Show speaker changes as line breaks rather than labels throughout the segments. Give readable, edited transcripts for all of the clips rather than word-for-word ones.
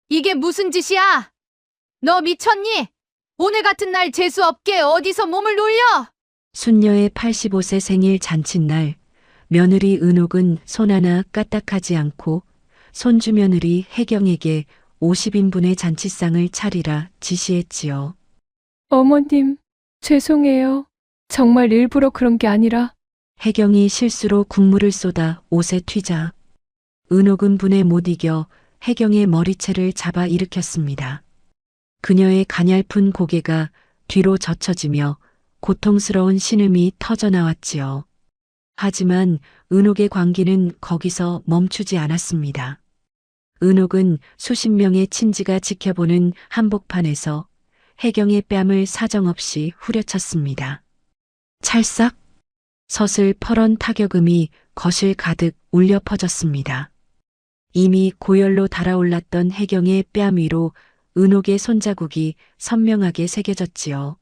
이게 무슨 짓이야? 너 미쳤니? 오늘 같은 날 재수없게 어디서 몸을 놀려?
순녀의 85세 생일 잔칫날, 며느리 은옥은 손 하나 까딱하지 않고 손주 며느리 혜경에게 50인분의 잔치상을 차리라 지시했지요.
어머님, 죄송해요. 정말 일부러 그런 게 아니라.
혜경이 실수로 국물을 쏟아 옷에 튀자 은옥은 분에 못 이겨 혜경의 머리채를 잡아 일으켰습니다. 그녀의 가냘픈 고개가 뒤로 젖혀지며 고통스러운 신음이 터져나왔지요. 하지만 은옥의 광기는 거기서 멈추지 않았습니다. 은옥은 수십 명의 친지가 지켜보는 한복판에서 혜경의 뺨을 사정없이 후려쳤습니다. 찰싹! 서슬 퍼런 타격음이 거실 가득 울려 퍼졌습니다. 이미 고열로 달아올랐던 혜경의 뺨 위로 은옥의 손자국이 선명하게 새겨졌지요.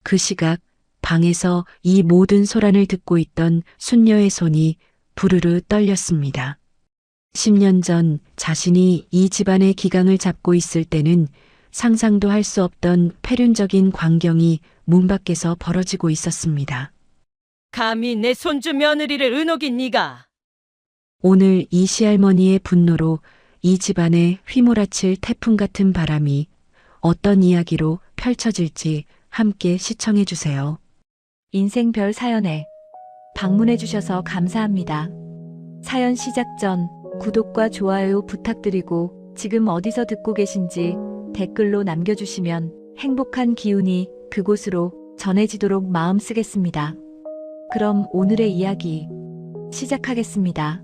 그 시각 방에서 이 모든 소란을 듣고 있던 순녀의 손이 부르르 떨렸습니다. 10년 전 자신이 이 집안의 기강을 잡고 있을 때는 상상도 할 수 없던 폐륜적인 광경이 문 밖에서 벌어지고 있었습니다.
감히 내 손주 며느리를 은옥인 네가.
오늘 이 시할머니의 분노로 이 집안에 휘몰아칠 태풍 같은 바람이 어떤 이야기로 펼쳐질지 함께 시청해 주세요.
인생별 사연에 방문해 주셔서 감사합니다. 사연 시작 전 구독과 좋아요 부탁드리고 지금 어디서 듣고 계신지 댓글로 남겨주시면 행복한 기운이 그곳으로 전해지도록 마음 쓰겠습니다. 그럼 오늘의 이야기 시작하겠습니다.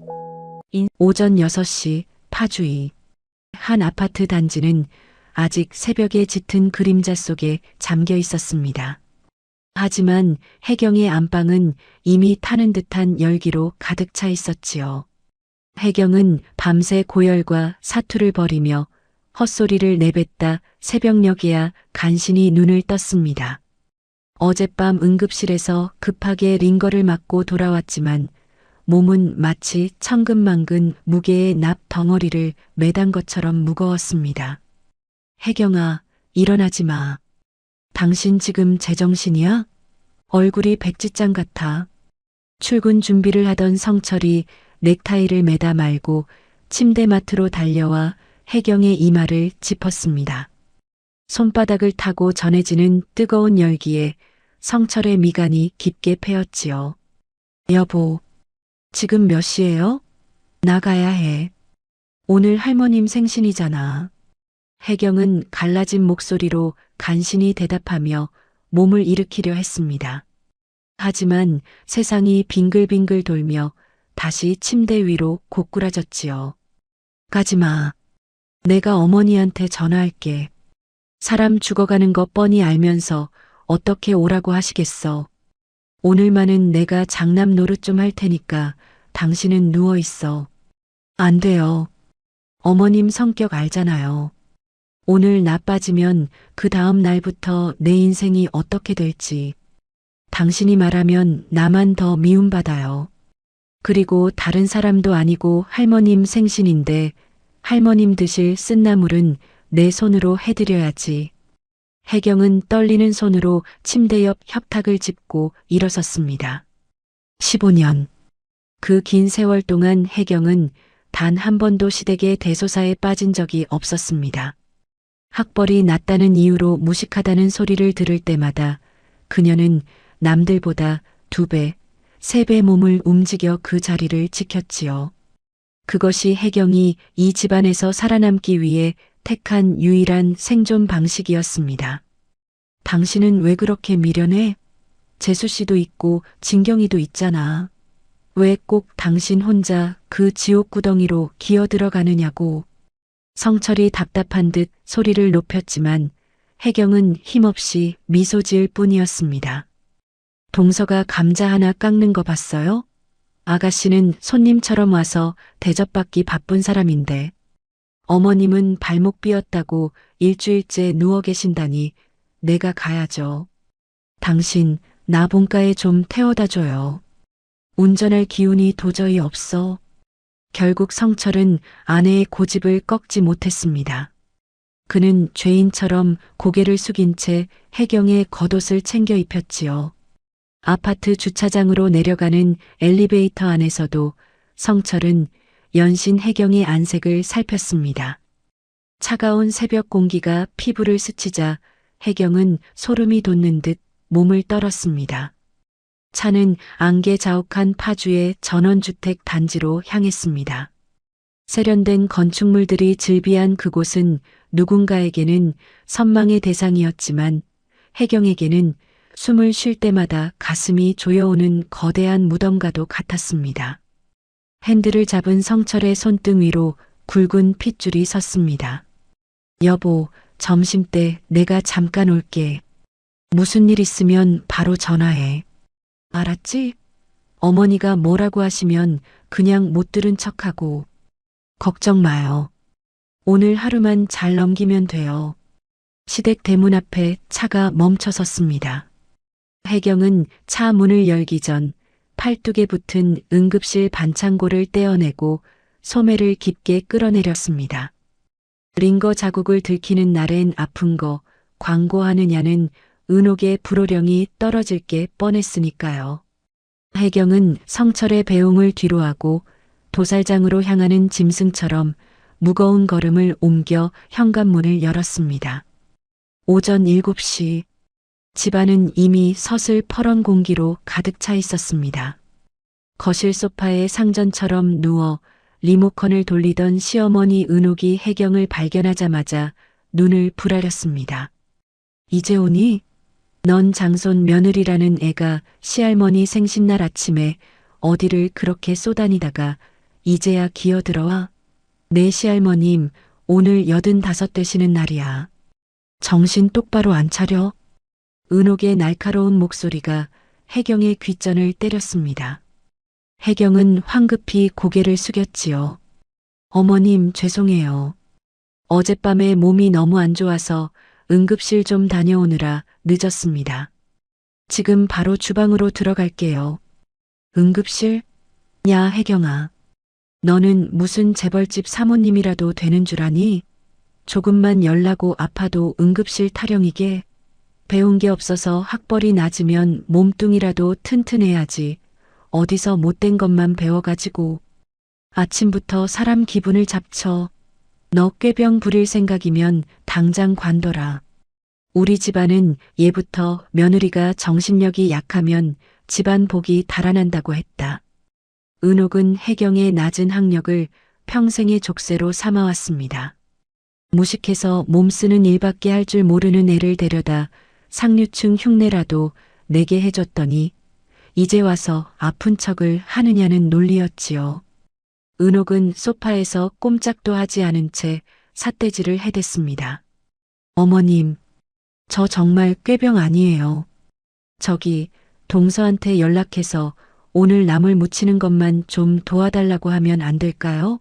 오전 6시 파주이 한 아파트 단지는 아직 새벽의 짙은 그림자 속에 잠겨 있었습니다. 하지만 혜경의 안방은 이미 타는 듯한 열기로 가득 차 있었지요. 혜경은 밤새 고열과 사투를 벌이며 헛소리를 내뱉다 새벽녘에야 간신히 눈을 떴습니다. 어젯밤 응급실에서 급하게 링거를 맞고 돌아왔지만 몸은 마치 천근만근 무게의 납 덩어리를 매단 것처럼 무거웠습니다. 혜경아, 일어나지 마. 당신 지금 제정신이야? 얼굴이 백지장 같아. 출근 준비를 하던 성철이 넥타이를 매다 말고 침대맡으로 달려와 혜경의 이마를 짚었습니다. 손바닥을 타고 전해지는 뜨거운 열기에 성철의 미간이 깊게 패였지요. 여보, 지금 몇 시예요? 나가야 해. 오늘 할머님 생신이잖아. 혜경은 갈라진 목소리로 간신히 대답하며 몸을 일으키려 했습니다. 하지만 세상이 빙글빙글 돌며 다시 침대 위로 고꾸라졌지요. 가지마. 내가 어머니한테 전화할게. 사람 죽어가는 거 뻔히 알면서 어떻게 오라고 하시겠어. 오늘만은 내가 장남 노릇 좀 할 테니까 당신은 누워 있어. 안 돼요. 어머님 성격 알잖아요. 오늘 나 빠지면 그 다음 날부터 내 인생이 어떻게 될지. 당신이 말하면 나만 더 미움받아요. 그리고 다른 사람도 아니고 할머님 생신인데 할머님 드실 쓴나물은 내 손으로 해드려야지. 혜경은 떨리는 손으로 침대 옆 협탁을 짚고 일어섰습니다. 15년. 그 긴 세월 동안 혜경은 단 한 번도 시댁의 대소사에 빠진 적이 없었습니다. 학벌이 낮다는 이유로 무식하다는 소리를 들을 때마다 그녀는 남들보다 2배, 3배 몸을 움직여 그 자리를 지켰지요. 그것이 혜경이 이 집안에서 살아남기 위해 택한 유일한 생존 방식이었습니다. 당신은 왜 그렇게 미련해? 재수 씨도 있고 진경이도 있잖아. 왜 꼭 당신 혼자 그 지옥 구덩이로 기어 들어가느냐고. 성철이 답답한 듯 소리를 높였지만 혜경은 힘없이 미소 지을 뿐이었습니다. 동서가 감자 하나 깎는 거 봤어요? 아가씨는 손님처럼 와서 대접받기 바쁜 사람인데 어머님은 발목 삐었다고 일주일째 누워 계신다니 내가 가야죠. 당신 나 본가에 좀 태워다 줘요. 운전할 기운이 도저히 없어. 결국 성철은 아내의 고집을 꺾지 못했습니다. 그는 죄인처럼 고개를 숙인 채 혜경의 겉옷을 챙겨 입혔지요. 아파트 주차장으로 내려가는 엘리베이터 안에서도 성철은 연신 혜경의 안색을 살폈습니다. 차가운 새벽 공기가 피부를 스치자 혜경은 소름이 돋는 듯 몸을 떨었습니다. 차는 안개 자욱한 파주의 전원주택 단지로 향했습니다. 세련된 건축물들이 즐비한 그곳은 누군가에게는 선망의 대상이었지만 혜경에게는 숨을 쉴 때마다 가슴이 조여오는 거대한 무덤과도 같았습니다. 핸들을 잡은 성철의 손등 위로 굵은 핏줄이 섰습니다. 여보, 점심때 내가 잠깐 올게. 무슨 일 있으면 바로 전화해. 알았지? 어머니가 뭐라고 하시면 그냥 못 들은 척하고. 걱정 마요. 오늘 하루만 잘 넘기면 돼요. 시댁 대문 앞에 차가 멈춰 섰습니다. 혜경은 차 문을 열기 전 팔뚝에 붙은 응급실 반창고를 떼어내고 소매를 깊게 끌어내렸습니다. 링거 자국을 들키는 날엔 아픈 거 광고하느냐는 은옥의 불호령이 떨어질 게 뻔했으니까요. 혜경은 성철의 배웅을 뒤로하고 도살장으로 향하는 짐승처럼 무거운 걸음을 옮겨 현관문을 열었습니다. 오전 7시 집안은 이미 서슬퍼런 공기로 가득 차 있었습니다. 거실 소파에 상전처럼 누워 리모컨을 돌리던 시어머니 은옥이 혜경을 발견하자마자 눈을 부라렸습니다. 이제 오니? 넌 장손 며느리라는 애가 시할머니 생신날 아침에 어디를 그렇게 쏘다니다가 이제야 기어들어와? 내 시할머님 오늘 85 되시는 날이야. 정신 똑바로 안 차려? 은옥의 날카로운 목소리가 혜경의 귓전을 때렸습니다. 혜경은 황급히 고개를 숙였지요. 어머님 죄송해요. 어젯밤에 몸이 너무 안 좋아서 응급실 좀 다녀오느라 늦었습니다. 지금 바로 주방으로 들어갈게요. 응급실? 야 혜경아. 너는 무슨 재벌집 사모님이라도 되는 줄 아니? 조금만 열나고 아파도 응급실 타령이게. 배운 게 없어서 학벌이 낮으면 몸뚱이라도 튼튼해야지. 어디서 못된 것만 배워가지고. 아침부터 사람 기분을 잡쳐. 너 꾀병 부릴 생각이면 당장 관둬라. 우리 집안은 예부터 며느리가 정신력이 약하면 집안 복이 달아난다고 했다. 은옥은 혜경의 낮은 학력을 평생의 족쇄로 삼아왔습니다. 무식해서 몸 쓰는 일밖에 할 줄 모르는 애를 데려다 상류층 흉내라도 내게 해줬더니 이제 와서 아픈 척을 하느냐는 논리였지요. 은옥은 소파에서 꼼짝도 하지 않은 채 삿대질을 해댔습니다. 어머님, 저 정말 꾀병 아니에요. 저기 동서한테 연락해서 오늘 나물 무치는 것만 좀 도와달라고 하면 안 될까요?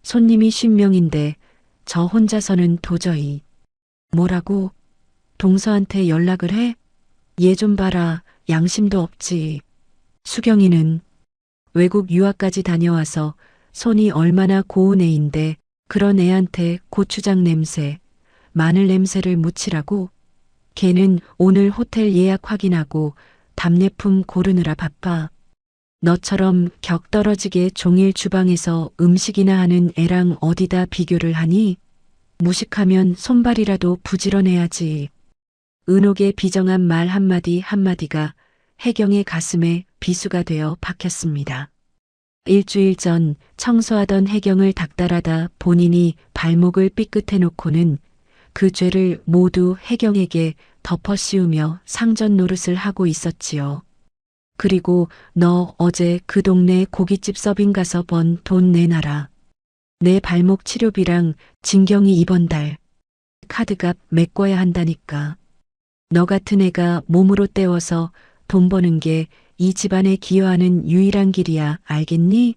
손님이 50명인데 저 혼자서는 도저히. 뭐라고? 동서한테 연락을 해? 얘 좀 봐라. 양심도 없지. 수경이는 외국 유학까지 다녀와서 손이 얼마나 고운 애인데 그런 애한테 고추장 냄새, 마늘 냄새를 묻히라고? 걔는 오늘 호텔 예약 확인하고 답례품 고르느라 바빠. 너처럼 격 떨어지게 종일 주방에서 음식이나 하는 애랑 어디다 비교를 하니? 무식하면 손발이라도 부지런해야지. 은옥의 비정한 말 한마디 한마디가 혜경의 가슴에 비수가 되어 박혔습니다. 일주일 전 청소하던 혜경을 닥달하다 본인이 발목을 삐끗해 놓고는 그 죄를 모두 혜경에게 덮어씌우며 상전 노릇을 하고 있었지요. 그리고 너 어제 그 동네 고깃집 서빙 가서 번 돈 내놔라. 내 발목 치료비랑 진경이 이번 달 카드값 메꿔야 한다니까. 너 같은 애가 몸으로 때워서 돈 버는 게 이 집안에 기여하는 유일한 길이야, 알겠니?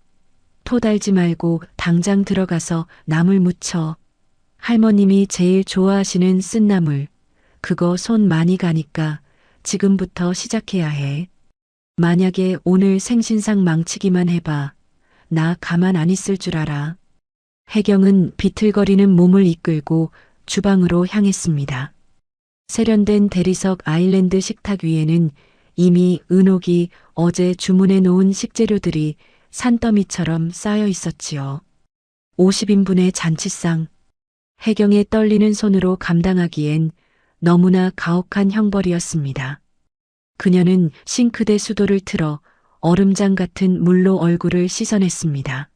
토 달지 말고 당장 들어가서 나물 무쳐. 할머님이 제일 좋아하시는 쓴나물. 그거 손 많이 가니까 지금부터 시작해야 해. 만약에 오늘 생신상 망치기만 해봐. 나 가만 안 있을 줄 알아. 혜경은 비틀거리는 몸을 이끌고 주방으로 향했습니다. 세련된 대리석 아일랜드 식탁 위에는 이미 은옥이 어제 주문해 놓은 식재료들이 산더미처럼 쌓여 있었지요. 50인분의 잔치상. 혜경의 떨리는 손으로 감당하기엔 너무나 가혹한 형벌이었습니다. 그녀는 싱크대 수도를 틀어 얼음장 같은 물로 얼굴을 씻어냈습니다.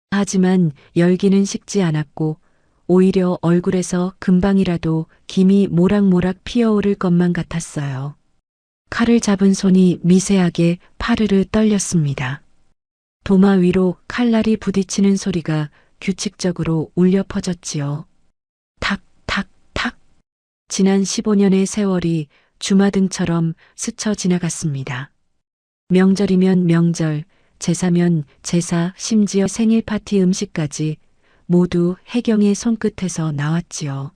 하지만 열기는 식지 않았고 오히려 얼굴에서 금방이라도 김이 모락모락 피어오를 것만 같았어요. 칼을 잡은 손이 미세하게 파르르 떨렸습니다. 도마 위로 칼날이 부딪히는 소리가 규칙적으로 울려 퍼졌지요. 탁, 탁, 탁. 지난 15년의 세월이 주마등처럼 스쳐 지나갔습니다. 명절이면 명절, 제사면 제사, 심지어 생일 파티 음식까지 모두 혜경의 손끝에서 나왔지요.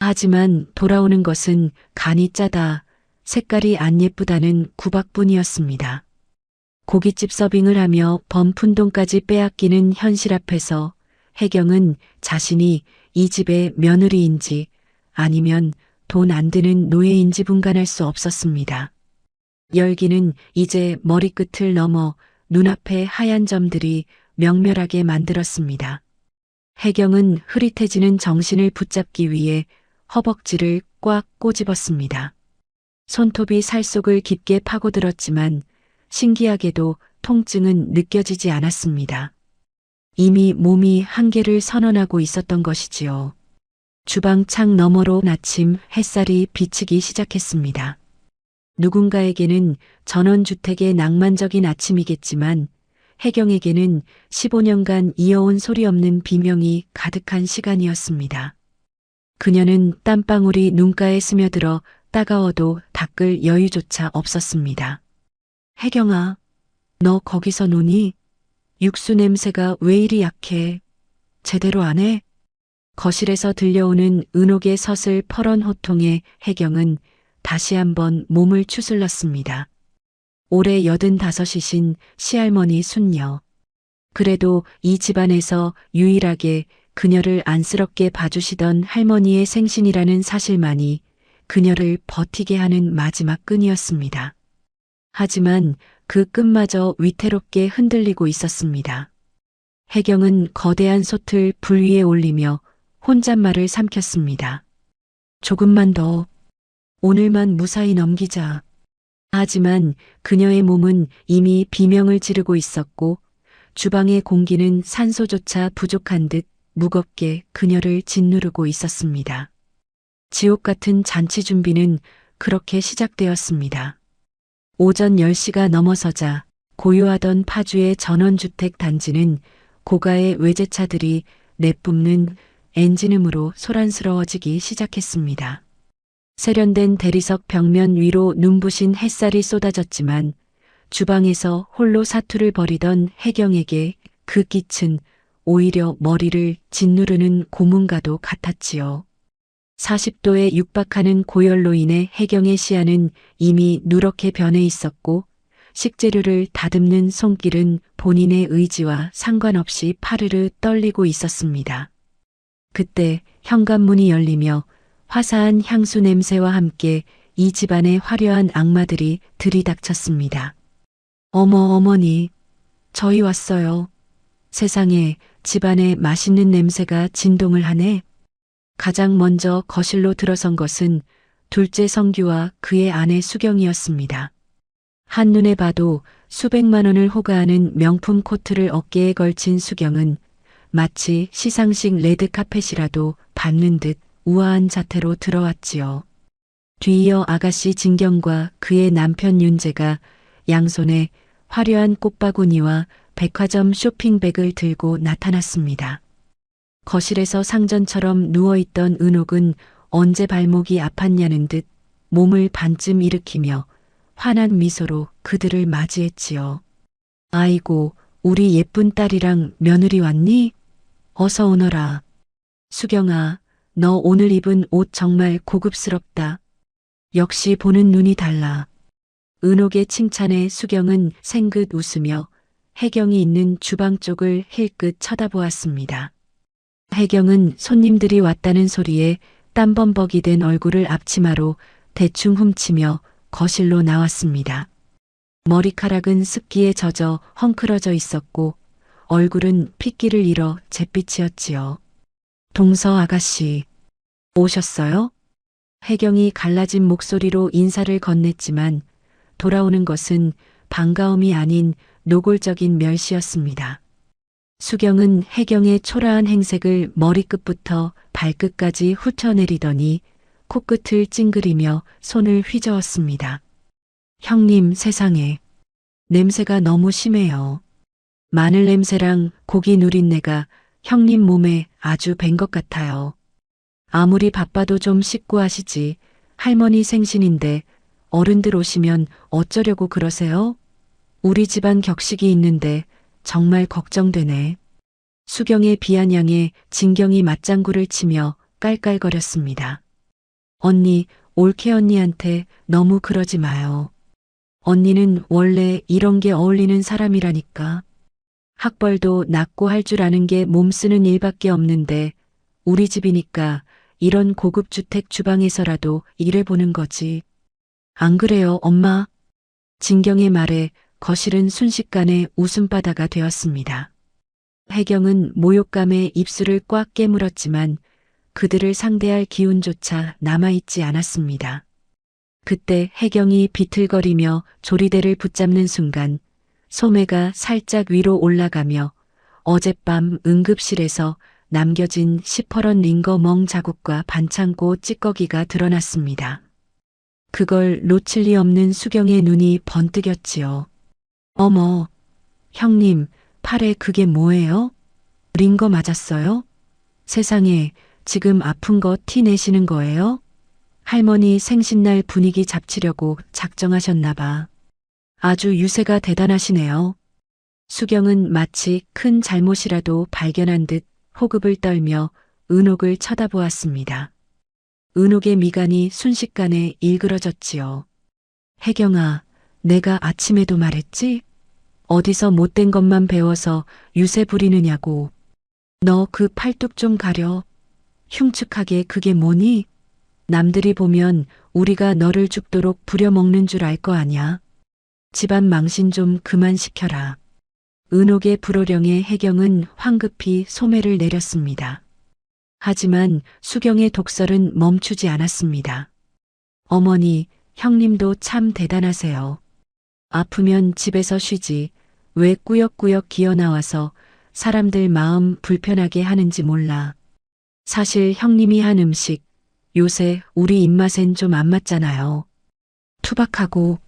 하지만 돌아오는 것은 간이 짜다, 색깔이 안 예쁘다는 구박뿐이었습니다. 고깃집 서빙을 하며 번 푼돈까지 빼앗기는 현실 앞에서 혜경은 자신이 이 집의 며느리인지 아니면 돈 안 드는 노예인지 분간할 수 없었습니다. 열기는 이제 머리끝을 넘어 눈앞의 하얀 점들이 명멸하게 만들었습니다. 혜경은 흐릿해지는 정신을 붙잡기 위해 허벅지를 꽉 꼬집었습니다. 손톱이 살 속을 깊게 파고들었지만 신기하게도 통증은 느껴지지 않았습니다. 이미 몸이 한계를 선언하고 있었던 것이지요. 주방 창 너머로 아침 햇살이 비치기 시작했습니다. 누군가에게는 전원주택의 낭만적인 아침이겠지만 혜경에게는 15년간 이어온 소리 없는 비명이 가득한 시간이었습니다. 그녀는 땀방울이 눈가에 스며들어 따가워도 닦을 여유조차 없었습니다. 혜경아, 너 거기서 노니? 육수 냄새가 왜 이리 약해? 제대로 안 해? 거실에서 들려오는 은옥의 서슬 퍼런 호통에 혜경은 다시 한번 몸을 추슬렀습니다. 올해 85이신 시할머니 순녀. 그래도 이 집안에서 유일하게 그녀를 안쓰럽게 봐주시던 할머니의 생신이라는 사실만이 그녀를 버티게 하는 마지막 끈이었습니다. 하지만 그 끈마저 위태롭게 흔들리고 있었습니다. 혜경은 거대한 솥을 불 위에 올리며 혼잣말을 삼켰습니다. 조금만 더. 오늘만 무사히 넘기자. 하지만 그녀의 몸은 이미 비명을 지르고 있었고 주방의 공기는 산소조차 부족한 듯 무겁게 그녀를 짓누르고 있었습니다. 지옥 같은 잔치 준비는 그렇게 시작되었습니다. 오전 10시가 넘어서자 고요하던 파주의 전원주택 단지는 고가의 외제차들이 내뿜는 엔진음으로 소란스러워지기 시작했습니다. 세련된 대리석 벽면 위로 눈부신 햇살이 쏟아졌지만 주방에서 홀로 사투를 벌이던 혜경에게 그 빛은 오히려 머리를 짓누르는 고문과도 같았지요. 40도에 육박하는 고열로 인해 혜경의 시야는 이미 누렇게 변해 있었고 식재료를 다듬는 손길은 본인의 의지와 상관없이 파르르 떨리고 있었습니다. 그때 현관문이 열리며 화사한 향수 냄새와 함께 이 집안의 화려한 악마들이 들이닥쳤습니다. 어머니, 저희 왔어요. 세상에 집안에 맛있는 냄새가 진동을 하네. 가장 먼저 거실로 들어선 것은 둘째 성규와 그의 아내 수경이었습니다. 한눈에 봐도 수백만 원을 호가하는 명품 코트를 어깨에 걸친 수경은 마치 시상식 레드카펫이라도 밟는 듯 우아한 자태로 들어왔지요. 뒤이어 아가씨 진경과 그의 남편 윤재가 양손에 화려한 꽃바구니와 백화점 쇼핑백을 들고 나타났습니다. 거실에서 상전처럼 누워있던 은옥은 언제 발목이 아팠냐는 듯 몸을 반쯤 일으키며 환한 미소로 그들을 맞이했지요. 아이고, 우리 예쁜 딸이랑 며느리 왔니? 어서 오너라. 수경아, 너 오늘 입은 옷 정말 고급스럽다. 역시 보는 눈이 달라. 은옥의 칭찬에 수경은 생긋 웃으며 혜경이 있는 주방 쪽을 힐끗 쳐다보았습니다. 혜경은 손님들이 왔다는 소리에 땀범벅이 된 얼굴을 앞치마로 대충 훔치며 거실로 나왔습니다. 머리카락은 습기에 젖어 헝클어져 있었고 얼굴은 핏기를 잃어 잿빛이었지요. 동서 아가씨, 오셨어요? 혜경이 갈라진 목소리로 인사를 건넸지만 돌아오는 것은 반가움이 아닌 노골적인 멸시였습니다. 수경은 혜경의 초라한 행색을 머리끝부터 발끝까지 훑어내리더니 코끝을 찡그리며 손을 휘저었습니다. 형님, 세상에. 냄새가 너무 심해요. 마늘 냄새랑 고기 누린내가 형님 몸에 아주 밴 것 같아요. 아무리 바빠도 좀 씻고 하시지. 할머니 생신인데 어른들 오시면 어쩌려고 그러세요? 우리 집안 격식이 있는데 정말 걱정되네. 수경의 비아냥에 진경이 맞장구를 치며 깔깔거렸습니다. 언니, 올케 언니한테 너무 그러지 마요. 언니는 원래 이런 게 어울리는 사람이라니까. 학벌도 낮고 할 줄 아는 게 몸 쓰는 일밖에 없는데 우리 집이니까 이런 고급 주택 주방에서라도 일해보는 거지. 안 그래요, 엄마? 진경의 말에 거실은 순식간에 웃음바다가 되었습니다. 혜경은 모욕감에 입술을 꽉 깨물었지만 그들을 상대할 기운조차 남아있지 않았습니다. 그때 혜경이 비틀거리며 조리대를 붙잡는 순간 소매가 살짝 위로 올라가며 어젯밤 응급실에서 남겨진 시퍼런 링거 멍 자국과 반창고 찌꺼기가 드러났습니다. 그걸 놓칠 리 없는 수경의 눈이 번뜩였지요. 어머, 형님, 팔에 그게 뭐예요? 링거 맞았어요? 세상에, 지금 아픈 거 티 내시는 거예요? 할머니 생신날 분위기 잡치려고 작정하셨나 봐. 아주 유세가 대단하시네요. 수경은 마치 큰 잘못이라도 발견한 듯 호급을 떨며 은옥을 쳐다보았습니다. 은옥의 미간이 순식간에 일그러졌지요. 혜경아, 내가 아침에도 말했지? 어디서 못된 것만 배워서 유세 부리느냐고. 너 그 팔뚝 좀 가려. 흉측하게 그게 뭐니? 남들이 보면 우리가 너를 죽도록 부려먹는 줄 알 거 아냐. 집안 망신 좀 그만 시켜라. 은옥의 불호령에 혜경은 황급히 소매를 내렸습니다. 하지만 수경의 독설은 멈추지 않았습니다. 어머니, 형님도 참 대단하세요. 아프면 집에서 쉬지 왜 꾸역꾸역 기어나와서 사람들 마음 불편하게 하는지 몰라. 사실 형님이 한 음식 요새 우리 입맛엔 좀 안 맞잖아요. 투박하고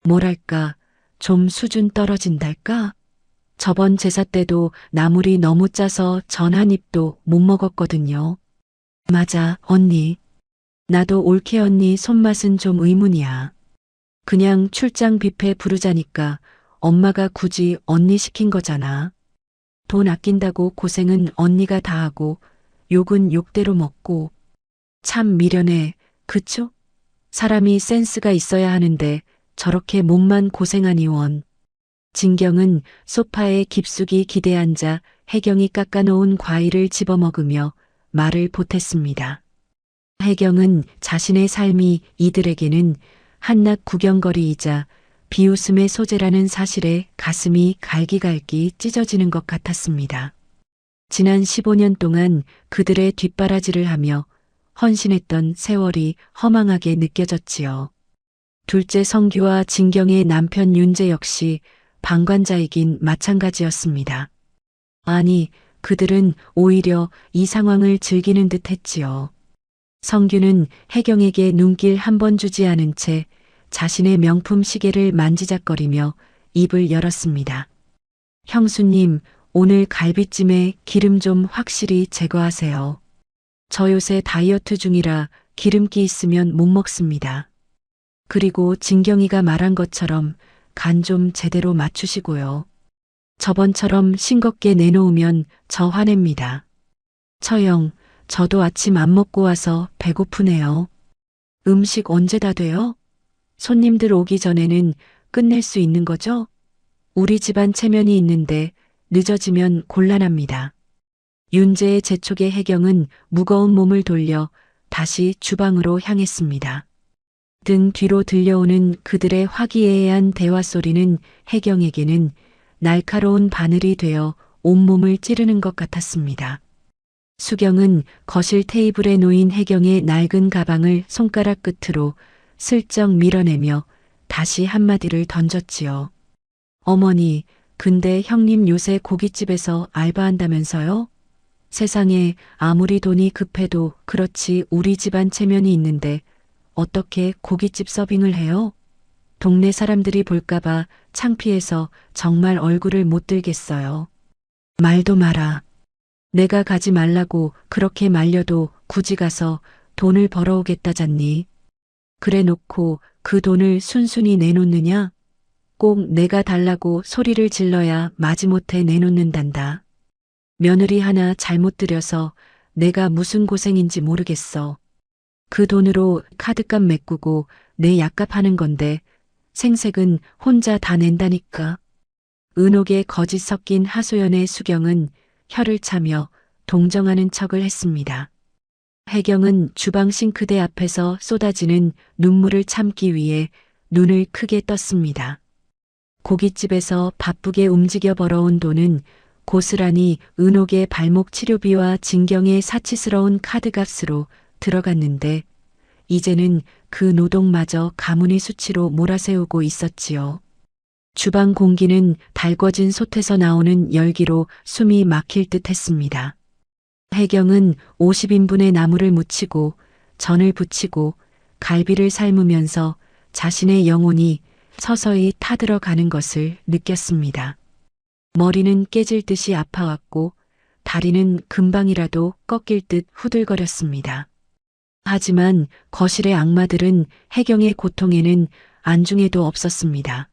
뭐랄까 좀 수준 떨어진달까? 저번 제사 때도 나물이 너무 짜서 전 한 입도 못 먹었거든요. 맞아, 언니. 나도 올케 언니 손맛은 좀 의문이야. 그냥 출장 뷔페 부르자니까 엄마가 굳이 언니 시킨 거잖아. 돈 아낀다고 고생은 언니가 다 하고 욕은 욕대로 먹고. 참 미련해, 그쵸? 사람이 센스가 있어야 하는데 저렇게 몸만 고생하니 원. 진경은 소파에 깊숙이 기대앉아 혜경이 깎아놓은 과일을 집어먹으며 말을 보탰습니다. 혜경은 자신의 삶이 이들에게는 한낱 구경거리이자 비웃음의 소재라는 사실에 가슴이 갈기갈기 찢어지는 것 같았습니다. 지난 15년 동안 그들의 뒷바라지를 하며 헌신했던 세월이 허망하게 느껴졌지요. 둘째 성규와 진경의 남편 윤재 역시 방관자이긴 마찬가지였습니다. 아니, 그들은 오히려 이 상황을 즐기는 듯 했지요. 성규는 혜경에게 눈길 한 번 주지 않은 채 자신의 명품 시계를 만지작거리며 입을 열었습니다. 형수님, 오늘 갈비찜에 기름 좀 확실히 제거하세요. 저 요새 다이어트 중이라 기름기 있으면 못 먹습니다. 그리고 진경이가 말한 것처럼 간 좀 제대로 맞추시고요. 저번처럼 싱겁게 내놓으면 저 화냅니다. 처형, 저도 아침 안 먹고 와서 배고프네요. 음식 언제 다 돼요? 손님들 오기 전에는 끝낼 수 있는 거죠? 우리 집안 체면이 있는데 늦어지면 곤란합니다. 윤재의 재촉에 혜경은 무거운 몸을 돌려 다시 주방으로 향했습니다. 등 뒤로 들려오는 그들의 화기애애한 대화 소리는 혜경에게는 날카로운 바늘이 되어 온몸을 찌르는 것 같았습니다. 수경은 거실 테이블에 놓인 혜경의 낡은 가방을 손가락 끝으로 슬쩍 밀어내며 다시 한마디를 던졌지요. 어머니, 근데 형님 요새 고깃집에서 알바한다면서요? 세상에 아무리 돈이 급해도 그렇지 우리 집안 체면이 있는데 어떻게 고깃집 서빙을 해요? 동네 사람들이 볼까봐 창피해서 정말 얼굴을 못 들겠어요. 말도 마라. 내가 가지 말라고 그렇게 말려도 굳이 가서 돈을 벌어오겠다잖니. 그래 놓고 그 돈을 순순히 내놓느냐? 꼭 내가 달라고 소리를 질러야 마지못해 내놓는단다. 며느리 하나 잘못 들여서 내가 무슨 고생인지 모르겠어. 그 돈으로 카드값 메꾸고 내 약값 하는 건데 생색은 혼자 다 낸다니까. 은옥의 거짓 섞인 하소연에 수경은 혀를 차며 동정하는 척을 했습니다. 혜경은 주방 싱크대 앞에서 쏟아지는 눈물을 참기 위해 눈을 크게 떴습니다. 고깃집에서 바쁘게 움직여 벌어온 돈은 고스란히 은옥의 발목 치료비와 진경의 사치스러운 카드값으로 들어갔는데 이제는 그 노동마저 가문의 수치로 몰아세우고 있었지요. 주방 공기는 달궈진 솥에서 나오는 열기로 숨이 막힐 듯 했습니다. 혜경은 50인분의 나물을 무치고 전을 부치고 갈비를 삶으면서 자신의 영혼이 서서히 타들어가는 것을 느꼈습니다. 머리는 깨질 듯이 아파왔고 다리는 금방이라도 꺾일 듯 후들거렸습니다. 하지만 거실의 악마들은 혜경의 고통에는 안중에도 없었습니다.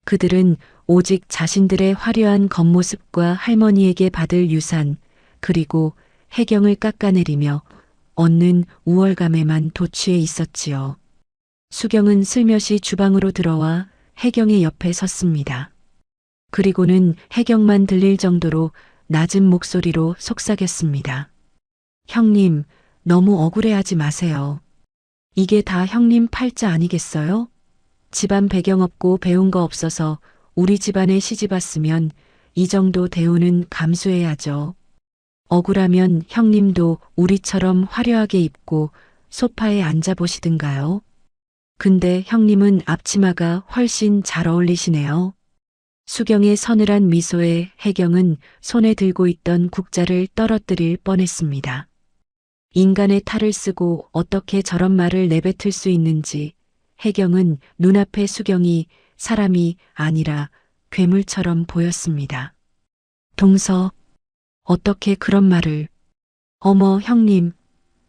그들은 오직 자신들의 화려한 겉모습과 할머니에게 받을 유산, 그리고 혜경을 깎아내리며 얻는 우월감에만 도취해 있었지요. 수경은 슬며시 주방으로 들어와 혜경의 옆에 섰습니다. 그리고는 혜경만 들릴 정도로 낮은 목소리로 속삭였습니다. 형님, 너무 억울해하지 마세요. 이게 다 형님 팔자 아니겠어요? 집안 배경 없고 배운 거 없어서 우리 집안에 시집 왔으면 이 정도 대우는 감수해야죠. 억울하면 형님도 우리처럼 화려하게 입고 소파에 앉아보시든가요. 근데 형님은 앞치마가 훨씬 잘 어울리시네요. 수경의 서늘한 미소에 혜경은 손에 들고 있던 국자를 떨어뜨릴 뻔했습니다. 인간의 탈을 쓰고 어떻게 저런 말을 내뱉을 수 있는지 혜경은 눈앞의 수경이 사람이 아니라 괴물처럼 보였습니다. 동서, 어떻게 그런 말을. 어머 형님,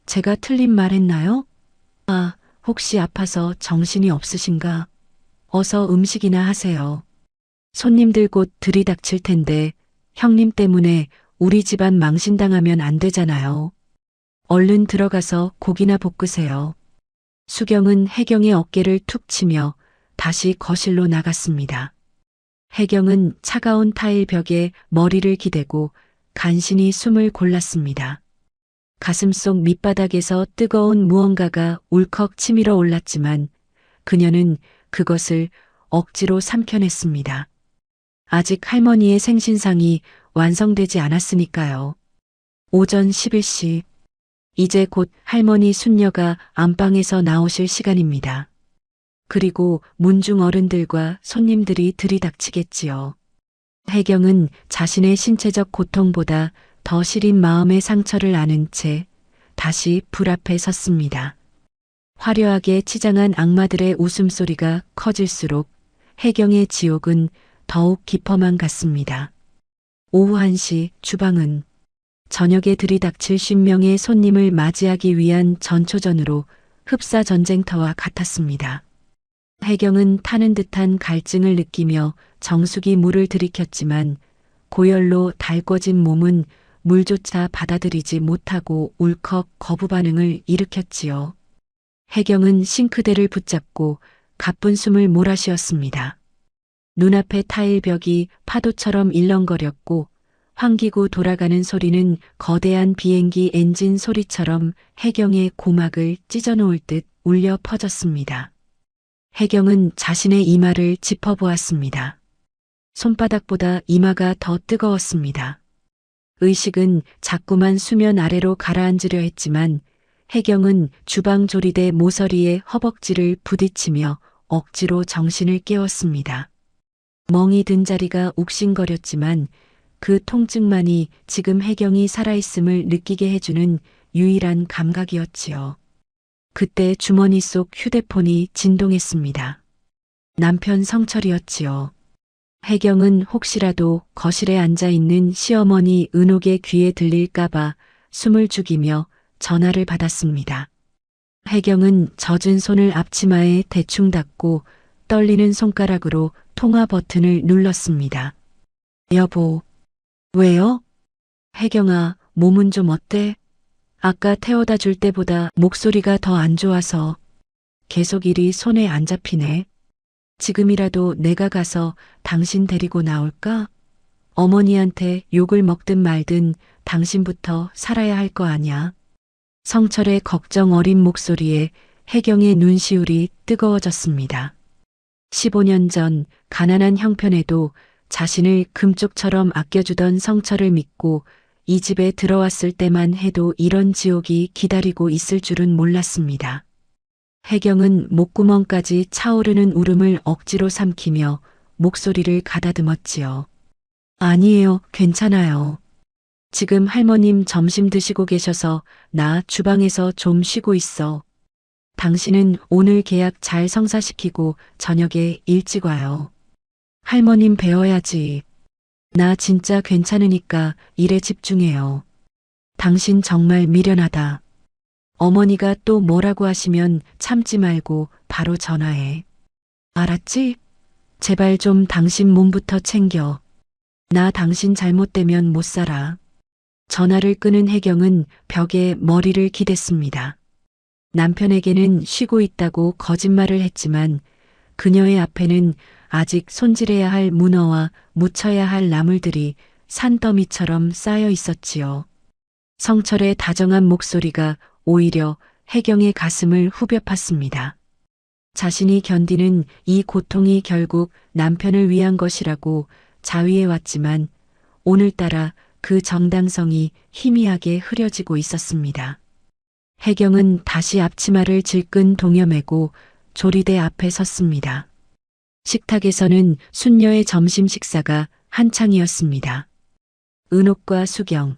제가 틀린 말 했나요? 아, 혹시 아파서 정신이 없으신가? 어서 음식이나 하세요. 손님들 곧 들이닥칠 텐데 형님 때문에 우리 집안 망신당하면 안 되잖아요. 얼른 들어가서 고기나 볶으세요. 수경은 혜경의 어깨를 툭 치며 다시 거실로 나갔습니다. 혜경은 차가운 타일 벽에 머리를 기대고 간신히 숨을 골랐습니다. 가슴속 밑바닥에서 뜨거운 무언가가 울컥 치밀어 올랐지만 그녀는 그것을 억지로 삼켜냈습니다. 아직 할머니의 생신상이 완성되지 않았으니까요. 오전 11시. 이제 곧 할머니 순녀가 안방에서 나오실 시간입니다. 그리고 문중 어른들과 손님들이 들이닥치겠지요. 혜경은 자신의 신체적 고통보다 더 시린 마음의 상처를 아는 채 다시 불 앞에 섰습니다. 화려하게 치장한 악마들의 웃음소리가 커질수록 혜경의 지옥은 더욱 깊어만 갔습니다. 오후 1시 주방은 저녁에 들이닥칠 50명의 손님을 맞이하기 위한 전초전으로 흡사 전쟁터와 같았습니다. 혜경은 타는 듯한 갈증을 느끼며 정수기 물을 들이켰지만 고열로 달궈진 몸은 물조차 받아들이지 못하고 울컥 거부 반응을 일으켰지요. 혜경은 싱크대를 붙잡고 가쁜 숨을 몰아쉬었습니다. 눈앞의 타일 벽이 파도처럼 일렁거렸고 환기구 돌아가는 소리는 거대한 비행기 엔진 소리처럼 해경의 고막을 찢어놓을 듯 울려 퍼졌습니다. 해경은 자신의 이마를 짚어보았습니다. 손바닥보다 이마가 더 뜨거웠습니다. 의식은 자꾸만 수면 아래로 가라앉으려 했지만 해경은 주방 조리대 모서리에 허벅지를 부딪히며 억지로 정신을 깨웠습니다. 멍이 든 자리가 욱신거렸지만 그 통증만이 지금 해경이 살아있음을 느끼게 해주는 유일한 감각이었지요. 그때 주머니 속 휴대폰이 진동했습니다. 남편 성철이었지요. 해경은 혹시라도 거실에 앉아있는 시어머니 은옥의 귀에 들릴까봐 숨을 죽이며 전화를 받았습니다. 해경은 젖은 손을 앞치마에 대충 닦고 떨리는 손가락으로 통화 버튼을 눌렀습니다. 여보. 왜요? 해경아, 몸은 좀 어때? 아까 태워다 줄 때보다 목소리가 더 안 좋아서 계속 일이 손에 안 잡히네. 지금이라도 내가 가서 당신 데리고 나올까? 어머니한테 욕을 먹든 말든 당신부터 살아야 할 거 아냐. 성철의 걱정 어린 목소리에 해경의 눈시울이 뜨거워졌습니다. 15년 전 가난한 형편에도 자신을 금쪽처럼 아껴주던 성철을 믿고 이 집에 들어왔을 때만 해도 이런 지옥이 기다리고 있을 줄은 몰랐습니다. 해경은 목구멍까지 차오르는 울음을 억지로 삼키며 목소리를 가다듬었지요. 아니에요, 괜찮아요. 지금 할머님 점심 드시고 계셔서 나 주방에서 좀 쉬고 있어. 당신은 오늘 계약 잘 성사시키고 저녁에 일찍 와요. 할머님 배워야지. 나 진짜 괜찮으니까 일에 집중해요. 당신 정말 미련하다. 어머니가 또 뭐라고 하시면 참지 말고 바로 전화해. 알았지? 제발 좀 당신 몸부터 챙겨. 나 당신 잘못되면 못 살아. 전화를 끄는 해경은 벽에 머리를 기댔습니다. 남편에게는 쉬고 있다고 거짓말을 했지만 그녀의 앞에는 아직 손질해야 할 문어와 무쳐야 할 나물들이 산더미처럼 쌓여 있었지요. 성철의 다정한 목소리가 오히려 해경의 가슴을 후벼 팠습니다. 자신이 견디는 이 고통이 결국 남편을 위한 것이라고 자위해 왔지만 오늘따라 그 정당성이 희미하게 흐려지고 있었습니다. 해경은 다시 앞치마를 질끈 동여매고 조리대 앞에 섰습니다. 식탁에서는 순녀의 점심 식사가 한창이었습니다. 은옥과 수경,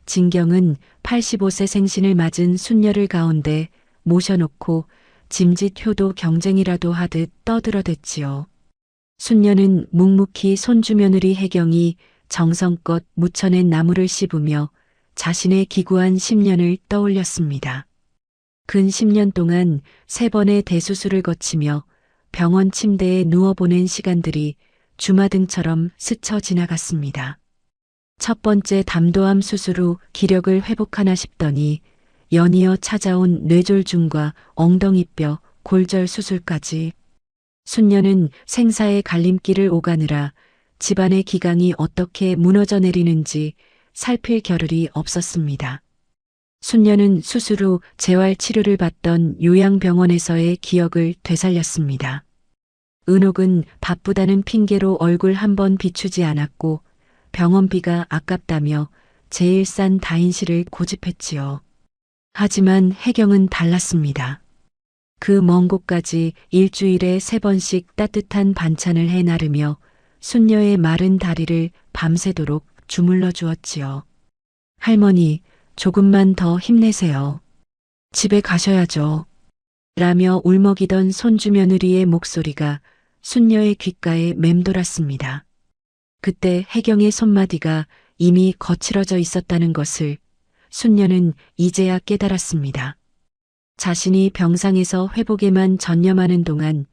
진경은 85세 생신을 맞은 순녀를 가운데 모셔놓고 짐짓 효도 경쟁이라도 하듯 떠들어댔지요. 순녀는 묵묵히 손주며느리 해경이 정성껏 무쳐낸 나무를 씹으며 자신의 기구한 10년을 떠올렸습니다. 근 10년 동안 3번의 대수술을 거치며 병원 침대에 누워보낸 시간들이 주마등처럼 스쳐 지나갔습니다. 첫 번째 담도암 수술 후 기력을 회복하나 싶더니 연이어 찾아온 뇌졸중과 엉덩이뼈 골절 수술까지 순녀는 생사의 갈림길을 오가느라 집안의 기강이 어떻게 무너져 내리는지 살필 겨를이 없었습니다. 순녀는 수술 후 재활 치료를 받던 요양병원에서의 기억을 되살렸습니다. 은옥은 바쁘다는 핑계로 얼굴 한번 비추지 않았고 병원비가 아깝다며 제일 싼 다인실을 고집했지요. 하지만 해경은 달랐습니다. 그 먼 곳까지 일주일에 3번씩 따뜻한 반찬을 해 나르며 순녀의 마른 다리를 밤새도록 주물러 주었지요. 할머니, 조금만 더 힘내세요. 집에 가셔야죠. 라며 울먹이던 손주 며느리의 목소리가 순녀의 귓가에 맴돌았습니다. 그때 해경의 손마디가 이미 거칠어져 있었다는 것을 순녀는 이제야 깨달았습니다. 자신이 병상에서 회복에만 전념하는 동안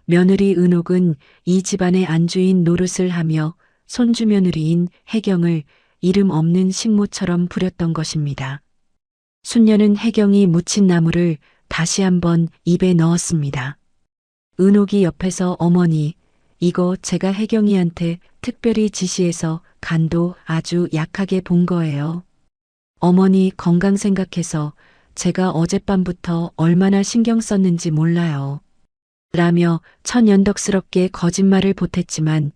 며느리 은옥은 이 집안의 안주인 노릇을 하며 손주 며느리인 해경을 이름 없는 식모처럼 부렸던 것입니다. 순녀는 해경이 무친 나물을 다시 한번 입에 넣었습니다. 은옥이 옆에서 어머니, 이거 제가 해경이한테 특별히 지시해서 간도 아주 약하게 본 거예요. 어머니 건강 생각해서 제가 어젯밤부터 얼마나 신경 썼는지 몰라요. 라며 천연덕스럽게 거짓말을 보탰지만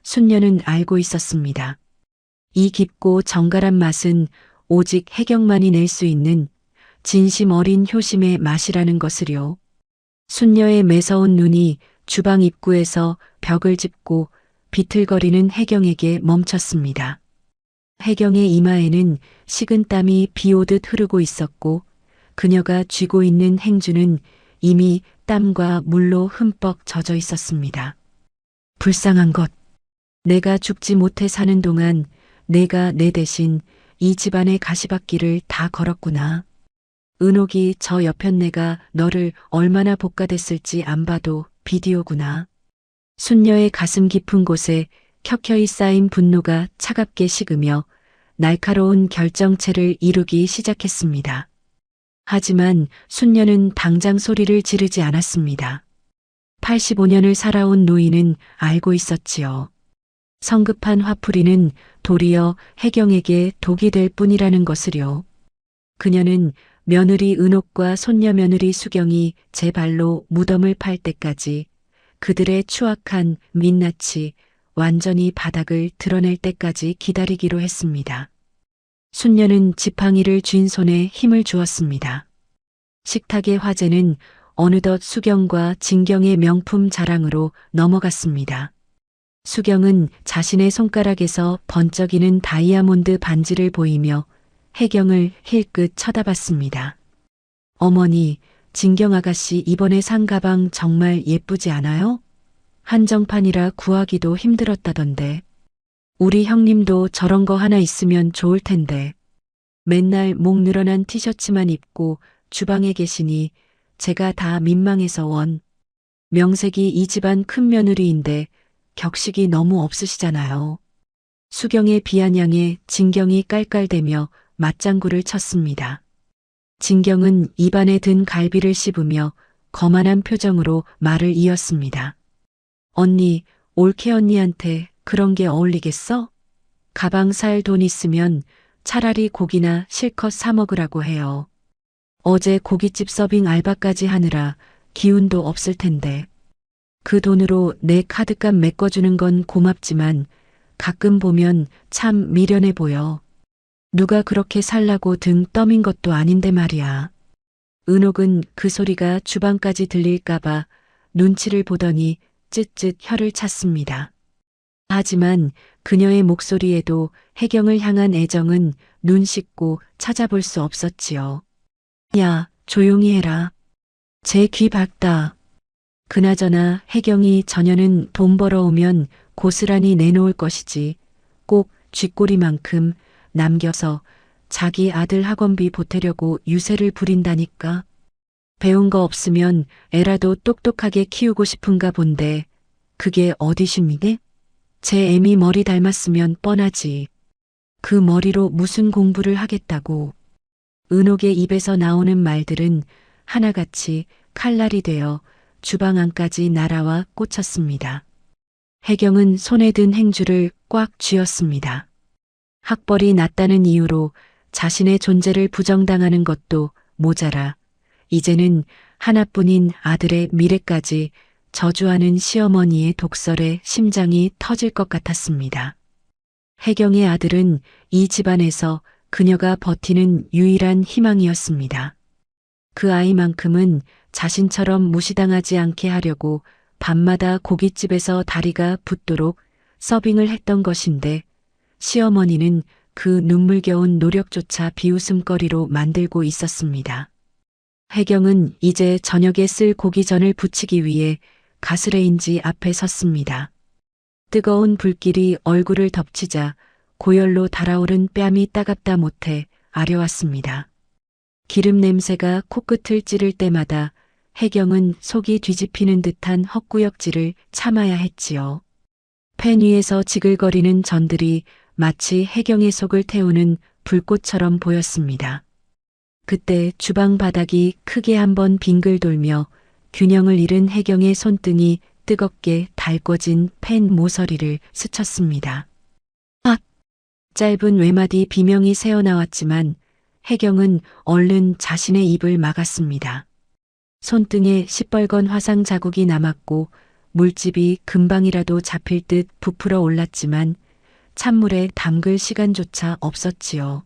순녀는 알고 있었습니다. 이 깊고 정갈한 맛은 오직 혜경만이 낼 수 있는 진심 어린 효심의 맛이라는 것을요. 순녀의 매서운 눈이 주방 입구에서 벽을 짚고 비틀거리는 혜경에게 멈췄습니다. 혜경의 이마에는 식은 땀이 비 오듯 흐르고 있었고 그녀가 쥐고 있는 행주는 이미 땀과 물로 흠뻑 젖어 있었습니다. 불쌍한 것. 내가 죽지 못해 사는 동안 내가 내 대신 이 집안의 가시밭길을 다 걸었구나. 은옥이 저 여편네가 너를 얼마나 볶아댔을지 안 봐도 비디오구나. 순녀의 가슴 깊은 곳에 켜켜이 쌓인 분노가 차갑게 식으며 날카로운 결정체를 이루기 시작했습니다. 하지만 순녀는 당장 소리를 지르지 않았습니다. 85년을 살아온 노인은 알고 있었지요. 성급한 화풀이는 도리어 혜경에게 독이 될 뿐이라는 것을요. 그녀는 며느리 은옥과 손녀 며느리 수경이 제 발로 무덤을 팔 때까지 그들의 추악한 민낯이 완전히 바닥을 드러낼 때까지 기다리기로 했습니다. 순녀는 지팡이를 쥔 손에 힘을 주었습니다. 식탁의 화제는 어느덧 수경과 진경의 명품 자랑으로 넘어갔습니다. 수경은 자신의 손가락에서 번쩍이는 다이아몬드 반지를 보이며 혜경을 힐끗 쳐다봤습니다. 어머니, 진경 아가씨 이번에 산 가방 정말 예쁘지 않아요? 한정판이라 구하기도 힘들었다던데. 우리 형님도 저런 거 하나 있으면 좋을 텐데. 맨날 목 늘어난 티셔츠만 입고 주방에 계시니 제가 다 민망해서 원. 명색이 이 집안 큰 며느리인데 격식이 너무 없으시잖아요. 수경의 비아냥에 진경이 깔깔대며 맞장구를 쳤습니다. 진경은 입안에 든 갈비를 씹으며 거만한 표정으로 말을 이었습니다. 언니, 올케 언니한테 그런 게 어울리겠어? 가방 살 돈 있으면 차라리 고기나 실컷 사 먹으라고 해요. 어제 고깃집 서빙 알바까지 하느라 기운도 없을 텐데. 그 돈으로 내 카드값 메꿔주는 건 고맙지만 가끔 보면 참 미련해 보여. 누가 그렇게 살라고 등 떠민 것도 아닌데 말이야. 은옥은 그 소리가 주방까지 들릴까봐 눈치를 보더니 쯧쯧 혀를 찼습니다. 하지만 그녀의 목소리에도 혜경을 향한 애정은 눈 씻고 찾아볼 수 없었지요. 야, 조용히 해라. 제 귀 밝다. 그나저나 혜경이 저녀는 돈 벌어오면 고스란히 내놓을 것이지 꼭 쥐꼬리만큼 남겨서 자기 아들 학원비 보태려고 유세를 부린다니까. 배운 거 없으면 애라도 똑똑하게 키우고 싶은가 본데 그게 어디십니까? 제 애미 머리 닮았으면 뻔하지. 그 머리로 무슨 공부를 하겠다고. 은옥의 입에서 나오는 말들은 하나같이 칼날이 되어 주방 안까지 날아와 꽂혔습니다. 혜경은 손에 든 행주를 꽉 쥐었습니다. 학벌이 낮다는 이유로 자신의 존재를 부정당하는 것도 모자라 이제는 하나뿐인 아들의 미래까지 저주하는 시어머니의 독설에 심장이 터질 것 같았습니다. 혜경의 아들은 이 집안에서 그녀가 버티는 유일한 희망이었습니다. 그 아이만큼은 자신처럼 무시당하지 않게 하려고 밤마다 고깃집에서 다리가 붓도록 서빙을 했던 것인데 시어머니는 그 눈물겨운 노력조차 비웃음거리로 만들고 있었습니다. 혜경은 이제 저녁에 쓸 고기전을 부치기 위해 가스레인지 앞에 섰습니다. 뜨거운 불길이 얼굴을 덮치자 고열로 달아오른 뺨이 따갑다 못해 아려왔습니다. 기름 냄새가 코끝을 찌를 때마다 혜경은 속이 뒤집히는 듯한 헛구역질을 참아야 했지요. 팬 위에서 지글거리는 전들이 마치 혜경의 속을 태우는 불꽃처럼 보였습니다. 그때 주방 바닥이 크게 한번 빙글 돌며 균형을 잃은 혜경의 손등이 뜨겁게 달궈진 팬 모서리를 스쳤습니다. 아! 짧은 외마디 비명이 새어나왔지만 혜경은 얼른 자신의 입을 막았습니다. 손등에 시뻘건 화상 자국이 남았고 물집이 금방이라도 잡힐 듯 부풀어 올랐지만 찬물에 담글 시간조차 없었지요.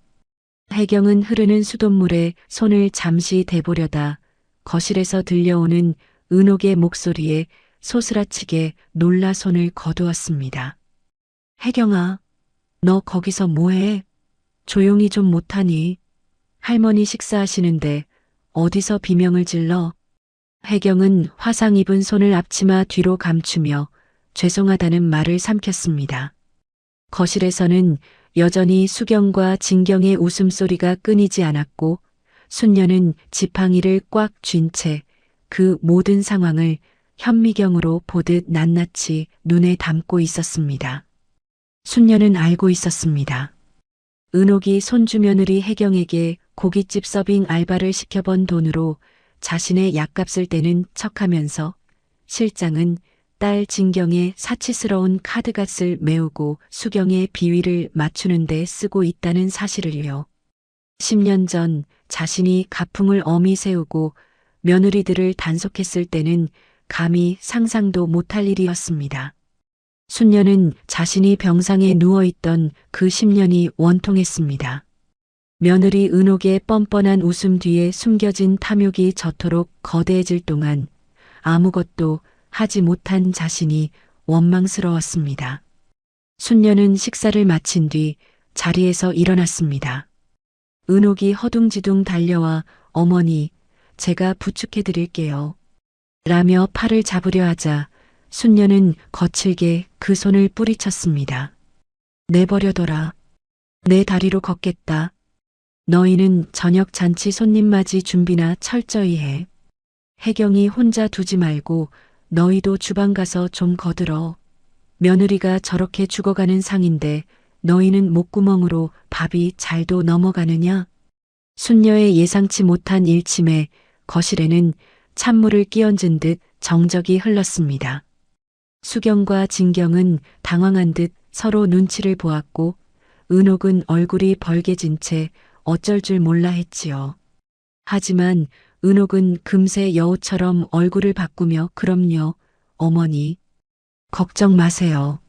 혜경은 흐르는 수돗물에 손을 잠시 대보려다 거실에서 들려오는 은옥의 목소리에 소스라치게 놀라 손을 거두었습니다. 혜경아, 너 거기서 뭐해? 조용히 좀 못하니? 할머니 식사하시는데 어디서 비명을 질러? 혜경은 화상 입은 손을 앞치마 뒤로 감추며 죄송하다는 말을 삼켰습니다. 거실에서는 여전히 수경과 진경의 웃음소리가 끊이지 않았고 순녀는 지팡이를 꽉 쥔 채 그 모든 상황을 현미경으로 보듯 낱낱이 눈에 담고 있었습니다. 순녀는 알고 있었습니다. 은옥이 손주 며느리 혜경에게 고깃집 서빙 알바를 시켜본 돈으로 자신의 약값을 떼는 척하면서 실장은 딸 진경의 사치스러운 카드값을 메우고 수경의 비위를 맞추는 데 쓰고 있다는 사실을요. 10년 전 자신이 가풍을 엄히 세우고 며느리들을 단속했을 때는 감히 상상도 못할 일이었습니다. 순녀는 자신이 병상에 누워있던 그 10년이 원통했습니다. 며느리 은옥의 뻔뻔한 웃음 뒤에 숨겨진 탐욕이 저토록 거대해질 동안 아무것도 하지 못한 자신이 원망스러웠습니다. 순녀는 식사를 마친 뒤 자리에서 일어났습니다. 은옥이 허둥지둥 달려와 어머니, 제가 부축해 드릴게요. 라며 팔을 잡으려 하자 순녀는 거칠게 그 손을 뿌리쳤습니다. 내버려둬라. 내 다리로 걷겠다. 너희는 저녁 잔치 손님 맞이 준비나 철저히 해. 혜경이 혼자 두지 말고 너희도 주방 가서 좀 거들어. 며느리가 저렇게 죽어가는 상인데 너희는 목구멍으로 밥이 잘도 넘어가느냐? 순녀의 예상치 못한 일침에 거실에는 찬물을 끼얹은 듯 정적이 흘렀습니다. 수경과 진경은 당황한 듯 서로 눈치를 보았고 은옥은 얼굴이 벌개진 채 어쩔 줄 몰라 했지요. 하지만 은옥은 금세 여우처럼 얼굴을 바꾸며 그럼요, 어머니. 걱정 마세요.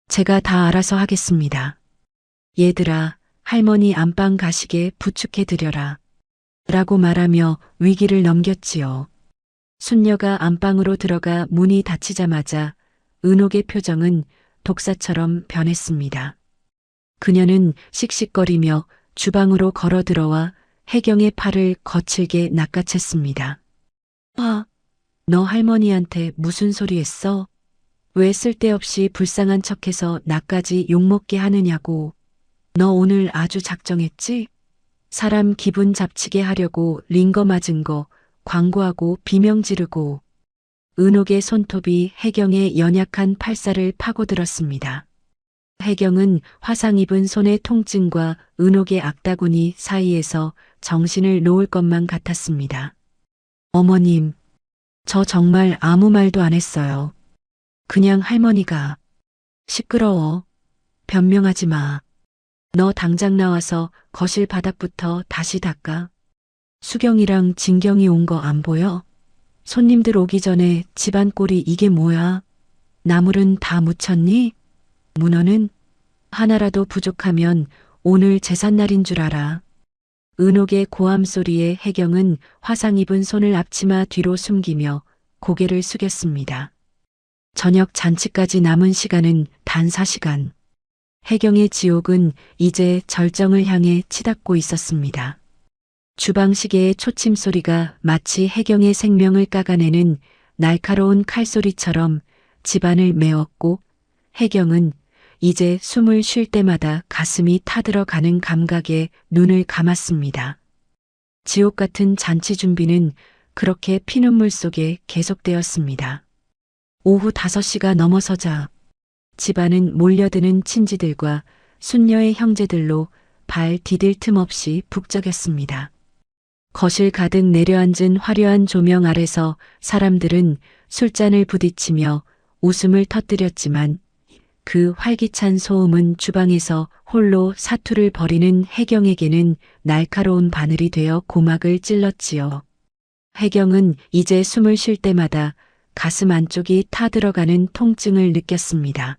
제가 다 알아서 하겠습니다. 얘들아, 할머니 안방 가시게 부축해 드려라. 라고 말하며 위기를 넘겼지요. 순녀가 안방으로 들어가 문이 닫히자마자 은옥의 표정은 독사처럼 변했습니다. 그녀는 씩씩거리며 주방으로 걸어 들어와 혜경의 팔을 거칠게 낚아챘습니다. 너 할머니한테 무슨 소리 했어? 왜 쓸데없이 불쌍한 척해서 나까지 욕먹게 하느냐고. 너 오늘 아주 작정했지? 사람 기분 잡치게 하려고 링거 맞은 거 광고하고 비명 지르고. 은옥의 손톱이 혜경의 연약한 팔살을 파고들었습니다. 혜경은 화상 입은 손의 통증과 은옥의 악다구니 사이에서 정신을 놓을 것만 같았습니다. 어머님, 저 정말 아무 말도 안 했어요. 그냥 할머니가. 시끄러워. 변명하지 마. 너 당장 나와서 거실 바닥부터 다시 닦아. 수경이랑 진경이 온 거 안 보여? 손님들 오기 전에 집안 꼴이 이게 뭐야? 나물은 다 묻혔니? 문어는? 하나라도 부족하면 오늘 제삿날인 줄 알아. 은옥의 고함 소리에 혜경은 화상 입은 손을 앞치마 뒤로 숨기며 고개를 숙였습니다. 저녁 잔치까지 남은 시간은 단 4시간. 혜경의 지옥은 이제 절정을 향해 치닫고 있었습니다. 주방 시계의 초침 소리가 마치 혜경의 생명을 깎아내는 날카로운 칼소리처럼 집안을 메웠고 혜경은 이제 숨을 쉴 때마다 가슴이 타들어가는 감각에 눈을 감았습니다. 지옥 같은 잔치 준비는 그렇게 피눈물 속에 계속되었습니다. 오후 5시가 넘어서자 집안은 몰려드는 친지들과 순녀의 형제들로 발 디딜 틈 없이 북적였습니다. 거실 가득 내려앉은 화려한 조명 아래서 사람들은 술잔을 부딪히며 웃음을 터뜨렸지만 그 활기찬 소음은 주방에서 홀로 사투를 벌이는 혜경에게는 날카로운 바늘이 되어 고막을 찔렀지요. 혜경은 이제 숨을 쉴 때마다 가슴 안쪽이 타들어가는 통증을 느꼈습니다.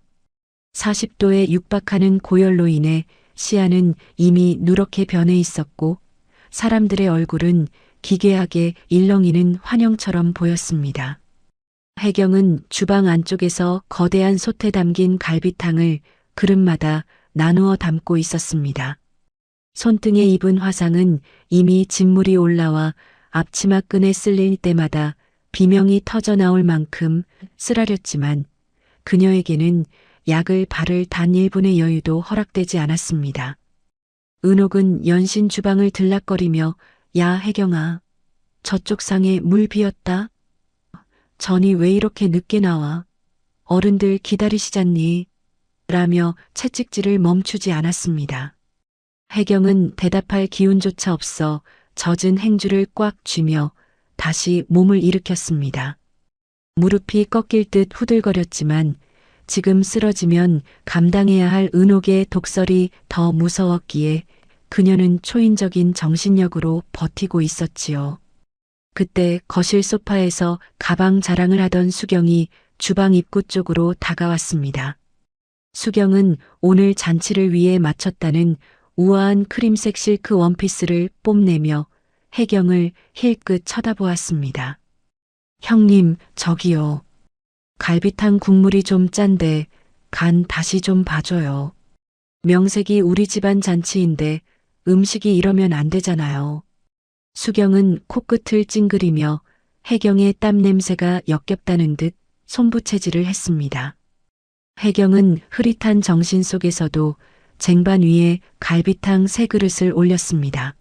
40도에 육박하는 고열로 인해 시야는 이미 누렇게 변해 있었고 사람들의 얼굴은 기괴하게 일렁이는 환영처럼 보였습니다. 혜경은 주방 안쪽에서 거대한 솥에 담긴 갈비탕을 그릇마다 나누어 담고 있었습니다. 손등에 입은 화상은 이미 진물이 올라와 앞치마 끈에 쓸릴 때마다 비명이 터져 나올 만큼 쓰라렸지만 그녀에게는 약을 바를 단 1분의 여유도 허락되지 않았습니다. 은옥은 연신 주방을 들락거리며 야 혜경아, 저쪽 상에 물 비었다. 전이 왜 이렇게 늦게 나와? 어른들 기다리시잖니? 라며 채찍질을 멈추지 않았습니다. 혜경은 대답할 기운조차 없어 젖은 행주를 꽉 쥐며 다시 몸을 일으켰습니다. 무릎이 꺾일 듯 후들거렸지만 지금 쓰러지면 감당해야 할 은옥의 독설이 더 무서웠기에 그녀는 초인적인 정신력으로 버티고 있었지요. 그때 거실 소파에서 가방 자랑을 하던 수경이 주방 입구 쪽으로 다가왔습니다. 수경은 오늘 잔치를 위해 맞췄다는 우아한 크림색 실크 원피스를 뽐내며 혜경을 힐끗 쳐다보았습니다. 형님, 저기요. 갈비탕 국물이 좀 짠데 간 다시 좀 봐줘요. 명색이 우리 집안 잔치인데 음식이 이러면 안 되잖아요. 수경은 코끝을 찡그리며 혜경의 땀 냄새가 역겹다는 듯 손부채질을 했습니다. 혜경은 흐릿한 정신 속에서도 쟁반 위에 갈비탕 3그릇을 올렸습니다.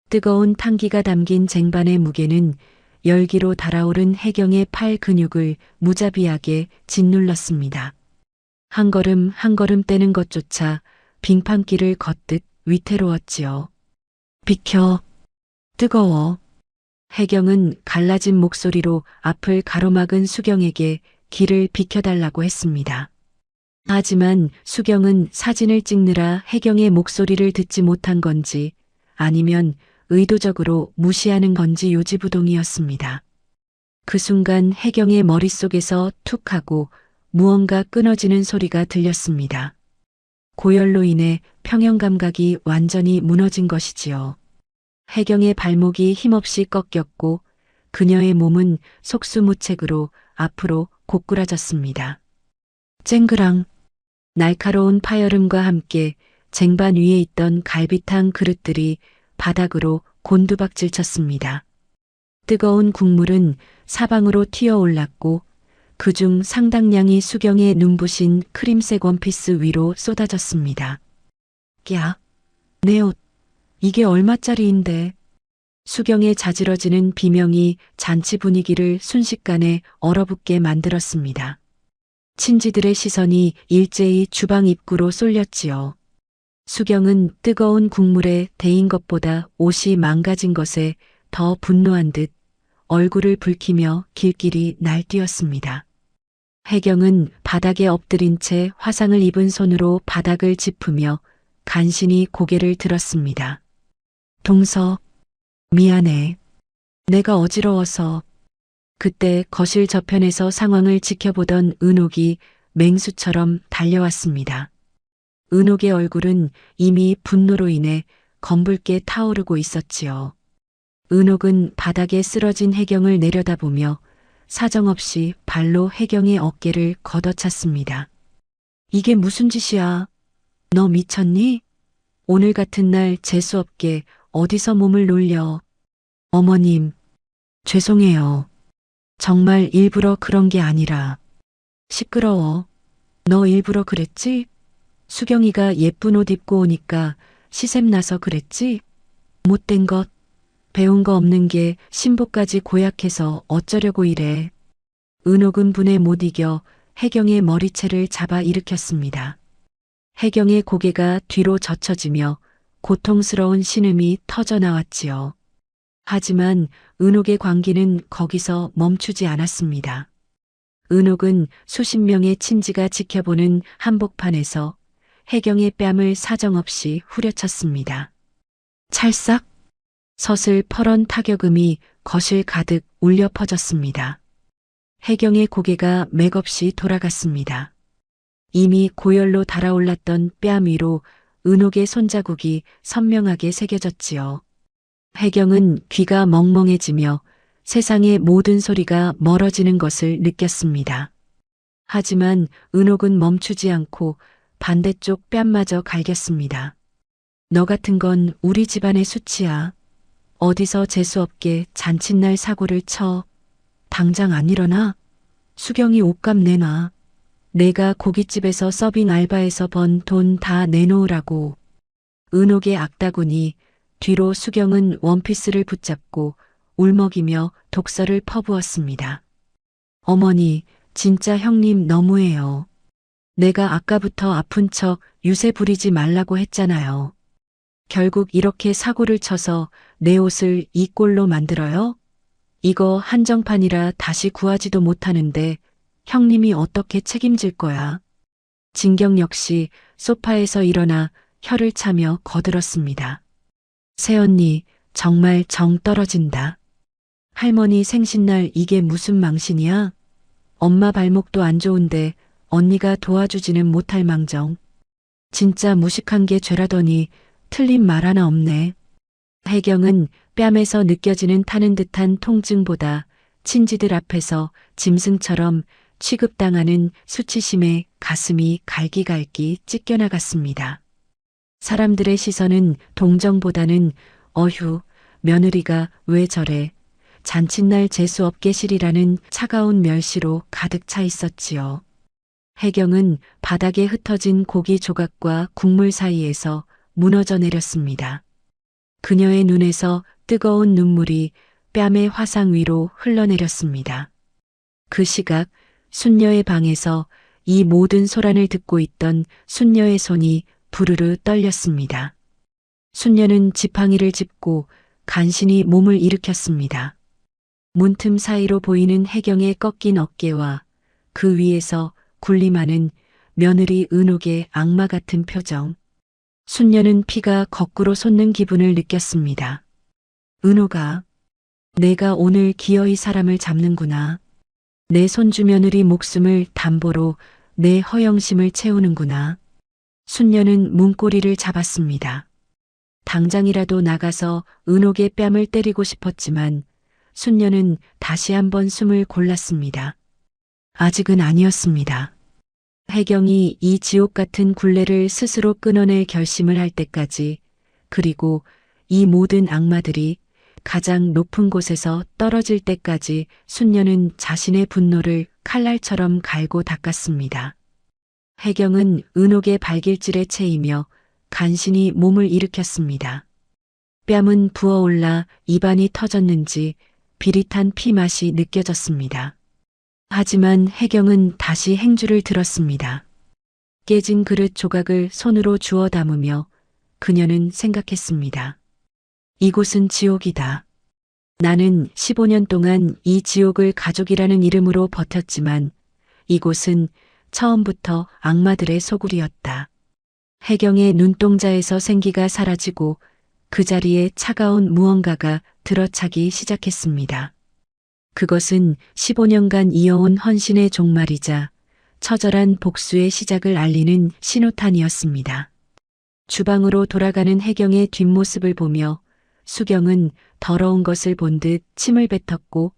뜨거운 탕기가 담긴 쟁반의 무게는 열기로 달아오른 혜경의 팔 근육을 무자비하게 짓눌렀습니다. 한 걸음 한 걸음 떼는 것조차 빙판길을 걷듯 위태로웠지요. 비켜. 뜨거워. 혜경은 갈라진 목소리로 앞을 가로막은 수경에게 길을 비켜달라고 했습니다. 하지만 수경은 사진을 찍느라 혜경의 목소리를 듣지 못한 건지 아니면 의도적으로 무시하는 건지 요지부동이었습니다. 그 순간 혜경의 머릿속에서 툭 하고 무언가 끊어지는 소리가 들렸습니다. 고열로 인해 평형 감각이 완전히 무너진 것이지요. 혜경의 발목이 힘없이 꺾였고 그녀의 몸은 속수무책으로 앞으로 고꾸라졌습니다. 쨍그랑. 날카로운 파열음과 함께 쟁반 위에 있던 갈비탕 그릇들이 바닥으로 곤두박질 쳤습니다. 뜨거운 국물은 사방으로 튀어올랐고 그중 상당량이 수경의 눈부신 크림색 원피스 위로 쏟아졌습니다. 야, 내 옷, 이게 얼마짜리인데? 수경의 자지러지는 비명이 잔치 분위기를 순식간에 얼어붙게 만들었습니다. 친지들의 시선이 일제히 주방 입구로 쏠렸지요. 수경은 뜨거운 국물에 데인 것보다 옷이 망가진 것에 더 분노한 듯 얼굴을 붉히며 길길이 날뛰었습니다. 혜경은 바닥에 엎드린 채 화상을 입은 손으로 바닥을 짚으며 간신히 고개를 들었습니다. 동서, 미안해. 내가 어지러워서. 그때 거실 저편에서 상황을 지켜보던 은옥이 맹수처럼 달려왔습니다. 은옥의 얼굴은 이미 분노로 인해 검붉게 타오르고 있었지요. 은옥은 바닥에 쓰러진 혜경을 내려다보며 사정없이 발로 혜경의 어깨를 걷어찼습니다. 이게 무슨 짓이야? 너 미쳤니? 오늘 같은 날 재수없게 어디서 몸을 놀려. 어머님, 죄송해요. 정말 일부러 그런 게 아니라. 시끄러워. 너 일부러 그랬지? 수경이가 예쁜 옷 입고 오니까 시샘 나서 그랬지? 못된 것. 배운 거 없는 게 신부까지 고약해서 어쩌려고 이래. 은옥은 분에 못 이겨 혜경의 머리채를 잡아 일으켰습니다. 혜경의 고개가 뒤로 젖혀지며 고통스러운 신음이 터져 나왔지요. 하지만 은옥의 광기는 거기서 멈추지 않았습니다. 은옥은 수십 명의 친지가 지켜보는 한복판에서 혜경의 뺨을 사정없이 후려쳤습니다. 찰싹! 서슬 퍼런 타격음이 거실 가득 울려 퍼졌습니다. 혜경의 고개가 맥없이 돌아갔습니다. 이미 고열로 달아올랐던 뺨 위로 은옥의 손자국이 선명하게 새겨졌지요. 혜경은 귀가 멍멍해지며 세상의 모든 소리가 멀어지는 것을 느꼈습니다. 하지만 은옥은 멈추지 않고 반대쪽 뺨마저 갈겼습니다. 너 같은 건 우리 집안의 수치야. 어디서 재수없게 잔칫날 사고를 쳐. 당장 안 일어나? 수경이 옷값 내놔. 내가 고깃집에서 서빙 알바해서 번 돈 다 내놓으라고. 은옥의 악다구니 뒤로 수경은 원피스를 붙잡고 울먹이며 독서를 퍼부었습니다. 어머니, 진짜 형님 너무해요. 내가 아까부터 아픈 척 유세 부리지 말라고 했잖아요. 결국 이렇게 사고를 쳐서 내 옷을 이 꼴로 만들어요? 이거 한정판이라 다시 구하지도 못하는데 형님이 어떻게 책임질 거야? 진경 역시 소파에서 일어나 혀를 차며 거들었습니다. 새언니, 정말 정 떨어진다. 할머니 생신날 이게 무슨 망신이야? 엄마 발목도 안 좋은데 언니가 도와주지는 못할 망정. 진짜 무식한 게 죄라더니 틀린 말 하나 없네. 혜경은 뺨에서 느껴지는 타는 듯한 통증보다 친지들 앞에서 짐승처럼 취급당하는 수치심에 가슴이 갈기갈기 찢겨나갔습니다. 사람들의 시선은 동정보다는 어휴, 며느리가 왜 저래? 잔칫날 재수없게실이라는 차가운 멸시로 가득 차 있었지요. 혜경은 바닥에 흩어진 고기 조각과 국물 사이에서 무너져 내렸습니다. 그녀의 눈에서 뜨거운 눈물이 뺨의 화상 위로 흘러내렸습니다. 그 시각 순녀의 방에서 이 모든 소란을 듣고 있던 순녀의 손이 부르르 떨렸습니다. 순녀는 지팡이를 짚고 간신히 몸을 일으켰습니다. 문틈 사이로 보이는 혜경의 꺾인 어깨와 그 위에서 군림하는 며느리 은옥의 악마 같은 표정. 순녀는 피가 거꾸로 솟는 기분을 느꼈습니다. 은옥아, 내가 오늘 기어이 사람을 잡는구나. 내 손주 며느리 목숨을 담보로 내 허영심을 채우는구나. 순녀는 문고리를 잡았습니다. 당장이라도 나가서 은옥의 뺨을 때리고 싶었지만 순녀는 다시 한번 숨을 골랐습니다. 아직은 아니었습니다. 혜경이 이 지옥 같은 굴레를 스스로 끊어낼 결심을 할 때까지, 그리고 이 모든 악마들이 가장 높은 곳에서 떨어질 때까지 순녀는 자신의 분노를 칼날처럼 갈고 닦았습니다. 혜경은 은옥의 발길질에 채이며 간신히 몸을 일으켰습니다. 뺨은 부어올라 입안이 터졌는지 비릿한 피 맛이 느껴졌습니다. 하지만 혜경은 다시 행주를 들었습니다. 깨진 그릇 조각을 손으로 주워 담으며 그녀는 생각했습니다. 이곳은 지옥이다. 나는 15년 동안 이 지옥을 가족이라는 이름으로 버텼지만 이곳은 처음부터 악마들의 소굴이었다. 혜경의 눈동자에서 생기가 사라지고 그 자리에 차가운 무언가가 들어차기 시작했습니다. 그것은 15년간 이어온 헌신의 종말이자 처절한 복수의 시작을 알리는 신호탄이었습니다. 주방으로 돌아가는 혜경의 뒷모습을 보며 수경은 더러운 것을 본 듯 침을 뱉었고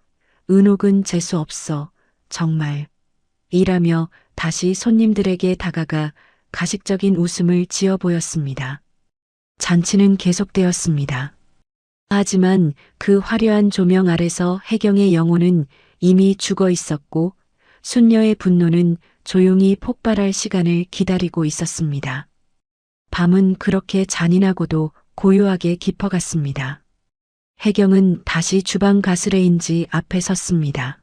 은옥은 재수 없어, 정말. 이라며 다시 손님들에게 다가가 가식적인 웃음을 지어 보였습니다. 잔치는 계속되었습니다. 하지만 그 화려한 조명 아래서 혜경의 영혼은 이미 죽어 있었고 순녀의 분노는 조용히 폭발할 시간을 기다리고 있었습니다. 밤은 그렇게 잔인하고도 고요하게 깊어갔습니다. 혜경은 다시 주방 가스레인지 앞에 섰습니다.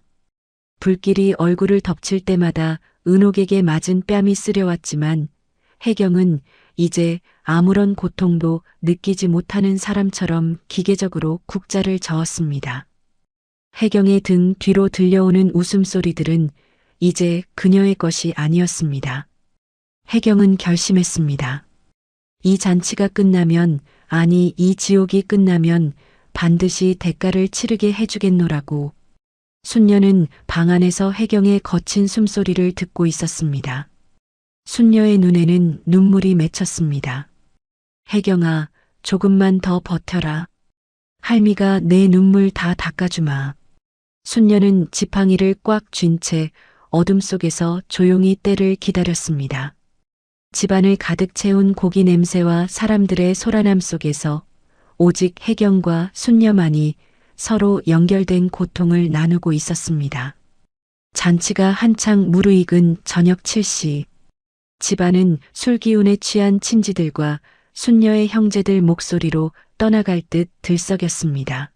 불길이 얼굴을 덮칠 때마다 은옥에게 맞은 뺨이 쓰려왔지만 혜경은 이제 아무런 고통도 느끼지 못하는 사람처럼 기계적으로 국자를 저었습니다. 혜경의 등 뒤로 들려오는 웃음소리들은 이제 그녀의 것이 아니었습니다. 혜경은 결심했습니다. 이 잔치가 끝나면, 아니 이 지옥이 끝나면 반드시 대가를 치르게 해주겠노라고. 순녀는 방 안에서 혜경의 거친 숨소리를 듣고 있었습니다. 순녀의 눈에는 눈물이 맺혔습니다. 혜경아, 조금만 더 버텨라. 할미가 내 눈물 다 닦아주마. 순녀는 지팡이를 꽉 쥔 채 어둠 속에서 조용히 때를 기다렸습니다. 집안을 가득 채운 고기 냄새와 사람들의 소란함 속에서 오직 혜경과 순녀만이 서로 연결된 고통을 나누고 있었습니다. 잔치가 한창 무르익은 저녁 7시. 집안은 술 기운에 취한 친지들과 순녀의 형제들 목소리로 떠나갈 듯 들썩였습니다.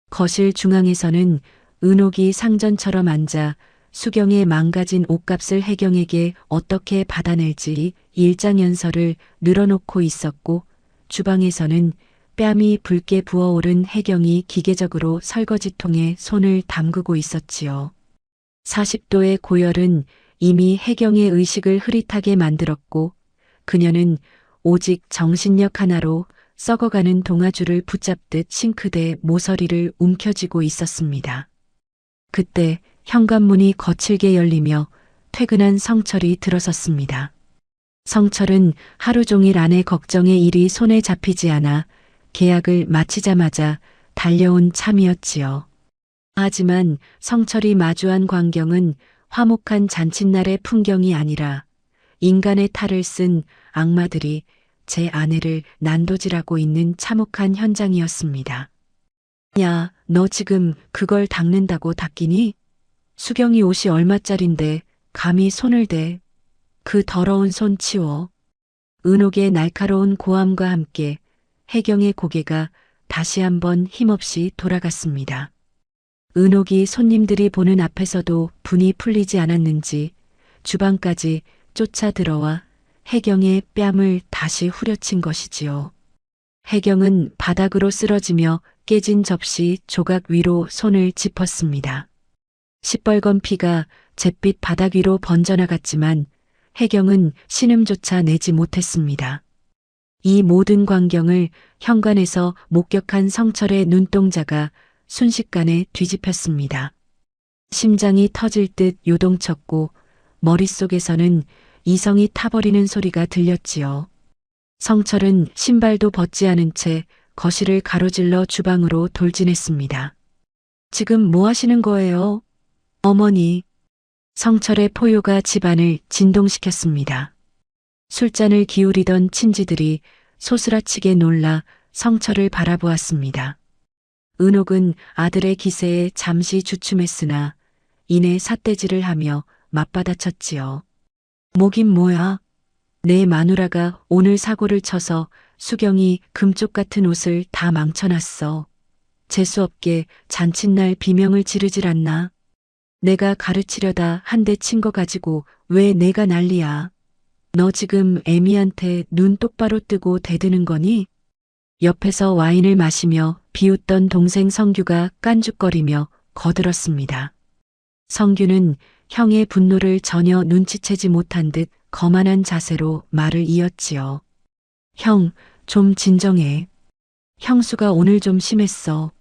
거실 중앙에서는 은옥이 상전처럼 앉아 수경의 망가진 옷값을 혜경에게 어떻게 받아낼지 일장연설을 늘어놓고 있었고, 주방에서는 뺨이 붉게 부어오른 혜경이 기계적으로 설거지통에 손을 담그고 있었지요. 40도의 고열은 이미 혜경의 의식을 흐릿하게 만들었고, 그녀는 오직 정신력 하나로 썩어가는 동아줄을 붙잡듯 싱크대 모서리를 움켜쥐고 있었습니다. 그때 현관문이 거칠게 열리며 퇴근한 성철이 들어섰습니다. 성철은 하루 종일 아내 걱정의 일이 손에 잡히지 않아 계약을 마치자마자 달려온 참이었지요. 하지만 성철이 마주한 광경은 화목한 잔칫날의 풍경이 아니라 인간의 탈을 쓴 악마들이 제 아내를 난도질하고 있는 참혹한 현장이었습니다. 야, 너 지금 그걸 닦는다고 닦이니? 수경이 옷이 얼마짜린데 감히 손을 대. 그 더러운 손 치워. 은옥의 날카로운 고함과 함께 혜경의 고개가 다시 한번 힘없이 돌아갔습니다. 은옥이 손님들이 보는 앞에서도 분이 풀리지 않았는지 주방까지 쫓아 들어와 혜경의 뺨을 다시 후려친 것이지요. 혜경은 바닥으로 쓰러지며 깨진 접시 조각 위로 손을 짚었습니다. 시뻘건 피가 잿빛 바닥 위로 번져나갔지만 혜경은 신음조차 내지 못했습니다. 이 모든 광경을 현관에서 목격한 성철의 눈동자가 순식간에 뒤집혔습니다. 심장이 터질 듯 요동쳤고 머릿속에서는 이성이 타버리는 소리가 들렸지요. 성철은 신발도 벗지 않은 채 거실을 가로질러 주방으로 돌진했습니다. 지금 뭐 하시는 거예요? 어머니. 성철의 포효가 집안을 진동시켰습니다. 술잔을 기울이던 친지들이 소스라치게 놀라 성철을 바라보았습니다. 은옥은 아들의 기세에 잠시 주춤했으나 이내 삿대질을 하며 맞받아쳤지요. 뭐긴 뭐야. 내 마누라가 오늘 사고를 쳐서 수경이 금쪽 같은 옷을 다 망쳐놨어. 재수없게 잔칫날 비명을 지르질 않나. 내가 가르치려다 한 대 친 거 가지고 왜 내가 난리야. 너 지금 애미한테 눈 똑바로 뜨고 대드는 거니? 옆에서 와인을 마시며 비웃던 동생 성규가 깐죽거리며 거들었습니다. 성규는 형의 분노를 전혀 눈치채지 못한 듯 거만한 자세로 말을 이었지요. 형, 좀 진정해. 형수가 오늘 좀 심했어.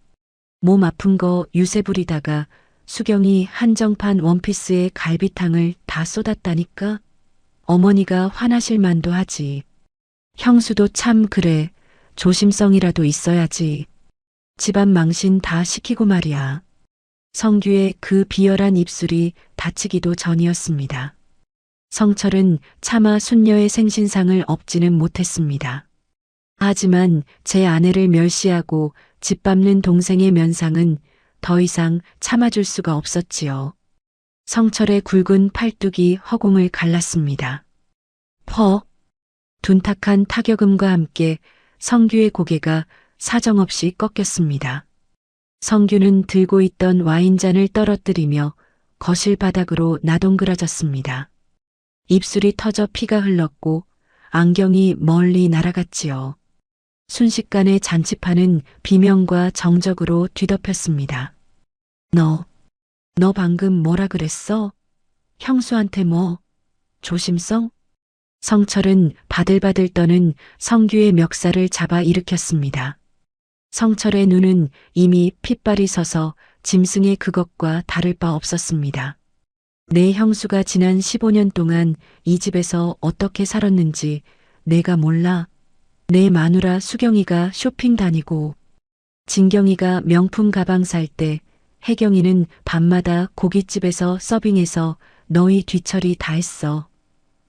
몸 아픈 거 유세 부리다가 수경이 한정판 원피스에 갈비탕을 다 쏟았다니까? 어머니가 화나실 만도 하지. 형수도 참 그래. 조심성이라도 있어야지. 집안 망신 다 시키고 말이야. 성규의 그 비열한 입술이 다치기도 전이었습니다. 성철은 차마 순녀의 생신상을 업지는 못했습니다. 하지만 제 아내를 멸시하고 짓밟는 동생의 면상은 더 이상 참아줄 수가 없었지요. 성철의 굵은 팔뚝이 허공을 갈랐습니다. 퍽! 둔탁한 타격음과 함께 성규의 고개가 사정없이 꺾였습니다. 성규는 들고 있던 와인잔을 떨어뜨리며 거실 바닥으로 나동그라졌습니다. 입술이 터져 피가 흘렀고 안경이 멀리 날아갔지요. 순식간에 잔치판은 비명과 정적으로 뒤덮였습니다. 너 방금 뭐라 그랬어? 형수한테 뭐? 조심성? 성철은 바들바들 떠는 성규의 멱살을 잡아 일으켰습니다. 성철의 눈은 이미 핏발이 서서 짐승의 그것과 다를 바 없었습니다. 내 형수가 지난 15년 동안 이 집에서 어떻게 살았는지 내가 몰라. 내 마누라 수경이가 쇼핑 다니고 진경이가 명품 가방 살 때 혜경이는 밤마다 고깃집에서 서빙해서 너희 뒤처리 다 했어.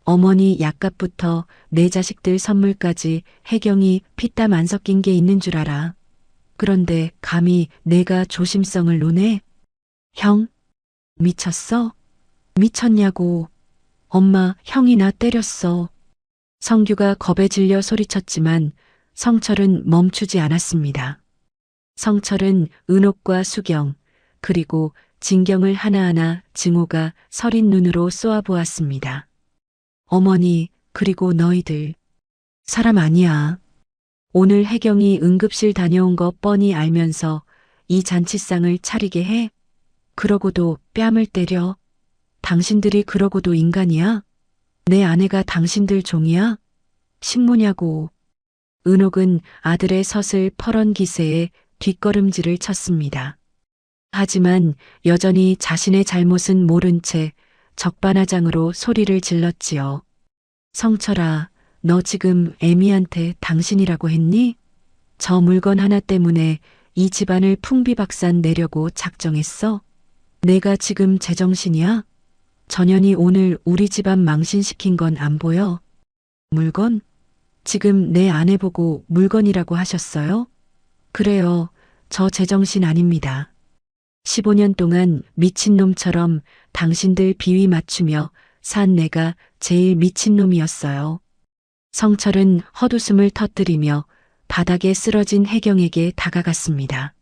어머니 약값부터 내 자식들 선물까지 혜경이 피땀 안 섞인 게 있는 줄 알아. 그런데 감히 내가 조심성을 논해? 형? 미쳤어? 미쳤냐고. 엄마, 형이 나 때렸어. 성규가 겁에 질려 소리쳤지만 성철은 멈추지 않았습니다. 성철은 은옥과 수경, 그리고 진경을 하나하나 증오가 서린 눈으로 쏘아보았습니다. 어머니, 그리고 너희들. 사람 아니야. 오늘 혜경이 응급실 다녀온 거 뻔히 알면서 이 잔치상을 차리게 해? 그러고도 뺨을 때려? 당신들이 그러고도 인간이야? 내 아내가 당신들 종이야? 식모냐고. 은옥은 아들의 서슬 퍼런 기세에 뒷걸음질을 쳤습니다. 하지만 여전히 자신의 잘못은 모른 채 적반하장으로 소리를 질렀지요. 성철아, 너 지금 애미한테 당신이라고 했니? 저 물건 하나 때문에 이 집안을 풍비박산 내려고 작정했어? 내가 지금 제정신이야? 전현이 오늘 우리 집안 망신시킨 건 안 보여? 물건? 지금 내 아내 보고 물건이라고 하셨어요? 그래요. 저 제정신 아닙니다. 15년 동안 미친놈처럼 당신들 비위 맞추며 산 내가 제일 미친놈이었어요. 성철은 헛웃음을 터뜨리며 바닥에 쓰러진 혜경에게 다가갔습니다.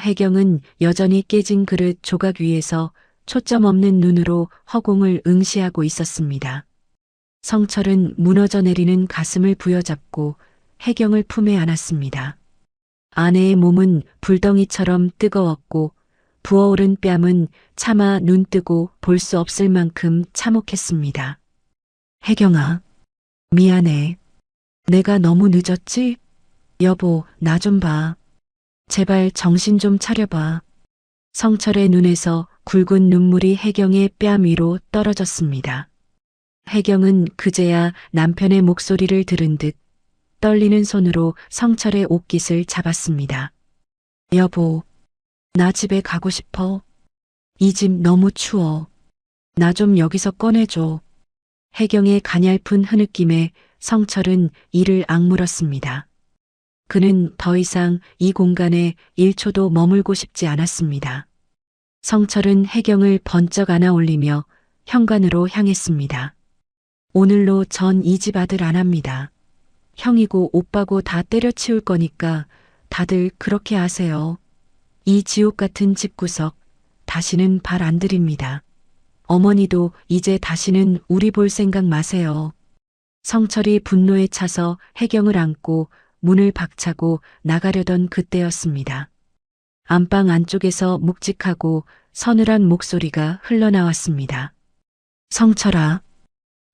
혜경은 여전히 깨진 그릇 조각 위에서 초점 없는 눈으로 허공을 응시하고 있었습니다. 성철은 무너져 내리는 가슴을 부여잡고 혜경을 품에 안았습니다. 아내의 몸은 불덩이처럼 뜨거웠고 부어오른 뺨은 차마 눈 뜨고 볼 수 없을 만큼 참혹했습니다. 혜경아, 미안해. 내가 너무 늦었지? 여보, 나 좀 봐. 제발 정신 좀 차려봐. 성철의 눈에서 굵은 눈물이 혜경의 뺨 위로 떨어졌습니다. 혜경은 그제야 남편의 목소리를 들은 듯 떨리는 손으로 성철의 옷깃을 잡았습니다. 여보, 나 집에 가고 싶어. 이 집 너무 추워. 나 좀 여기서 꺼내줘. 혜경의 가냘픈 흐느낌에 성철은 이를 악물었습니다. 그는 더 이상 이 공간에 1초도 머물고 싶지 않았습니다. 성철은 혜경을 번쩍 안아 올리며 현관으로 향했습니다. 오늘로 전 이 집 아들 안 합니다. 형이고 오빠고 다 때려치울 거니까 다들 그렇게 하세요. 이 지옥 같은 집구석 다시는 발 안 들입니다. 어머니도 이제 다시는 우리 볼 생각 마세요. 성철이 분노에 차서 혜경을 안고 문을 박차고 나가려던 그때였습니다. 안방 안쪽에서 묵직하고 서늘한 목소리가 흘러나왔습니다. 성철아,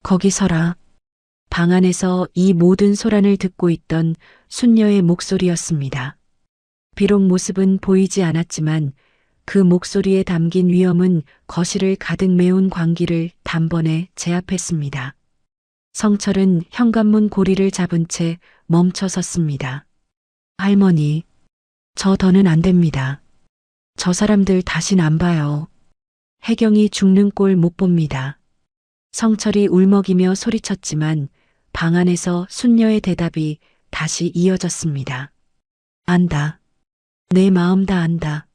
거기 서라. 방 안에서 이 모든 소란을 듣고 있던 순녀의 목소리였습니다. 비록 모습은 보이지 않았지만 그 목소리에 담긴 위험은 거실을 가득 메운 광기를 단번에 제압했습니다. 성철은 현관문 고리를 잡은 채 멈춰 섰습니다. 할머니, 저 더는 안 됩니다. 저 사람들 다신 안 봐요. 혜경이 죽는 꼴 못 봅니다. 성철이 울먹이며 소리쳤지만 방 안에서 순녀의 대답이 다시 이어졌습니다. 안다. 내 마음 다 안다.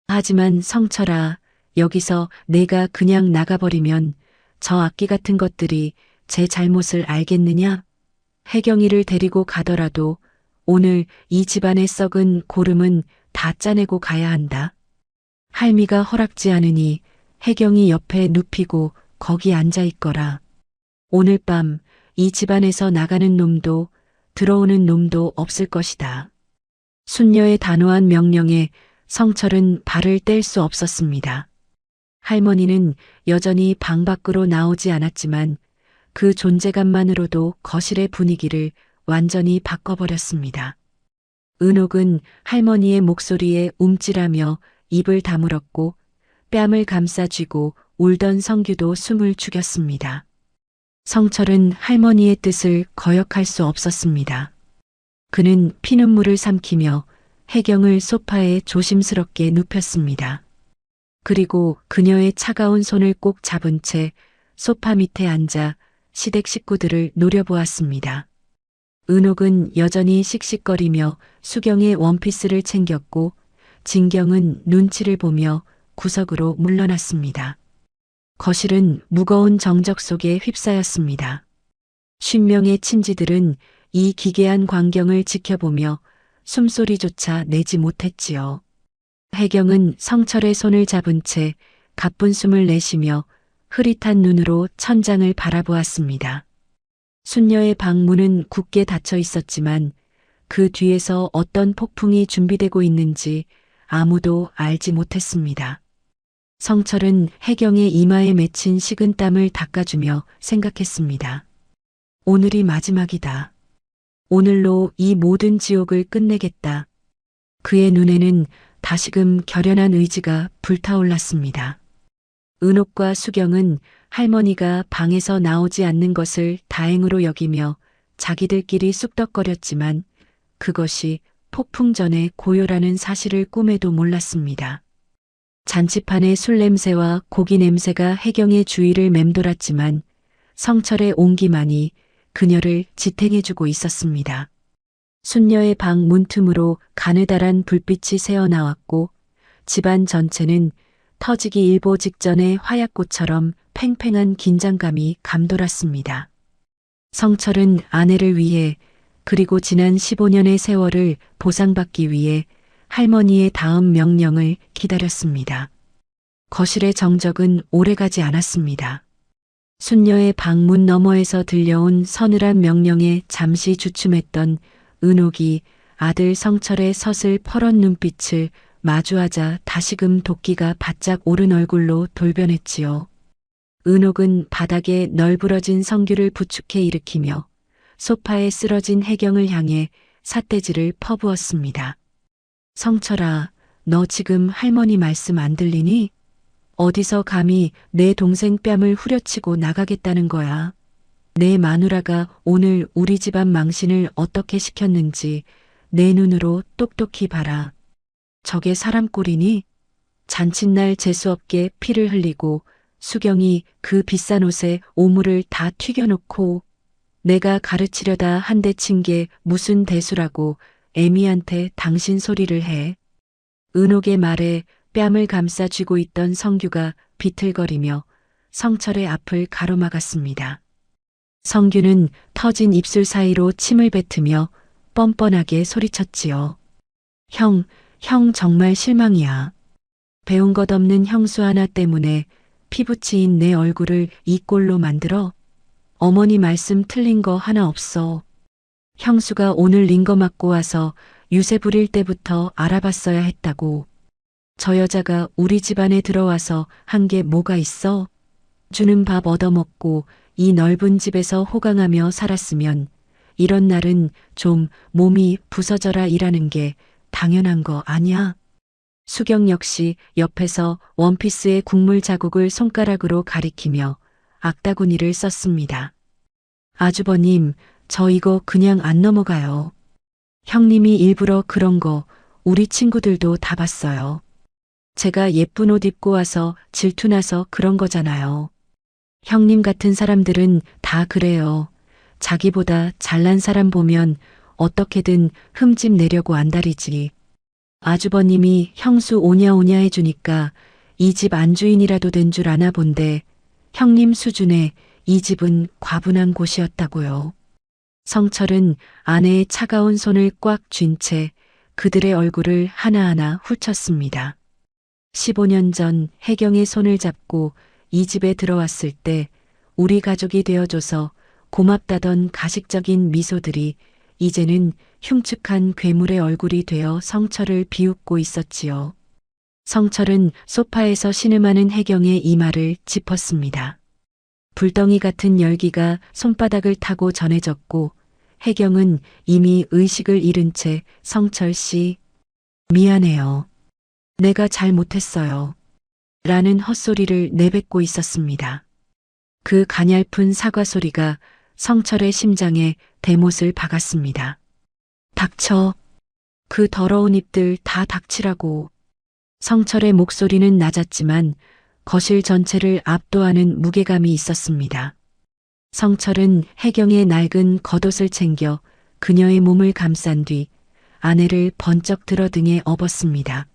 하지만 성철아, 여기서 내가 그냥 나가버리면 저 악기 같은 것들이 제 잘못을 알겠느냐? 혜경이를 데리고 가더라도 오늘 이 집안의 썩은 고름은 다 짜내고 가야 한다. 할미가 허락지 않으니 혜경이 옆에 눕히고 거기 앉아 있거라. 오늘 밤 이 집안에서 나가는 놈도 들어오는 놈도 없을 것이다. 순녀의 단호한 명령에 성철은 발을 뗄 수 없었습니다. 할머니는 여전히 방 밖으로 나오지 않았지만 그 존재감만으로도 거실의 분위기를 완전히 바꿔버렸습니다. 은옥은 할머니의 목소리에 움찔하며 입을 다물었고 뺨을 감싸 쥐고 울던 성규도 숨을 죽였습니다. 성철은 할머니의 뜻을 거역할 수 없었습니다. 그는 피눈물을 삼키며 혜경을 소파에 조심스럽게 눕혔습니다. 그리고 그녀의 차가운 손을 꼭 잡은 채 소파 밑에 앉아 시댁 식구들을 노려보았습니다. 은옥은 여전히 씩씩거리며 수경의 원피스를 챙겼고 진경은 눈치를 보며 구석으로 물러났습니다. 거실은 무거운 정적 속에 휩싸였습니다. 50명의 친지들은 이 기괴한 광경을 지켜보며 숨소리조차 내지 못했지요. 혜경은 성철의 손을 잡은 채 가쁜 숨을 내쉬며 흐릿한 눈으로 천장을 바라보았습니다. 순녀의 방 문은 굳게 닫혀 있었지만 그 뒤에서 어떤 폭풍이 준비되고 있는지 아무도 알지 못했습니다. 성철은 혜경의 이마에 맺힌 식은땀을 닦아주며 생각했습니다. 오늘이 마지막이다. 오늘로 이 모든 지옥을 끝내겠다. 그의 눈에는 다시금 결연한 의지가 불타올랐습니다. 은옥과 수경은 할머니가 방에서 나오지 않는 것을 다행으로 여기며 자기들끼리 쑥덕거렸지만 그것이 폭풍 전의 고요라는 사실을 꿈에도 몰랐습니다. 잔치판의 술 냄새와 고기 냄새가 혜경의 주위를 맴돌았지만 성철의 온기만이 그녀를 지탱해주고 있었습니다. 순녀의 방 문틈으로 가느다란 불빛이 새어나왔고 집안 전체는 터지기 일보 직전의 화약꽃처럼 팽팽한 긴장감이 감돌았습니다. 성철은 아내를 위해 그리고 지난 15년의 세월을 보상받기 위해 할머니의 다음 명령을 기다렸습니다. 거실의 정적은 오래가지 않았습니다. 순녀의 방문 너머에서 들려온 서늘한 명령에 잠시 주춤했던 은옥이 아들 성철의 서슬 퍼런 눈빛을 마주하자 다시금 도끼가 바짝 오른 얼굴로 돌변했지요. 은옥은 바닥에 널브러진 성규를 부축해 일으키며 소파에 쓰러진 혜경을 향해 삿대질을 퍼부었습니다. 성철아, 너 지금 할머니 말씀 안 들리니? 어디서 감히 내 동생 뺨을 후려치고 나가겠다는 거야. 내 마누라가 오늘 우리 집안 망신을 어떻게 시켰는지 내 눈으로 똑똑히 봐라. 저게 사람 꼴이니? 잔칫날 재수없게 피를 흘리고 수경이 그 비싼 옷에 오물을 다 튀겨놓고 내가 가르치려다 한 대 친 게 무슨 대수라고 애미한테 당신 소리를 해. 은옥의 말에 뺨을 감싸 쥐고 있던 성규가 비틀거리며 성철의 앞을 가로막았습니다. 성규는 터진 입술 사이로 침을 뱉으며 뻔뻔하게 소리쳤지요. 형 정말 실망이야. 배운 것 없는 형수 하나 때문에 피부치인 내 얼굴을 이 꼴로 만들어? 어머니 말씀 틀린 거 하나 없어. 형수가 오늘 링거 맞고 와서 유세 부릴 때부터 알아봤어야 했다고. 저 여자가 우리 집안에 들어와서 한 게 뭐가 있어? 주는 밥 얻어먹고 이 넓은 집에서 호강하며 살았으면 이런 날은 좀 몸이 부서져라 일하는 게 당연한 거 아니야? 수경 역시 옆에서 원피스의 국물 자국을 손가락으로 가리키며 악다구니를 썼습니다. 아주버님, 저 이거 그냥 안 넘어가요. 형님이 일부러 그런 거 우리 친구들도 다 봤어요. 제가 예쁜 옷 입고 와서 질투나서 그런 거잖아요. 형님 같은 사람들은 다 그래요. 자기보다 잘난 사람 보면 어떻게든 흠집 내려고 안달이지. 아주버님이 형수 오냐오냐 해주니까 이 집 안주인이라도 된 줄 아나 본데 형님 수준에 이 집은 과분한 곳이었다고요. 성철은 아내의 차가운 손을 꽉 쥔 채 그들의 얼굴을 하나하나 훑쳤습니다. 15년 전 혜경의 손을 잡고 이 집에 들어왔을 때 우리 가족이 되어줘서 고맙다던 가식적인 미소들이 이제는 흉측한 괴물의 얼굴이 되어 성철을 비웃고 있었지요. 성철은 소파에서 신음하는 혜경의 이마를 짚었습니다. 불덩이 같은 열기가 손바닥을 타고 전해졌고 혜경은 이미 의식을 잃은 채 성철 씨, 미안해요. 내가 잘못했어요. 라는 헛소리를 내뱉고 있었습니다. 그 가냘픈 사과 소리가 성철의 심장에 대못을 박았습니다. 닥쳐. 그 더러운 입들 다 닥치라고. 성철의 목소리는 낮았지만 거실 전체를 압도하는 무게감이 있었습니다. 성철은 혜경의 낡은 겉옷을 챙겨 그녀의 몸을 감싼 뒤 아내를 번쩍 들어 등에 업었습니다.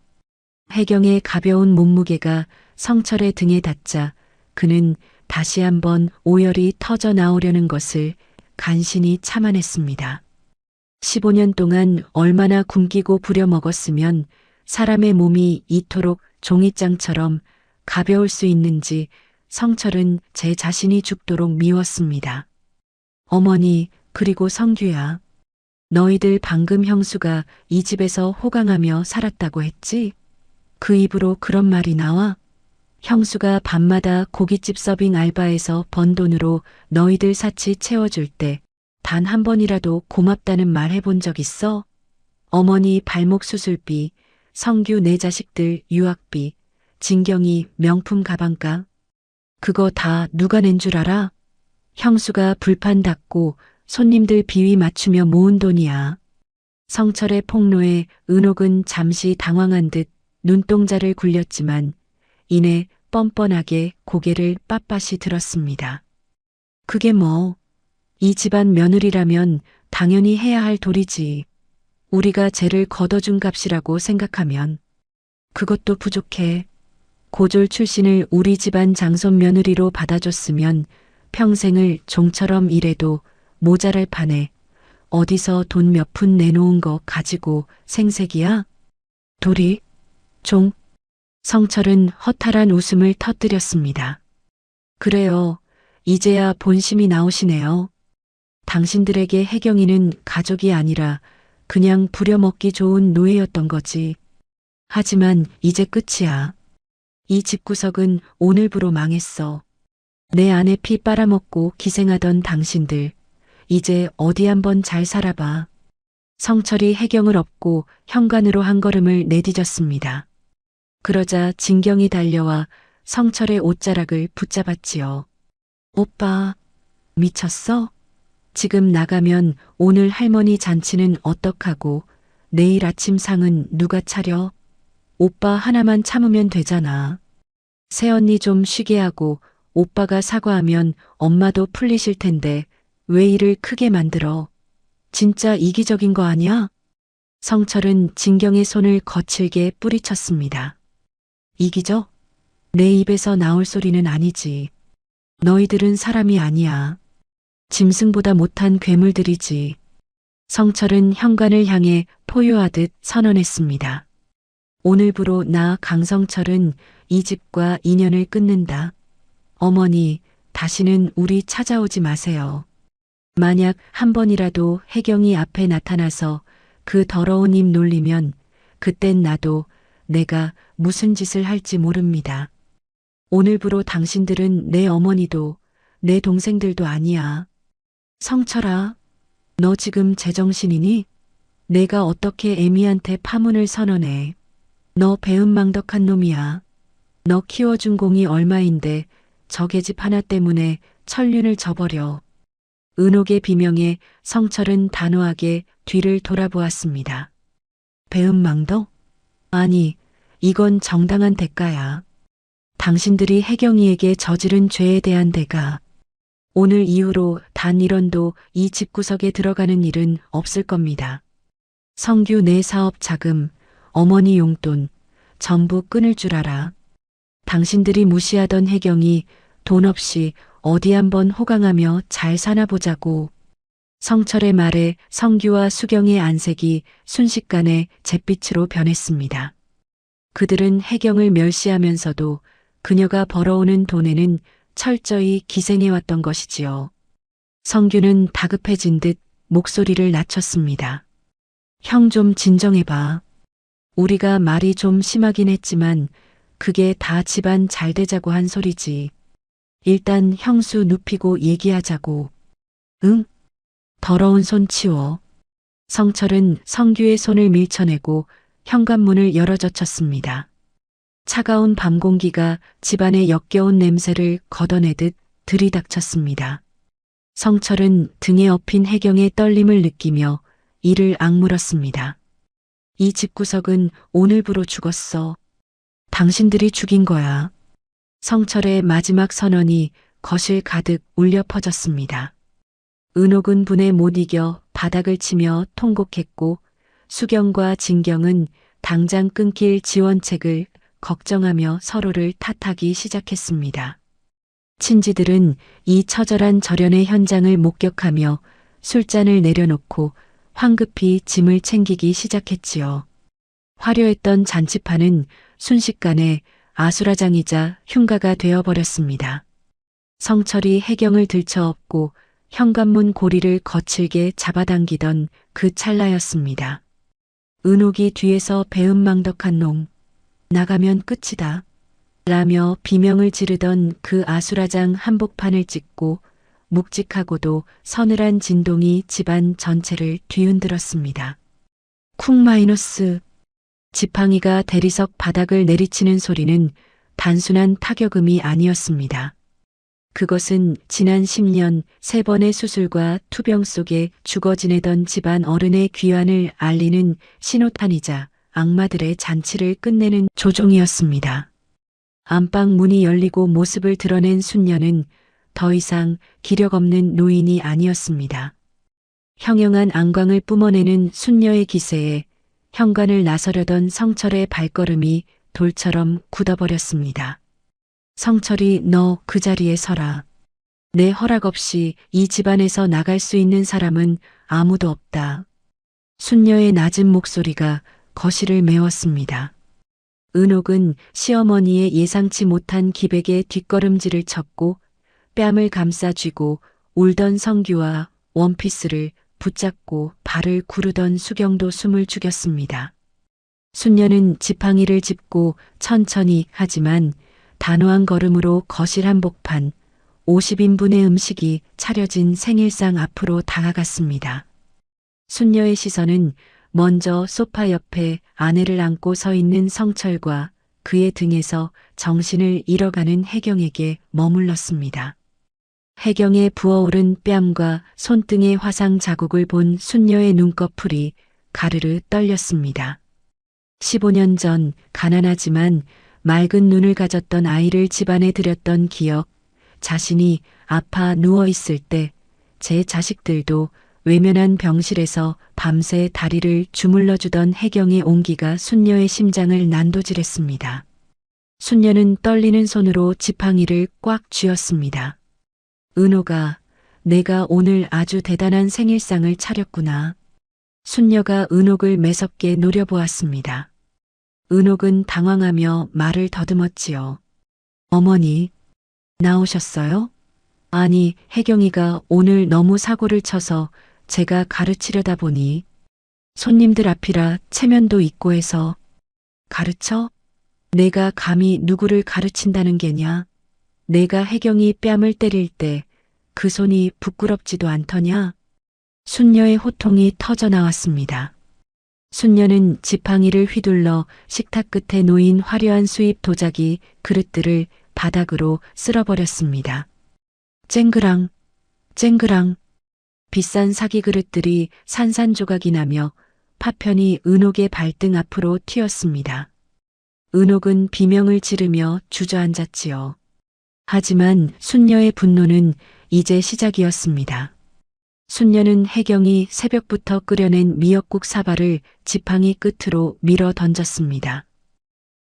혜경의 가벼운 몸무게가 성철의 등에 닿자 그는 다시 한번 오열이 터져 나오려는 것을 간신히 참아냈습니다. 15년 동안 얼마나 굶기고 부려먹었으면 사람의 몸이 이토록 종이장처럼 가벼울 수 있는지 성철은 제 자신이 죽도록 미웠습니다. 어머니, 그리고 성규야. 너희들 방금 형수가 이 집에서 호강하며 살았다고 했지? 그 입으로 그런 말이 나와? 형수가 밤마다 고깃집 서빙 알바에서 번 돈으로 너희들 사치 채워줄 때 단 한 번이라도 고맙다는 말 해본 적 있어? 어머니 발목 수술비, 성규 네 자식들 유학비, 진경이 명품 가방가? 그거 다 누가 낸 줄 알아? 형수가 불판 닦고 손님들 비위 맞추며 모은 돈이야. 성철의 폭로에 은옥은 잠시 당황한 듯 눈동자를 굴렸지만 이내 뻔뻔하게 고개를 빳빳이 들었습니다. 그게 뭐? 이 집안 며느리라면 당연히 해야 할 도리지. 우리가 쟤를 걷어준 값이라고 생각하면 그것도 부족해. 고졸 출신을 우리 집안 장손 며느리로 받아줬으면 평생을 종처럼 일해도 모자랄 판에 어디서 돈 몇 푼 내놓은 거 가지고 생색이야? 도리? 종? 성철은 허탈한 웃음을 터뜨렸습니다. 그래요. 이제야 본심이 나오시네요. 당신들에게 혜경이는 가족이 아니라 그냥 부려먹기 좋은 노예였던 거지. 하지만 이제 끝이야. 이 집구석은 오늘부로 망했어. 내 아내 피 빨아먹고 기생하던 당신들, 이제 어디 한번 잘 살아봐. 성철이 혜경을 업고 현관으로 한 걸음을 내디뎠습니다. 그러자 진경이 달려와 성철의 옷자락을 붙잡았지요. 오빠, 미쳤어? 지금 나가면 오늘 할머니 잔치는 어떡하고 내일 아침 상은 누가 차려? 오빠 하나만 참으면 되잖아. 새언니 좀 쉬게 하고 오빠가 사과하면 엄마도 풀리실 텐데 왜 일을 크게 만들어? 진짜 이기적인 거 아니야? 성철은 진경의 손을 거칠게 뿌리쳤습니다. 이기적? 내 입에서 나올 소리는 아니지. 너희들은 사람이 아니야. 짐승보다 못한 괴물들이지. 성철은 현관을 향해 포효하듯 선언했습니다. 오늘부로 나 강성철은 이 집과 인연을 끊는다. 어머니, 다시는 우리 찾아오지 마세요. 만약 한 번이라도 혜경이 앞에 나타나서 그 더러운 입 놀리면 그땐 나도 내가 무슨 짓을 할지 모릅니다. 오늘부로 당신들은 내 어머니도 내 동생들도 아니야. 성철아, 너 지금 제정신이니? 내가 어떻게 애미한테 파문을 선언해. 너 배은망덕한 놈이야. 너 키워준 공이 얼마인데 저 계집 하나 때문에 천륜을 저버려. 은옥의 비명에 성철은 단호하게 뒤를 돌아보았습니다. 배은망덕? 아니, 이건 정당한 대가야. 당신들이 혜경이에게 저지른 죄에 대한 대가. 오늘 이후로 단 1원도 이 집구석에 들어가는 일은 없을 겁니다. 성규 내 사업 자금, 어머니 용돈, 전부 끊을 줄 알아. 당신들이 무시하던 혜경이 돈 없이 어디 한번 호강하며 잘 사나 보자고. 성철의 말에 성규와 수경의 안색이 순식간에 잿빛으로 변했습니다. 그들은 혜경을 멸시하면서도 그녀가 벌어오는 돈에는 철저히 기생해왔던 것이지요. 성규는 다급해진 듯 목소리를 낮췄습니다. 형 좀 진정해봐. 우리가 말이 좀 심하긴 했지만 그게 다 집안 잘 되자고 한 소리지. 일단 형수 눕히고 얘기하자고. 응? 더러운 손 치워. 성철은 성규의 손을 밀쳐내고 현관문을 열어젖혔습니다. 차가운 밤 공기가 집안의 역겨운 냄새를 걷어내듯 들이닥쳤습니다. 성철은 등에 엎인 혜경의 떨림을 느끼며 이를 악물었습니다. 이 집구석은 오늘부로 죽었어. 당신들이 죽인 거야. 성철의 마지막 선언이 거실 가득 울려 퍼졌습니다. 은옥은 분에 못 이겨 바닥을 치며 통곡했고 수경과 진경은 당장 끊길 지원책을 걱정하며 서로를 탓하기 시작했습니다. 친지들은 이 처절한 절연의 현장을 목격하며 술잔을 내려놓고 황급히 짐을 챙기기 시작했지요. 화려했던 잔치판은 순식간에 아수라장이자 흉가가 되어버렸습니다. 성철이 혜경을 들쳐업고 현관문 고리를 거칠게 잡아당기던 그 찰나였습니다. 은옥이 뒤에서 배은망덕한 놈, 나가면 끝이다. 라며 비명을 지르던 그 아수라장 한복판을 찍고 묵직하고도 서늘한 진동이 집안 전체를 뒤흔들었습니다. 쿵 마이너스. 지팡이가 대리석 바닥을 내리치는 소리는 단순한 타격음이 아니었습니다. 그것은 지난 10년 3번의 수술과 투병 속에 죽어 지내던 집안 어른의 귀환을 알리는 신호탄이자 악마들의 잔치를 끝내는 조종이었습니다. 안방 문이 열리고 모습을 드러낸 순녀는 더 이상 기력 없는 노인이 아니었습니다. 형형한 안광을 뿜어내는 순녀의 기세에 현관을 나서려던 성철의 발걸음이 돌처럼 굳어버렸습니다. 성철이 너 그 자리에 서라. 내 허락 없이 이 집안에서 나갈 수 있는 사람은 아무도 없다. 순녀의 낮은 목소리가 거실을 메웠습니다. 은옥은 시어머니의 예상치 못한 기백에 뒷걸음질을 쳤고 뺨을 감싸 쥐고 울던 성규와 원피스를 붙잡고 발을 구르던 수경도 숨을 죽였습니다. 순녀는 지팡이를 짚고 천천히 하지만 단호한 걸음으로 거실 한복판 50인분의 음식이 차려진 생일상 앞으로 다가갔습니다. 순녀의 시선은 먼저 소파 옆에 아내를 안고 서 있는 성철과 그의 등에서 정신을 잃어가는 혜경에게 머물렀습니다. 혜경의 부어오른 뺨과 손등의 화상 자국을 본 순녀의 눈꺼풀이 가르르 떨렸습니다. 15년 전 가난하지만 맑은 눈을 가졌던 아이를 집안에 들였던 기억, 자신이 아파 누워있을 때 제 자식들도 외면한 병실에서 밤새 다리를 주물러주던 혜경의 온기가 순녀의 심장을 난도질했습니다. 순녀는 떨리는 손으로 지팡이를 꽉 쥐었습니다. 은호가 내가 오늘 아주 대단한 생일상을 차렸구나. 순녀가 은옥을 매섭게 노려보았습니다. 은옥은 당황하며 말을 더듬었지요. 어머니, 나오셨어요? 아니, 혜경이가 오늘 너무 사고를 쳐서 제가 가르치려다 보니 손님들 앞이라 체면도 있고 해서. 가르쳐? 내가 감히 누구를 가르친다는 게냐? 내가 혜경이 뺨을 때릴 때 그 손이 부끄럽지도 않더냐? 순녀의 호통이 터져 나왔습니다. 순녀는 지팡이를 휘둘러 식탁 끝에 놓인 화려한 수입 도자기 그릇들을 바닥으로 쓸어버렸습니다. 쨍그랑, 쨍그랑. 비싼 사기 그릇들이 산산조각이 나며 파편이 은옥의 발등 앞으로 튀었습니다. 은옥은 비명을 지르며 주저앉았지요. 하지만 순녀의 분노는 이제 시작이었습니다. 순녀는 혜경이 새벽부터 끓여낸 미역국 사발을 지팡이 끝으로 밀어 던졌습니다.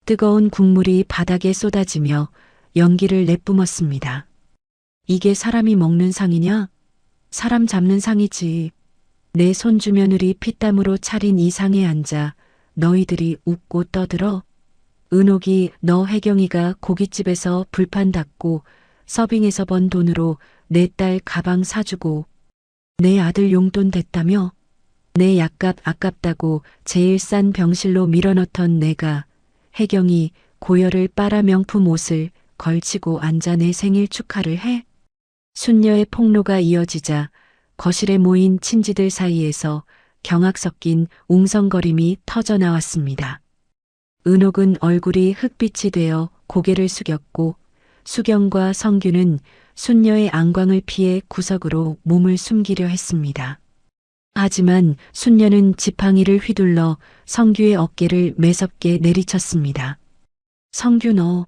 뜨거운 국물이 바닥에 쏟아지며 연기를 내뿜었습니다. 이게 사람이 먹는 상이냐? 사람 잡는 상이지. 내 손주 며느리 피땀으로 차린 이 상에 앉아 너희들이 웃고 떠들어? 은옥이 너 혜경이가 고깃집에서 불판 닦고 서빙해서 번 돈으로 내 딸 가방 사주고 내 아들 용돈 됐다며? 내 약값 아깝다고 제일 싼 병실로 밀어넣던 내가 혜경이 고열을 빨아 명품 옷을 걸치고 앉아 내 생일 축하를 해? 순녀의 폭로가 이어지자 거실에 모인 친지들 사이에서 경악 섞인 웅성거림이 터져 나왔습니다. 은옥은 얼굴이 흑빛이 되어 고개를 숙였고 수경과 성규는 순녀의 안광을 피해 구석으로 몸을 숨기려 했습니다. 하지만 순녀는 지팡이를 휘둘러 성규의 어깨를 매섭게 내리쳤습니다. 성규 너,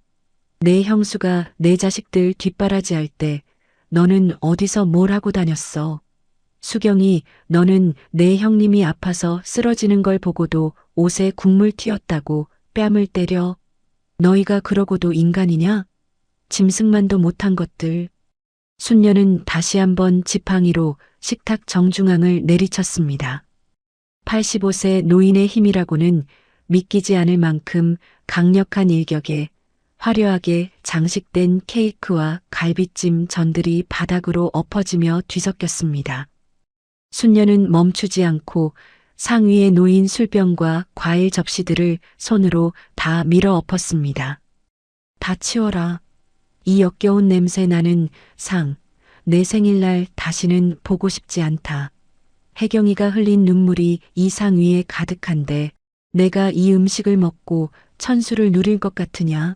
내 형수가 내 자식들 뒷바라지할 때 너는 어디서 뭘 하고 다녔어? 수경이 너는 내 형님이 아파서 쓰러지는 걸 보고도 옷에 국물 튀었다고 뺨을 때려. 너희가 그러고도 인간이냐? 짐승만도 못한 것들. 순녀는 다시 한번 지팡이로 식탁 정중앙을 내리쳤습니다. 85세 노인의 힘이라고는 믿기지 않을 만큼 강력한 일격에 화려하게 장식된 케이크와 갈비찜 전들이 바닥으로 엎어지며 뒤섞였습니다. 순녀는 멈추지 않고 상위에 놓인 술병과 과일 접시들을 손으로 다 밀어 엎었습니다. 다 치워라. 이 역겨운 냄새 나는 상, 내 생일날 다시는 보고 싶지 않다. 혜경이가 흘린 눈물이 이 상 위에 가득한데 내가 이 음식을 먹고 천수를 누릴 것 같으냐?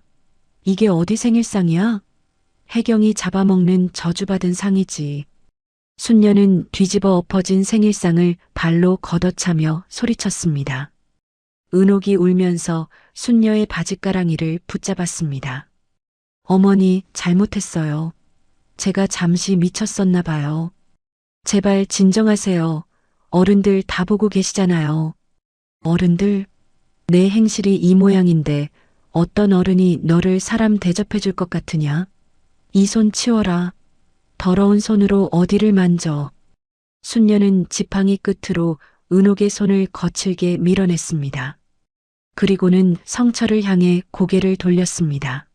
이게 어디 생일상이야? 혜경이 잡아먹는 저주받은 상이지. 순녀는 뒤집어 엎어진 생일상을 발로 걷어차며 소리쳤습니다. 은옥이 울면서 순녀의 바짓가랑이를 붙잡았습니다. 어머니, 잘못했어요. 제가 잠시 미쳤었나 봐요. 제발 진정하세요. 어른들 다 보고 계시잖아요. 어른들? 내 행실이 이 모양인데 어떤 어른이 너를 사람 대접해 줄 것 같으냐? 이 손 치워라. 더러운 손으로 어디를 만져. 순녀는 지팡이 끝으로 은옥의 손을 거칠게 밀어냈습니다. 그리고는 성철을 향해 고개를 돌렸습니다.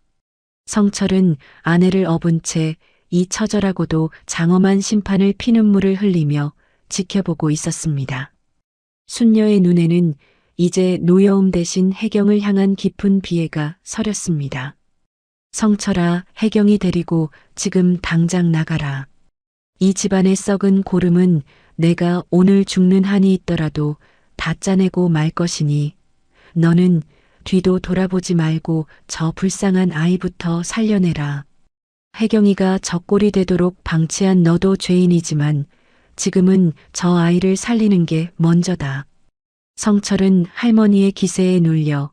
성철은 아내를 업은 채 이 처절하고도 장엄한 심판을 피눈물을 흘리며 지켜보고 있었습니다. 순녀의 눈에는 이제 노여움 대신 혜경을 향한 깊은 비애가 서렸습니다. 성철아, 혜경이 데리고 지금 당장 나가라. 이 집안의 썩은 고름은 내가 오늘 죽는 한이 있더라도 다 짜내고 말 것이니 너는 뒤도 돌아보지 말고 저 불쌍한 아이부터 살려내라. 혜경이가 젖골이 되도록 방치한 너도 죄인이지만 지금은 저 아이를 살리는 게 먼저다. 성철은 할머니의 기세에 눌려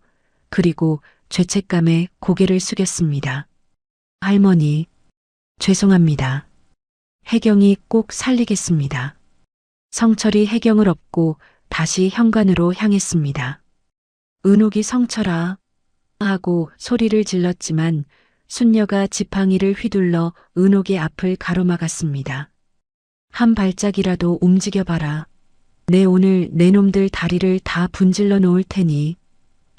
그리고 죄책감에 고개를 숙였습니다. 할머니, 죄송합니다. 혜경이 꼭 살리겠습니다. 성철이 혜경을 업고 다시 현관으로 향했습니다. 은옥이 성철아 하고 소리를 질렀지만 순녀가 지팡이를 휘둘러 은옥의 앞을 가로막았습니다. 한 발짝이라도 움직여봐라. 내 오늘 내 놈들 다리를 다 분질러 놓을 테니.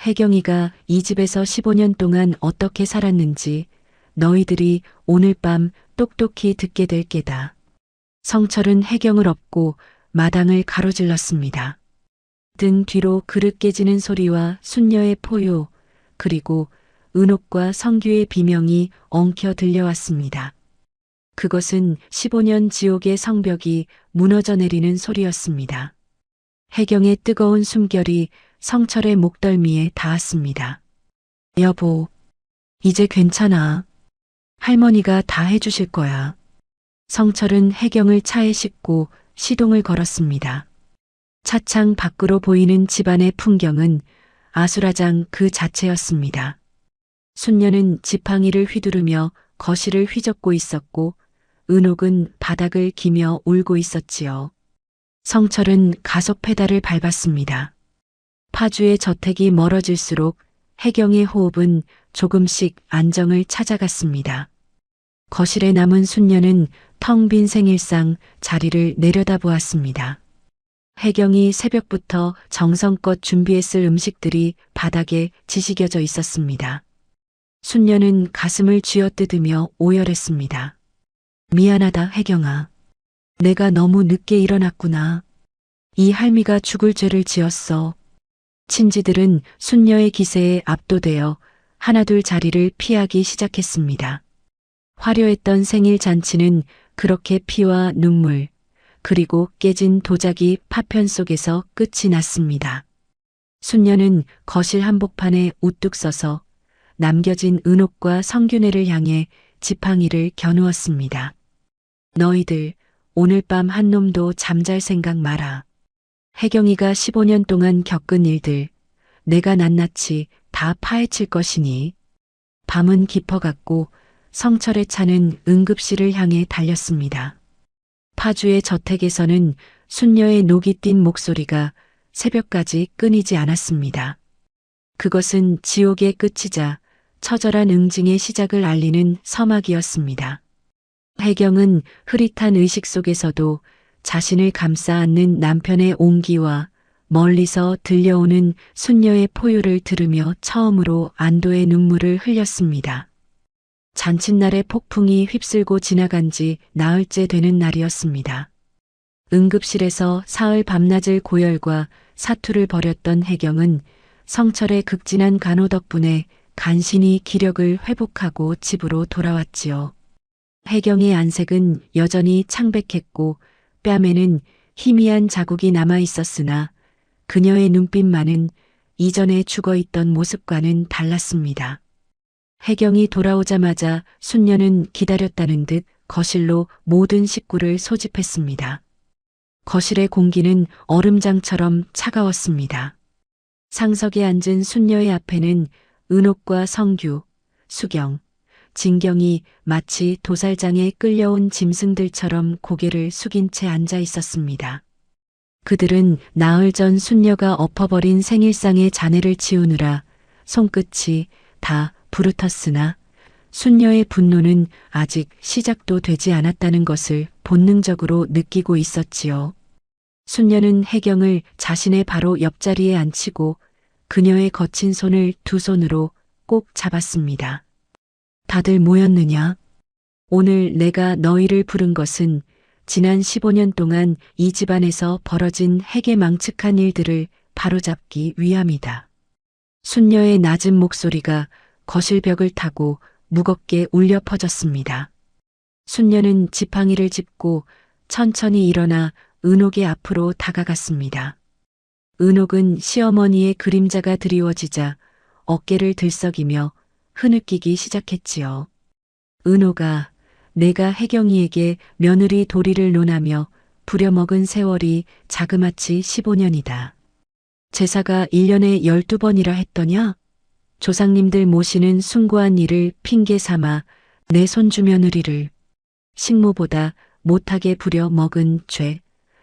혜경이가 이 집에서 15년 동안 어떻게 살았는지 너희들이 오늘 밤 똑똑히 듣게 될 게다. 성철은 혜경을 업고 마당을 가로질렀습니다. 등 뒤로 그릇 깨지는 소리와 순녀의 포효, 그리고 은옥과 성규의 비명이 엉켜 들려왔습니다. 그것은 15년 지옥의 성벽이 무너져 내리는 소리였습니다. 혜경의 뜨거운 숨결이 성철의 목덜미에 닿았습니다. 여보, 이제 괜찮아. 할머니가 다 해주실 거야. 성철은 혜경을 차에 싣고 시동을 걸었습니다. 차창 밖으로 보이는 집안의 풍경은 아수라장 그 자체였습니다. 순녀는 지팡이를 휘두르며 거실을 휘젓고 있었고 은옥은 바닥을 기며 울고 있었지요. 성철은 가속 페달을 밟았습니다. 파주의 저택이 멀어질수록 혜경의 호흡은 조금씩 안정을 찾아갔습니다. 거실에 남은 순녀는 텅 빈 생일상 자리를 내려다보았습니다. 혜경이 새벽부터 정성껏 준비했을 음식들이 바닥에 지시겨져 있었습니다. 순녀는 가슴을 쥐어뜯으며 오열했습니다. 미안하다, 혜경아. 내가 너무 늦게 일어났구나. 이 할미가 죽을 죄를 지었어. 친지들은 순녀의 기세에 압도되어 하나둘 자리를 피하기 시작했습니다. 화려했던 생일 잔치는 그렇게 피와 눈물, 그리고 깨진 도자기 파편 속에서 끝이 났습니다. 순녀는 거실 한복판에 우뚝 서서 남겨진 은옥과 성균회를 향해 지팡이를 겨누었습니다. 너희들 오늘 밤 한 놈도 잠잘 생각 마라. 혜경이가 15년 동안 겪은 일들 내가 낱낱이 다 파헤칠 것이니. 밤은 깊어갔고 성철의 차는 응급실을 향해 달렸습니다. 파주의 저택에서는 순녀의 녹이 띤 목소리가 새벽까지 끊이지 않았습니다. 그것은 지옥의 끝이자 처절한 응징의 시작을 알리는 서막이었습니다. 혜경은 흐릿한 의식 속에서도 자신을 감싸 안는 남편의 온기와 멀리서 들려오는 순녀의 포효를 들으며 처음으로 안도의 눈물을 흘렸습니다. 잔칫날의 폭풍이 휩쓸고 지나간 지 나흘째 되는 날이었습니다. 응급실에서 사흘 밤낮을 고열과 사투를 벌였던 혜경은 성철의 극진한 간호 덕분에 간신히 기력을 회복하고 집으로 돌아왔지요. 혜경의 안색은 여전히 창백했고 뺨에는 희미한 자국이 남아 있었으나 그녀의 눈빛만은 이전에 죽어있던 모습과는 달랐습니다. 혜경이 돌아오자마자 순녀는 기다렸다는 듯 거실로 모든 식구를 소집했습니다. 거실의 공기는 얼음장처럼 차가웠습니다. 상석에 앉은 순녀의 앞에는 은옥과 성규, 수경, 진경이 마치 도살장에 끌려온 짐승들처럼 고개를 숙인 채 앉아 있었습니다. 그들은 나흘 전 순녀가 엎어버린 생일상의 잔해를 치우느라 손끝이 다 부르텄으나 순녀의 분노는 아직 시작도 되지 않았다는 것을 본능적으로 느끼고 있었지요. 순녀는 혜경을 자신의 바로 옆자리에 앉히고 그녀의 거친 손을 두 손으로 꼭 잡았습니다. 다들 모였느냐? 오늘 내가 너희를 부른 것은 지난 15년 동안 이 집안에서 벌어진 해괴망측한 일들을 바로잡기 위함이다. 순녀의 낮은 목소리가 거실 벽을 타고 무겁게 울려 퍼졌습니다. 순녀는 지팡이를 짚고 천천히 일어나 은옥의 앞으로 다가갔습니다. 은옥은 시어머니의 그림자가 드리워지자 어깨를 들썩이며 흐느끼기 시작했지요. 은옥아, 내가 혜경이에게 며느리 도리를 논하며 부려먹은 세월이 자그마치 15년이다. 제사가 1년에 12번이라 했더냐? 조상님들 모시는 숭고한 일을 핑계 삼아 내 손주 며느리를 식모보다 못하게 부려먹은 죄,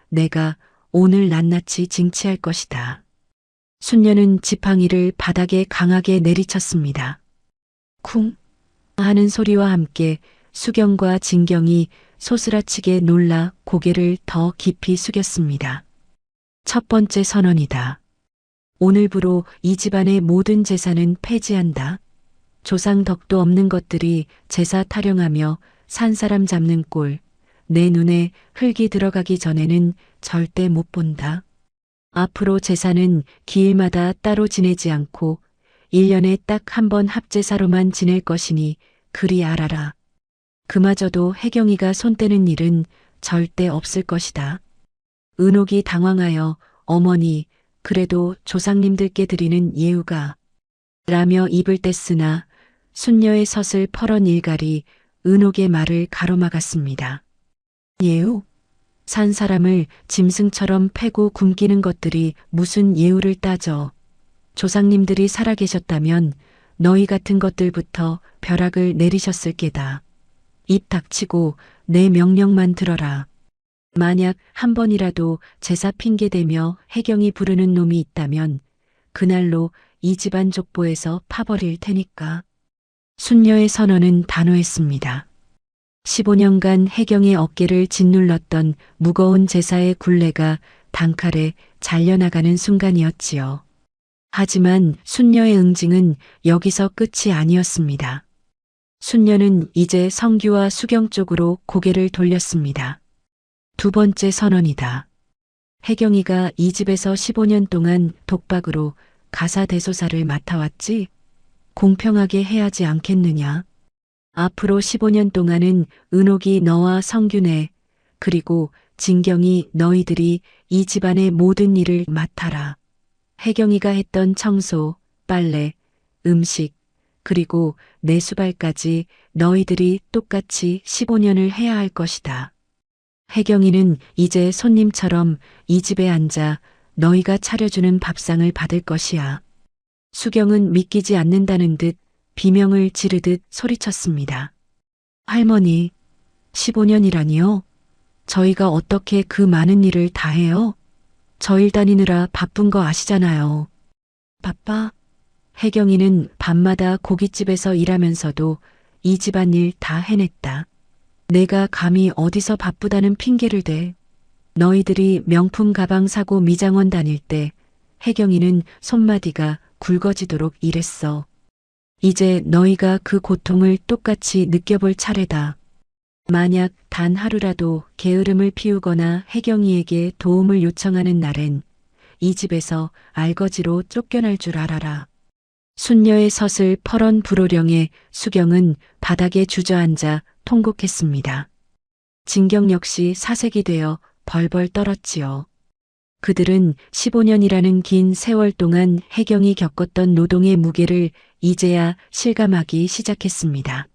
내가 오늘 낱낱이 징치할 것이다. 순녀는 지팡이를 바닥에 강하게 내리쳤습니다. 쿵 하는 소리와 함께 수경과 진경이 소스라치게 놀라 고개를 더 깊이 숙였습니다. 첫 번째 선언이다. 오늘부로 이 집안의 모든 재산은 폐지한다. 조상 덕도 없는 것들이 제사 타령하며 산 사람 잡는 꼴, 내 눈에 흙이 들어가기 전에는 절대 못 본다. 앞으로 제사는 기일마다 따로 지내지 않고 1년에 딱 한 번 합제사로만 지낼 것이니 그리 알아라. 그마저도 혜경이가 손대는 일은 절대 없을 것이다. 은옥이 당황하여 어머니, 그래도 조상님들께 드리는 예우가 라며 입을 뗐으나 순녀의 섯을 펄은 일갈이 은옥의 말을 가로막았습니다. 예우? 산 사람을 짐승처럼 패고 굶기는 것들이 무슨 예우를 따져. 조상님들이 살아계셨다면 너희 같은 것들부터 벼락을 내리셨을 게다. 입 닥치고 내 명령만 들어라. 만약 한 번이라도 제사 핑계대며 혜경이 부르는 놈이 있다면 그날로 이 집안 족보에서 파버릴 테니까. 순녀의 선언은 단호했습니다. 15년간 혜경의 어깨를 짓눌렀던 무거운 제사의 굴레가 단칼에 잘려나가는 순간이었지요. 하지만 순녀의 응징은 여기서 끝이 아니었습니다. 순녀는 이제 성규와 수경 쪽으로 고개를 돌렸습니다. 두 번째 선언이다. 혜경이가 이 집에서 15년 동안 독박으로 가사대소사를 맡아왔지? 공평하게 해야지 않겠느냐? 앞으로 15년 동안은 은옥이 너와 성균애, 그리고 진경이 너희들이 이 집안의 모든 일을 맡아라. 혜경이가 했던 청소, 빨래, 음식, 그리고 내수발까지 너희들이 똑같이 15년을 해야 할 것이다. 혜경이는 이제 손님처럼 이 집에 앉아 너희가 차려주는 밥상을 받을 것이야. 수경은 믿기지 않는다는 듯 비명을 지르듯 소리쳤습니다. 할머니, 15년이라니요? 저희가 어떻게 그 많은 일을 다 해요? 저 일 다니느라 바쁜 거 아시잖아요. 바빠? 혜경이는 밤마다 고깃집에서 일하면서도 이 집안일 다 해냈다. 내가 감히 어디서 바쁘다는 핑계를 대. 너희들이 명품 가방 사고 미장원 다닐 때 혜경이는 손마디가 굵어지도록 일했어. 이제 너희가 그 고통을 똑같이 느껴볼 차례다. 만약 단 하루라도 게으름을 피우거나 혜경이에게 도움을 요청하는 날엔 이 집에서 알거지로 쫓겨날 줄 알아라. 순녀의 섯을 퍼런 불호령에 수경은 바닥에 주저앉아 통곡했습니다. 진경 역시 사색이 되어 벌벌 떨었지요. 그들은 15년이라는 긴 세월 동안 혜경이 겪었던 노동의 무게를 이제야 실감하기 시작했습니다.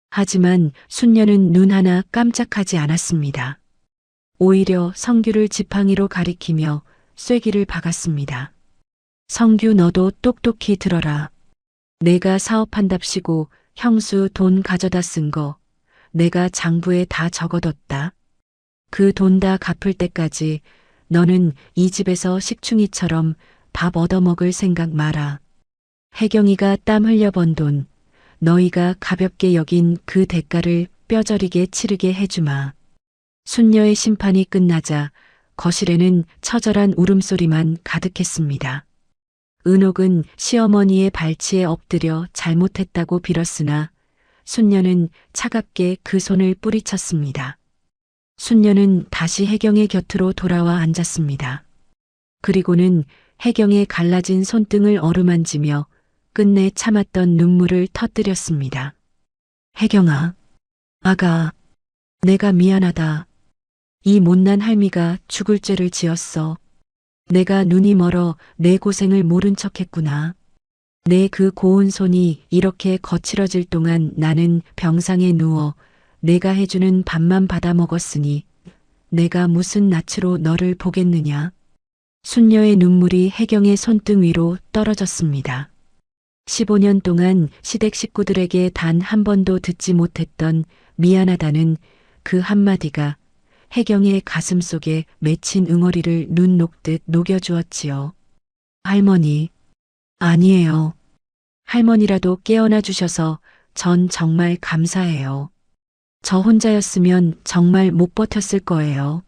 하지만 순녀는 눈 하나 깜짝하지 않았습니다. 오히려 성규를 지팡이로 가리키며 쐐기를 박았습니다. 성규, 너도 똑똑히 들어라. 내가 사업한답시고 형수 돈 가져다 쓴 거 내가 장부에 다 적어뒀다. 그 돈 다 갚을 때까지 너는 이 집에서 식충이처럼 밥 얻어먹을 생각 마라. 혜경이가 땀 흘려 번 돈, 너희가 가볍게 여긴 그 대가를 뼈저리게 치르게 해주마. 순녀의 심판이 끝나자 거실에는 처절한 울음소리만 가득했습니다. 은옥은 시어머니의 발치에 엎드려 잘못했다고 빌었으나 순녀는 차갑게 그 손을 뿌리쳤습니다. 순녀는 다시 혜경의 곁으로 돌아와 앉았습니다. 그리고는 혜경의 갈라진 손등을 어루만지며 끝내 참았던 눈물을 터뜨렸습니다. 혜경아, 아가, 내가 미안하다. 이 못난 할미가 죽을 죄를 지었어. 내가 눈이 멀어 내 고생을 모른 척했구나. 내 그 고운 손이 이렇게 거칠어질 동안 나는 병상에 누워 내가 해주는 밥만 받아 먹었으니 내가 무슨 낯으로 너를 보겠느냐. 순녀의 눈물이 혜경의 손등 위로 떨어졌습니다. 15년 동안 시댁 식구들에게 단 한 번도 듣지 못했던 미안하다는 그 한마디가 혜경의 가슴 속에 맺힌 응어리를 눈 녹듯 녹여주었지요. 할머니, 아니에요. 할머니라도 깨어나 주셔서 전 정말 감사해요. 저 혼자였으면 정말 못 버텼을 거예요.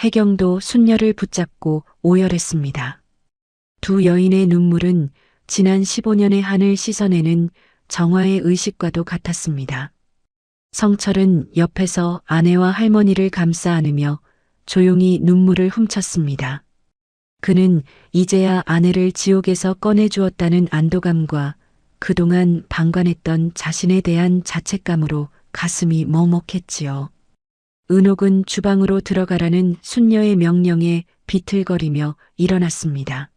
혜경도 순녀를 붙잡고 오열했습니다. 두 여인의 눈물은 지난 15년의 한을 씻어내는 정화의 의식과도 같았습니다. 성철은 옆에서 아내와 할머니를 감싸 안으며 조용히 눈물을 훔쳤습니다. 그는 이제야 아내를 지옥에서 꺼내주었다는 안도감과 그동안 방관했던 자신에 대한 자책감으로 가슴이 먹먹했지요. 은옥은 주방으로 들어가라는 순녀의 명령에 비틀거리며 일어났습니다.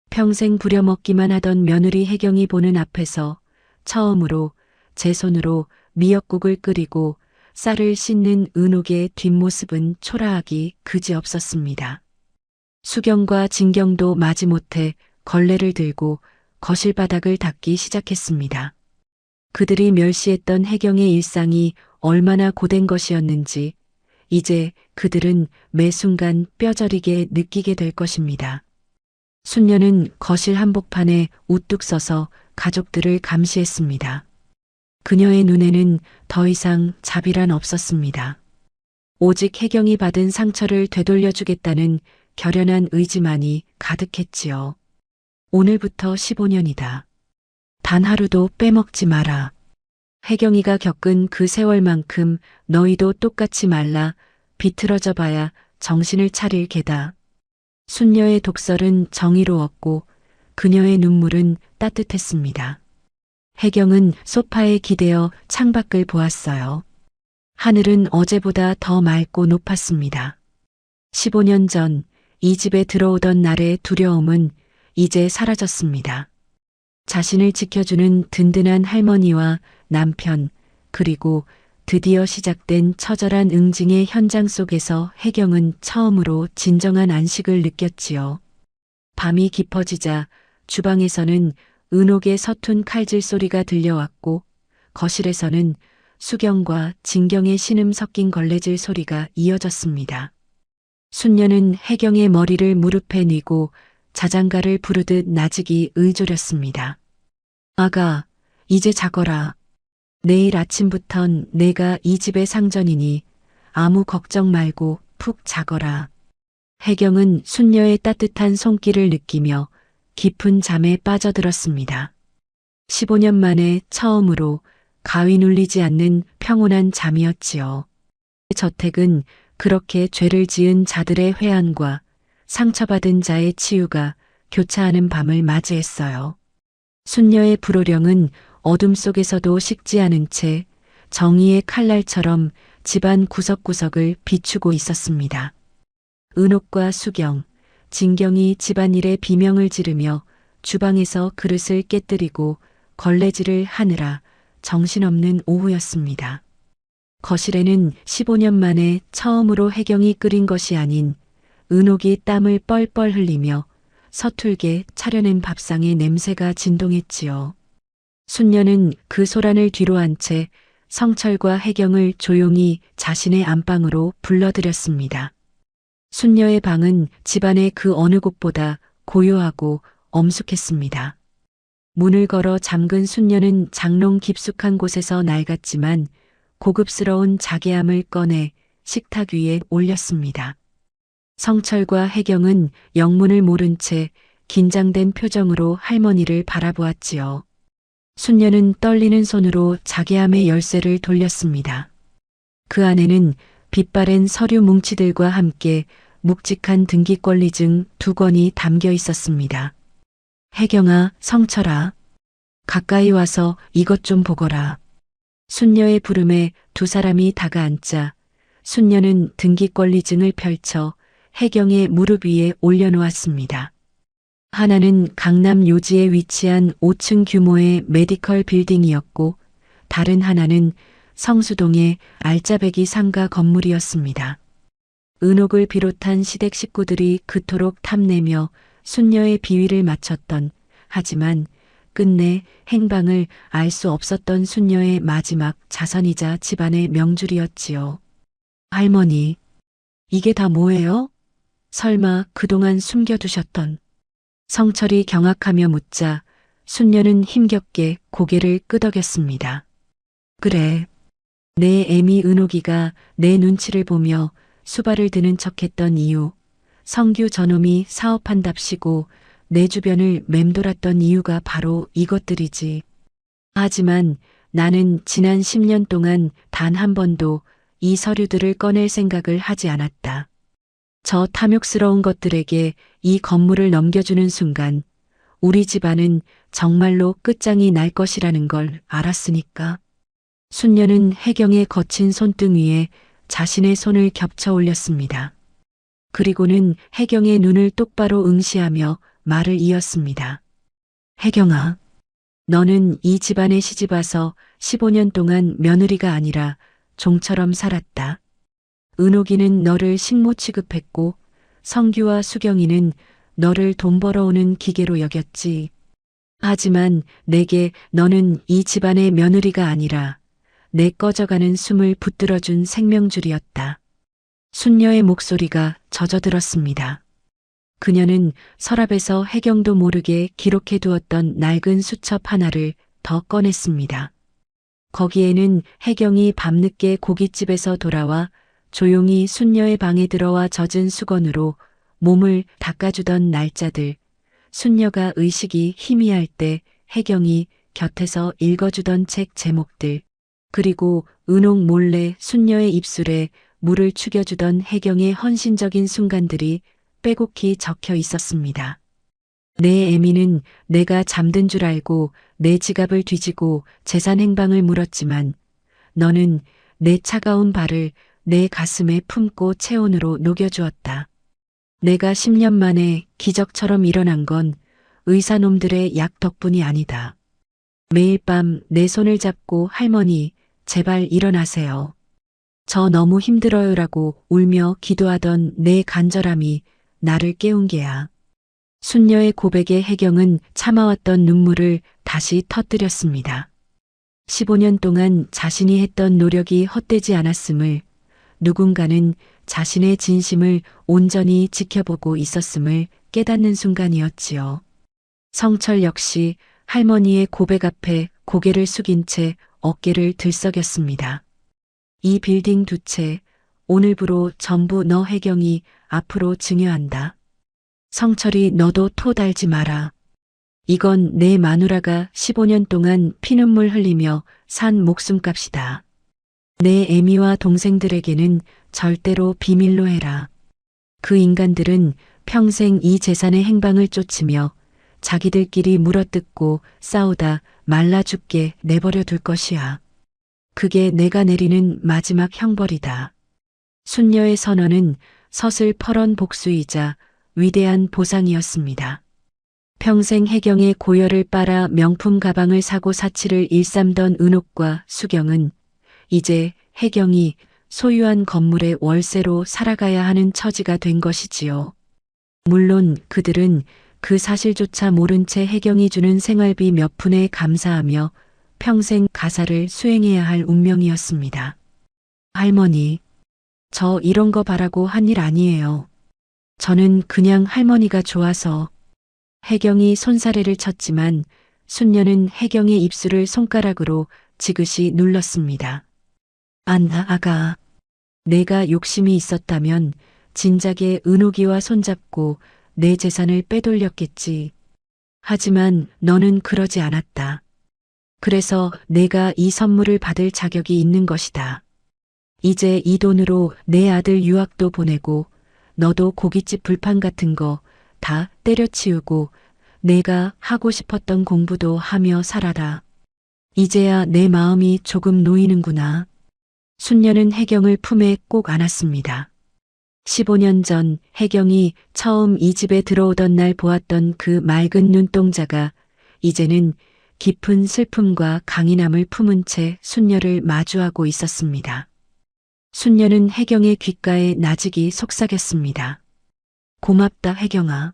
평생 부려먹기만 하던 며느리 혜경이 보는 앞에서 처음으로 제 손으로 미역국을 끓이고 쌀을 씻는 은옥의 뒷모습은 초라하기 그지없었습니다. 수경과 진경도 마지못해 걸레를 들고 거실 바닥을 닦기 시작했습니다. 그들이 멸시했던 혜경의 일상이 얼마나 고된 것이었는지 이제 그들은 매 순간 뼈저리게 느끼게 될 것입니다. 순녀는 거실 한복판에 우뚝 서서 가족들을 감시했습니다. 그녀의 눈에는 더 이상 자비란 없었습니다. 오직 혜경이 받은 상처를 되돌려주겠다는 결연한 의지만이 가득했지요. 오늘부터 15년이다. 단 하루도 빼먹지 마라. 혜경이가 겪은 그 세월만큼 너희도 똑같이 말라 비틀어져 봐야 정신을 차릴 게다. 순녀의 독설은 정의로웠고 그녀의 눈물은 따뜻했습니다. 혜경은 소파에 기대어 창밖을 보았어요. 하늘은 어제보다 더 맑고 높았습니다. 15년 전 이 집에 들어오던 날의 두려움은 이제 사라졌습니다. 자신을 지켜주는 든든한 할머니와 남편, 그리고 드디어 시작된 처절한 응징의 현장 속에서 혜경은 처음으로 진정한 안식을 느꼈지요. 밤이 깊어지자 주방에서는 은옥의 서툰 칼질 소리가 들려왔고 거실에서는 수경과 진경의 신음 섞인 걸레질 소리가 이어졌습니다. 순녀는 혜경의 머리를 무릎에 뉘고 자장가를 부르듯 나직이 의조렸습니다. 아가, 이제 자거라. 내일 아침부턴 내가 이 집의 상전이니 아무 걱정 말고 푹 자거라. 혜경은 순녀의 따뜻한 손길을 느끼며 깊은 잠에 빠져들었습니다. 15년 만에 처음으로 가위 눌리지 않는 평온한 잠이었지요. 저택은 그렇게 죄를 지은 자들의 회한과 상처받은 자의 치유가 교차하는 밤을 맞이했어요. 순녀의 불호령은 어둠 속에서도 식지 않은 채 정의의 칼날처럼 집안 구석구석을 비추고 있었습니다. 은옥과 수경, 진경이 집안일에 비명을 지르며 주방에서 그릇을 깨뜨리고 걸레질을 하느라 정신없는 오후였습니다. 거실에는 15년 만에 처음으로 혜경이 끓인 것이 아닌 은옥이 땀을 뻘뻘 흘리며 서툴게 차려낸 밥상의 냄새가 진동했지요. 순녀는 그 소란을 뒤로 한 채 성철과 혜경을 조용히 자신의 안방으로 불러들였습니다. 순녀의 방은 집안의 그 어느 곳보다 고요하고 엄숙했습니다. 문을 걸어 잠근 순녀는 장롱 깊숙한 곳에서 낡았지만 고급스러운 자개함을 꺼내 식탁 위에 올렸습니다. 성철과 혜경은 영문을 모른 채 긴장된 표정으로 할머니를 바라보았지요. 순녀는 떨리는 손으로 자개함의 열쇠를 돌렸습니다. 그 안에는 빛바랜 서류 뭉치들과 함께 묵직한 등기권리증 2권이 담겨 있었습니다. 혜경아, 성철아, 가까이 와서 이것 좀 보거라. 순녀의 부름에 두 사람이 다가앉자 순녀는 등기권리증을 펼쳐 혜경의 무릎 위에 올려놓았습니다. 하나는 강남 요지에 위치한 5층 규모의 메디컬 빌딩이었고 다른 하나는 성수동의 알짜배기 상가 건물이었습니다. 은옥을 비롯한 시댁 식구들이 그토록 탐내며 순녀의 비위를 맞췄던, 하지만 끝내 행방을 알 수 없었던 순녀의 마지막 자선이자 집안의 명줄이었지요. 할머니, 이게 다 뭐예요? 설마 그동안 숨겨두셨던. 성철이 경악하며 묻자 순녀는 힘겹게 고개를 끄덕였습니다. 그래, 내 애미 은옥이가 내 눈치를 보며 수발을 드는 척했던 이유, 성규 저놈이 사업한답시고 내 주변을 맴돌았던 이유가 바로 이것들이지. 하지만 나는 지난 10년 동안 단 한 번도 이 서류들을 꺼낼 생각을 하지 않았다. 저 탐욕스러운 것들에게 이 건물을 넘겨주는 순간 우리 집안은 정말로 끝장이 날 것이라는 걸 알았으니까. 순녀는 혜경의 거친 손등 위에 자신의 손을 겹쳐 올렸습니다. 그리고는 혜경의 눈을 똑바로 응시하며 말을 이었습니다. 혜경아, 너는 이 집안에 시집와서 15년 동안 며느리가 아니라 종처럼 살았다. 은옥이는 너를 식모 취급했고 성규와 수경이는 너를 돈 벌어오는 기계로 여겼지. 하지만 내게 너는 이 집안의 며느리가 아니라 내 꺼져가는 숨을 붙들어준 생명줄이었다. 순녀의 목소리가 젖어들었습니다. 그녀는 서랍에서 혜경도 모르게 기록해두었던 낡은 수첩 하나를 더 꺼냈습니다. 거기에는 혜경이 밤늦게 고깃집에서 돌아와 조용히 순녀의 방에 들어와 젖은 수건으로 몸을 닦아주던 날짜들, 순녀가 의식이 희미할 때 혜경이 곁에서 읽어주던 책 제목들, 그리고 은옥 몰래 순녀의 입술에 물을 죽여주던 혜경의 헌신적인 순간들이 빼곡히 적혀 있었습니다. 내 애미는 내가 잠든 줄 알고 내 지갑을 뒤지고 재산 행방을 물었지만 너는 내 차가운 발을 내 가슴에 품고 체온으로 녹여주었다. 내가 10년 만에 기적처럼 일어난 건 의사놈들의 약 덕분이 아니다. 매일 밤 내 손을 잡고 할머니, 제발 일어나세요. 저 너무 힘들어요라고 울며 기도하던 내 간절함이 나를 깨운 게야. 순녀의 고백에 혜경은 참아왔던 눈물을 다시 터뜨렸습니다. 15년 동안 자신이 했던 노력이 헛되지 않았음을, 누군가는 자신의 진심을 온전히 지켜보고 있었음을 깨닫는 순간이었지요. 성철 역시 할머니의 고백 앞에 고개를 숙인 채 어깨를 들썩였습니다. 이 빌딩 두 채, 오늘부로 전부 너 혜경이 앞으로 증여한다. 성철이 너도 토 달지 마라. 이건 내 마누라가 15년 동안 피눈물 흘리며 산 목숨값이다. 내 애미와 동생들에게는 절대로 비밀로 해라. 그 인간들은 평생 이 재산의 행방을 쫓으며 자기들끼리 물어뜯고 싸우다 말라 죽게 내버려 둘 것이야. 그게 내가 내리는 마지막 형벌이다. 순녀의 선언은 서슬퍼런 복수이자 위대한 보상이었습니다. 평생 혜경의 고열을 빨아 명품 가방을 사고 사치를 일삼던 은옥과 수경은 이제 혜경이 소유한 건물의 월세로 살아가야 하는 처지가 된 것이지요. 물론 그들은 그 사실조차 모른 채 혜경이 주는 생활비 몇 푼에 감사하며 평생 가사를 수행해야 할 운명이었습니다. 할머니, 저 이런 거 바라고 한 일 아니에요. 저는 그냥 할머니가 좋아서. 혜경이 손사래를 쳤지만 순녀는 혜경의 입술을 손가락으로 지그시 눌렀습니다. 아가, 내가 욕심이 있었다면 진작에 은옥이와 손잡고 내 재산을 빼돌렸겠지. 하지만 너는 그러지 않았다. 그래서 내가 이 선물을 받을 자격이 있는 것이다. 이제 이 돈으로 내 아들 유학도 보내고 너도 고깃집 불판 같은 거 다 때려치우고 내가 하고 싶었던 공부도 하며 살아라. 이제야 내 마음이 조금 놓이는구나. 순녀는 혜경을 품에 꼭 안았습니다. 15년 전 혜경이 처음 이 집에 들어오던 날 보았던 그 맑은 눈동자가 이제는 깊은 슬픔과 강인함을 품은 채 순녀를 마주하고 있었습니다. 순녀는 혜경의 귓가에 나직이 속삭였습니다. 고맙다 혜경아.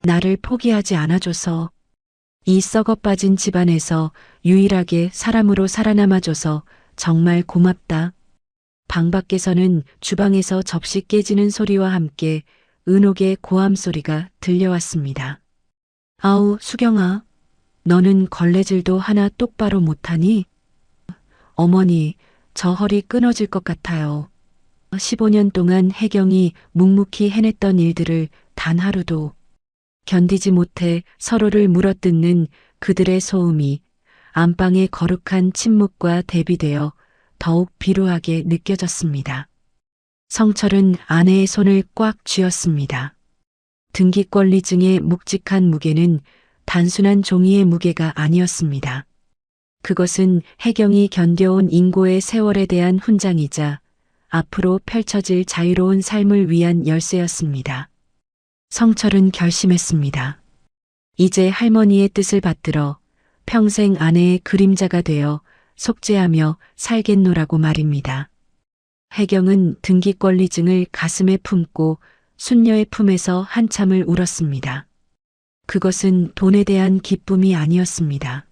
나를 포기하지 않아줘서. 이 썩어빠진 집안에서 유일하게 사람으로 살아남아줘서 정말 고맙다. 방 밖에서는 주방에서 접시 깨지는 소리와 함께 은옥의 고함 소리가 들려왔습니다. 아우 수경아, 너는 걸레질도 하나 똑바로 못하니? 어머니, 저 허리 끊어질 것 같아요. 15년 동안 혜경이 묵묵히 해냈던 일들을 단 하루도 견디지 못해 서로를 물어뜯는 그들의 소음이 안방의 거룩한 침묵과 대비되어 더욱 비루하게 느껴졌습니다. 성철은 아내의 손을 꽉 쥐었습니다. 등기권리증의 묵직한 무게는 단순한 종이의 무게가 아니었습니다. 그것은 혜경이 견뎌온 인고의 세월에 대한 훈장이자 앞으로 펼쳐질 자유로운 삶을 위한 열쇠였습니다. 성철은 결심했습니다. 이제 할머니의 뜻을 받들어 평생 아내의 그림자가 되어 속죄하며 살겠노라고 말입니다. 혜경은 등기권리증을 가슴에 품고 순녀의 품에서 한참을 울었습니다. 그것은 돈에 대한 기쁨이 아니었습니다.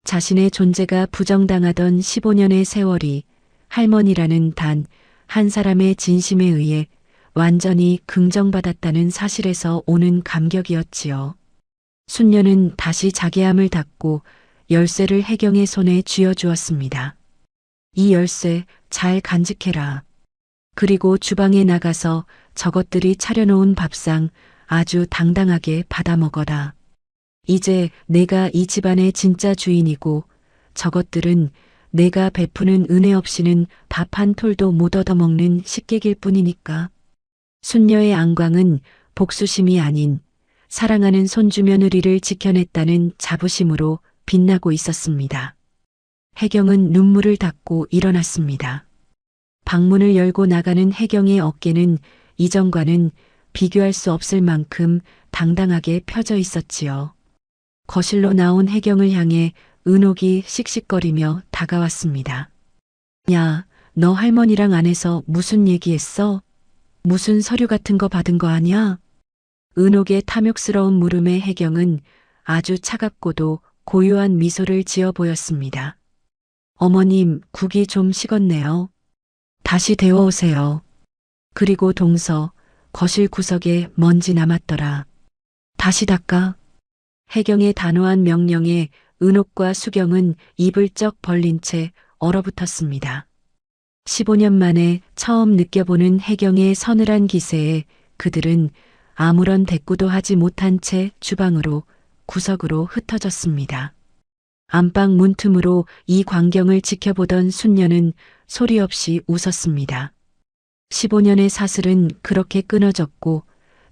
자신의 존재가 부정당하던 15년의 세월이 할머니라는 단 한 사람의 진심에 의해 완전히 긍정받았다는 사실에서 오는 감격이었지요. 순녀는 다시 자괴함을 닫고 열쇠를 혜경의 손에 쥐어주었습니다. 이 열쇠 잘 간직해라. 그리고 주방에 나가서 저것들이 차려놓은 밥상 아주 당당하게 받아 먹어라. 이제 내가 이 집안의 진짜 주인이고 저것들은 내가 베푸는 은혜 없이는 밥 한 톨도 못 얻어먹는 식객일 뿐이니까. 순녀의 안광은 복수심이 아닌 사랑하는 손주 며느리를 지켜냈다는 자부심으로 빛나고 있었습니다. 혜경은 눈물을 닦고 일어났습니다. 방문을 열고 나가는 혜경의 어깨는 이전과는 비교할 수 없을 만큼 당당하게 펴져 있었지요. 거실로 나온 혜경을 향해 은옥이 씩씩거리며 다가왔습니다. 야, 너 할머니랑 안에서 무슨 얘기했어? 무슨 서류 같은 거 받은 거 아니야? 은옥의 탐욕스러운 물음에 혜경은 아주 차갑고도 고요한 미소를 지어 보였습니다. 어머님, 국이 좀 식었네요. 다시 데워오세요. 그리고 동서, 거실 구석에 먼지 남았더라. 다시 닦아. 혜경의 단호한 명령에 은옥과 수경은 입을 쩍 벌린 채 얼어붙었습니다. 15년 만에 처음 느껴보는 혜경의 서늘한 기세에 그들은 아무런 대꾸도 하지 못한 채 주방으로 구석으로 흩어졌습니다. 안방 문틈으로 이 광경을 지켜보던 순녀는 소리 없이 웃었습니다. 15년의 사슬은 그렇게 끊어졌고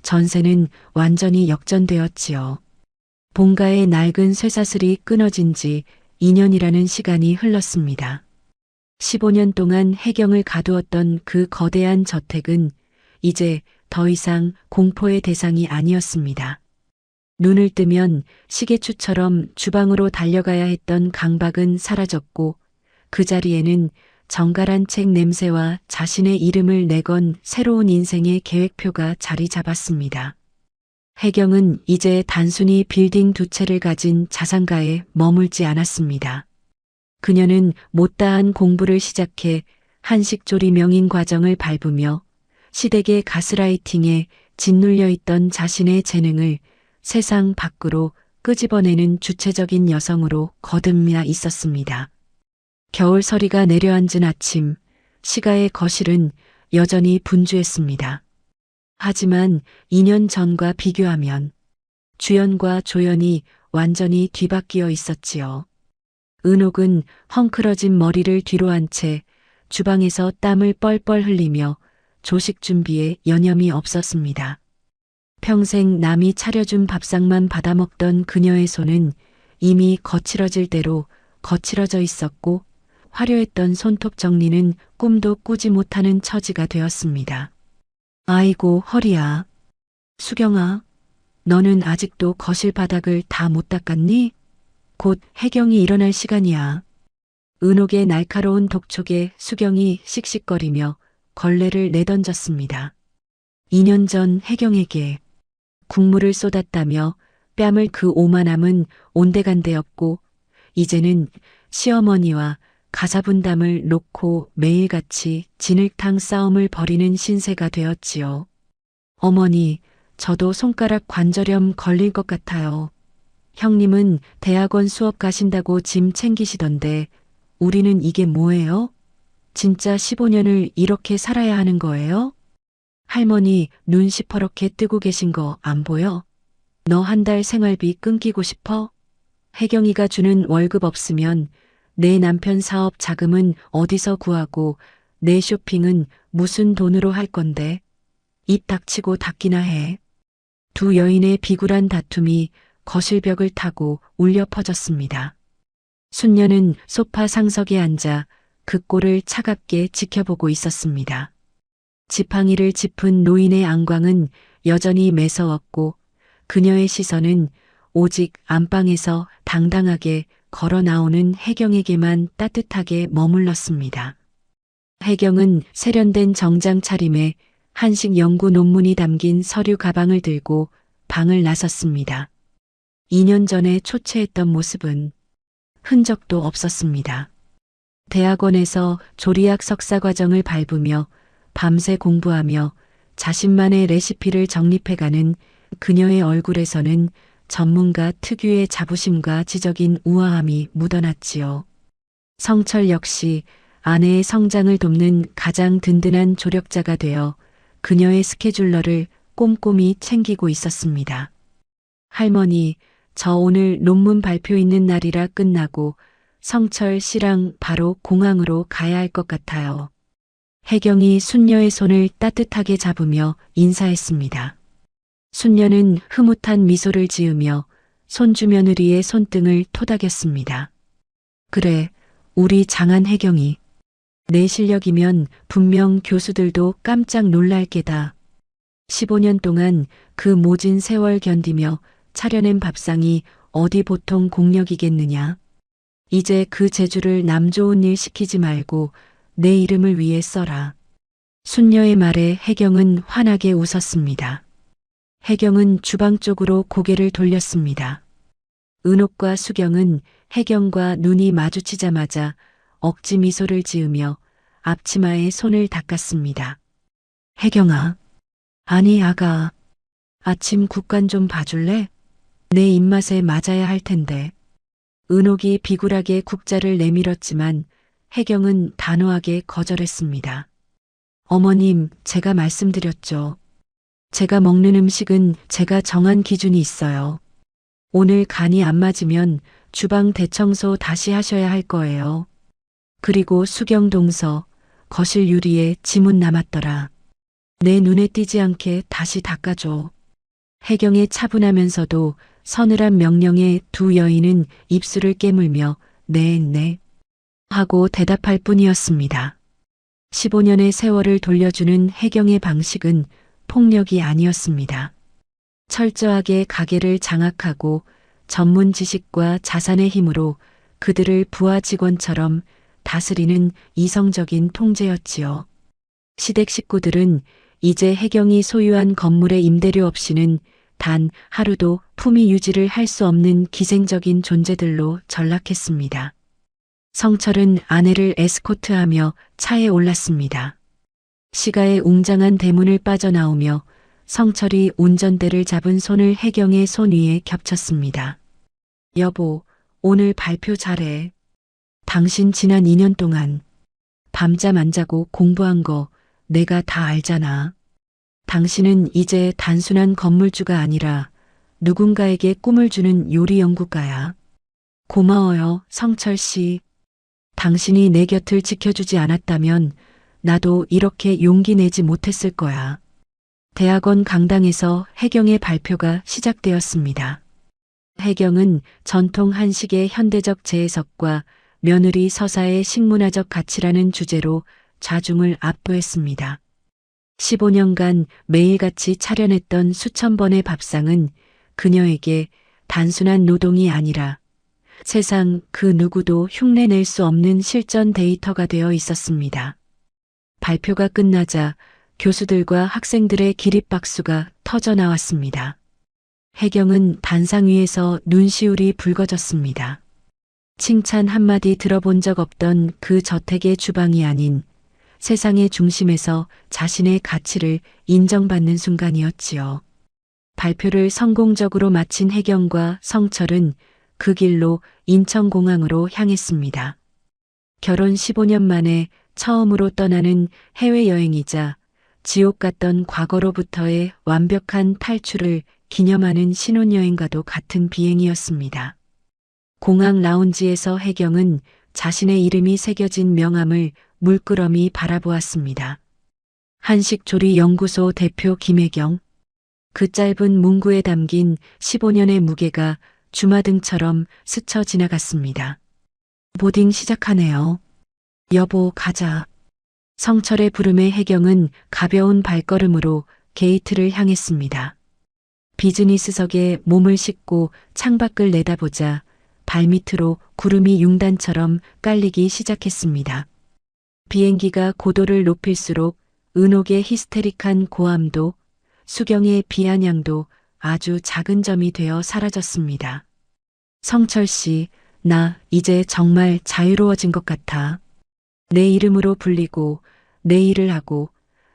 전세는 완전히 역전되었지요. 본가의 낡은 쇠사슬이 끊어진 지 2년이라는 시간이 흘렀습니다. 15년 동안 혜경을 가두었던 그 거대한 저택은 이제 더 이상 공포의 대상이 아니었습니다. 눈을 뜨면 시계추처럼 주방으로 달려가야 했던 강박은 사라졌고 그 자리에는 정갈한 책 냄새와 자신의 이름을 내건 새로운 인생의 계획표가 자리 잡았습니다. 혜경은 이제 단순히 빌딩 두 채를 가진 자산가에 머물지 않았습니다. 그녀는 못다한 공부를 시작해 한식조리 명인 과정을 밟으며 시댁의 가스라이팅에 짓눌려 있던 자신의 재능을 세상 밖으로 끄집어내는 주체적인 여성으로 거듭나 있었습니다. 겨울서리가 내려앉은 아침, 시가의 거실은 여전히 분주했습니다. 하지만 2년 전과 비교하면 주연과 조연이 완전히 뒤바뀌어 있었지요. 은옥은 헝클어진 머리를 뒤로 한 채 주방에서 땀을 뻘뻘 흘리며 조식 준비에 여념이 없었습니다. 평생 남이 차려준 밥상만 받아먹던 그녀의 손은 이미 거칠어질 대로 거칠어져 있었고 화려했던 손톱 정리는 꿈도 꾸지 못하는 처지가 되었습니다. 아이고 허리야. 수경아, 너는 아직도 거실 바닥을 다 못 닦았니? 곧 혜경이 일어날 시간이야. 은옥의 날카로운 독촉에 수경이 씩씩거리며 걸레를 내던졌습니다. 2년 전 혜경에게 국물을 쏟았다며 뺨을 그 오만함은 온데간데없고 이제는 시어머니와 가사분담을 놓고 매일같이 진흙탕 싸움을 벌이는 신세가 되었지요. 어머니, 저도 손가락 관절염 걸릴 것 같아요. 형님은 대학원 수업 가신다고 짐 챙기시던데 우리는 이게 뭐예요? 진짜 15년을 이렇게 살아야 하는 거예요? 할머니 눈 시퍼렇게 뜨고 계신 거 안 보여? 너 한 달 생활비 끊기고 싶어? 혜경이가 주는 월급 없으면 내 남편 사업 자금은 어디서 구하고 내 쇼핑은 무슨 돈으로 할 건데? 입 닥치고 닦기나 해. 두 여인의 비굴한 다툼이 거실벽을 타고 울려 퍼졌습니다. 순녀는 소파 상석에 앉아 그 꼴을 차갑게 지켜보고 있었습니다. 지팡이를 짚은 노인의 안광은 여전히 매서웠고 그녀의 시선은 오직 안방에서 당당하게 걸어 나오는 혜경에게만 따뜻하게 머물렀습니다. 혜경은 세련된 정장 차림에 한식 연구 논문이 담긴 서류 가방을 들고 방을 나섰습니다. 2년 전에 초췌했던 모습은 흔적도 없었습니다. 대학원에서 조리학 석사 과정을 밟으며 밤새 공부하며 자신만의 레시피를 정립해가는 그녀의 얼굴에서는 전문가 특유의 자부심과 지적인 우아함이 묻어났지요. 성철 역시 아내의 성장을 돕는 가장 든든한 조력자가 되어 그녀의 스케줄러를 꼼꼼히 챙기고 있었습니다. 할머니, 저 오늘 논문 발표 있는 날이라 끝나고 성철 씨랑 바로 공항으로 가야 할 것 같아요. 혜경이 순녀의 손을 따뜻하게 잡으며 인사했습니다. 순녀는 흐뭇한 미소를 지으며 손주 며느리의 손등을 토닥였습니다. 그래, 우리 장한 혜경이. 내 실력이면 분명 교수들도 깜짝 놀랄 게다. 15년 동안 그 모진 세월 견디며 차려낸 밥상이 어디 보통 공력이겠느냐. 이제 그 재주를 남 좋은 일 시키지 말고 내 이름을 위해 써라. 순녀의 말에 혜경은 환하게 웃었습니다. 혜경은 주방 쪽으로 고개를 돌렸습니다. 은옥과 수경은 혜경과 눈이 마주치자마자 억지 미소를 지으며 앞치마에 손을 닦았습니다. 혜경아. 아니 아가. 아침 국간 좀 봐줄래? 내 입맛에 맞아야 할 텐데. 은옥이 비굴하게 국자를 내밀었지만 혜경은 단호하게 거절했습니다. 어머님, 제가 말씀드렸죠. 제가 먹는 음식은 제가 정한 기준이 있어요. 오늘 간이 안 맞으면 주방 대청소 다시 하셔야 할 거예요. 그리고 수경 동서, 거실 유리에 지문 남았더라. 내 눈에 띄지 않게 다시 닦아줘. 혜경의 차분하면서도 서늘한 명령에 두 여인은 입술을 깨물며 네 하고 대답할 뿐이었습니다. 15년의 세월을 돌려주는 혜경의 방식은 폭력이 아니었습니다. 철저하게 가게를 장악하고 전문 지식과 자산의 힘으로 그들을 부하 직원처럼 다스리는 이성적인 통제였지요. 시댁 식구들은 이제 혜경이 소유한 건물의 임대료 없이는 단 하루도 품위 유지를 할 수 없는 기생적인 존재들로 전락했습니다. 성철은 아내를 에스코트하며 차에 올랐습니다. 시가의 웅장한 대문을 빠져나오며 성철이 운전대를 잡은 손을 혜경의 손 위에 겹쳤습니다. 여보, 오늘 발표 잘해. 당신 지난 2년 동안 밤잠 안 자고 공부한 거 내가 다 알잖아. 당신은 이제 단순한 건물주가 아니라 누군가에게 꿈을 주는 요리 연구가야. 고마워요, 성철 씨. 당신이 내 곁을 지켜주지 않았다면 나도 이렇게 용기 내지 못했을 거야. 대학원 강당에서 혜경의 발표가 시작되었습니다. 혜경은 전통 한식의 현대적 재해석과 며느리 서사의 식문화적 가치라는 주제로 좌중을 압도했습니다. 15년간 매일같이 차려냈던 수천 번의 밥상은 그녀에게 단순한 노동이 아니라 세상 그 누구도 흉내낼 수 없는 실전 데이터가 되어 있었습니다. 발표가 끝나자 교수들과 학생들의 기립박수가 터져 나왔습니다. 혜경은 단상 위에서 눈시울이 붉어졌습니다. 칭찬 한마디 들어본 적 없던 그 저택의 주방이 아닌 세상의 중심에서 자신의 가치를 인정받는 순간이었지요. 발표를 성공적으로 마친 혜경과 성철은 그 길로 인천공항으로 향했습니다. 결혼 15년 만에 처음으로 떠나는 해외여행이자 지옥 같던 과거로부터의 완벽한 탈출을 기념하는 신혼여행과도 같은 비행이었습니다. 공항 라운지에서 혜경은 자신의 이름이 새겨진 명함을 물끄러미 바라보았습니다. 한식조리연구소 대표 김혜경. 그 짧은 문구에 담긴 15년의 무게가 주마등처럼 스쳐 지나갔습니다. 보딩 시작하네요. 여보, 가자. 성철의 부름에 혜경은 가벼운 발걸음으로 게이트를 향했습니다. 비즈니스석에 몸을 싣고 창밖을 내다보자 발밑으로 구름이 융단처럼 깔리기 시작했습니다. 비행기가 고도를 높일수록 은옥의 히스테릭한 고함도 수경의 비아냥도 아주 작은 점이 되어 사라졌습니다. 성철 씨, 나 이제 정말 자유로워진 것 같아. 내 이름으로 불리고 내 일을 하고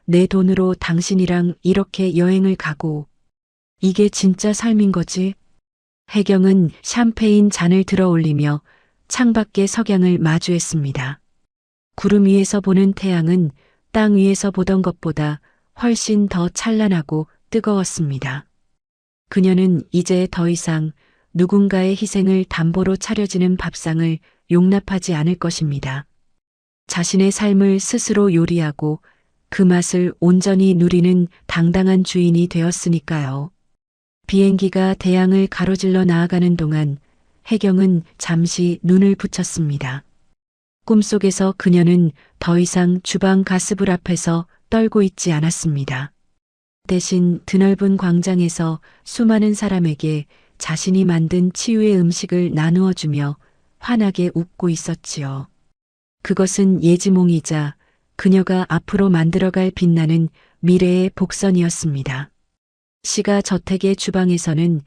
내 돈으로 당신이랑 이렇게 여행을 가고 이게 진짜 삶인 거지? 혜경은 샴페인 잔을 들어 올리며 창밖의 석양을 마주했습니다. 구름 위에서 보는 태양은 땅 위에서 보던 것보다 훨씬 더 찬란하고 뜨거웠습니다. 그녀는 이제 더 이상 누군가의 희생을 담보로 차려지는 밥상을 용납하지 않을 것입니다. 자신의 삶을 스스로 요리하고 그 맛을 온전히 누리는 당당한 주인이 되었으니까요. 비행기가 대양을 가로질러 나아가는 동안 혜경은 잠시 눈을 붙였습니다. 꿈속에서 그녀는 더 이상 주방 가스불 앞에서 떨고 있지 않았습니다. 대신 드넓은 광장에서 수많은 사람에게 자신이 만든 치유의 음식을 나누어 주며 환하게 웃고 있었지요. 그것은 예지몽이자 그녀가 앞으로 만들어갈 빛나는 미래의 복선이었습니다. 시가 저택의 주방에서는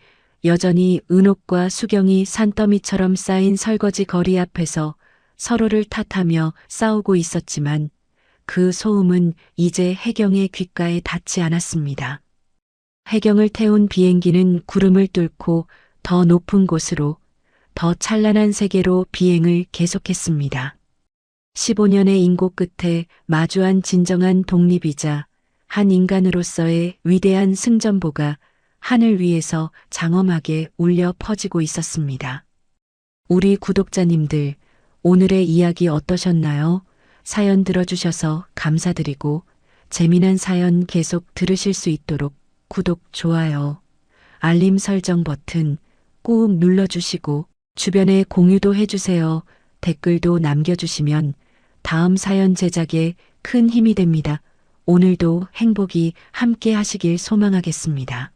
여전히 은옥과 수경이 산더미처럼 쌓인 설거지 거리 앞에서 서로를 탓하며 싸우고 있었지만 그 소음은 이제 혜경의 귓가에 닿지 않았습니다. 혜경을 태운 비행기는 구름을 뚫고 더 높은 곳으로, 더 찬란한 세계로 비행을 계속했습니다. 15년의 인고 끝에 마주한 진정한 독립이자 한 인간으로서의 위대한 승전보가 하늘 위에서 장엄하게 울려 퍼지고 있었습니다. 우리 구독자님들, 오늘의 이야기 어떠셨나요? 사연 들어주셔서 감사드리고 재미난 사연 계속 들으실 수 있도록 구독, 좋아요, 알림 설정 버튼 꾹 눌러주시고 주변에 공유도 해주세요. 댓글도 남겨주시면 다음 사연 제작에 큰 힘이 됩니다. 오늘도 행복이 함께 하시길 소망하겠습니다.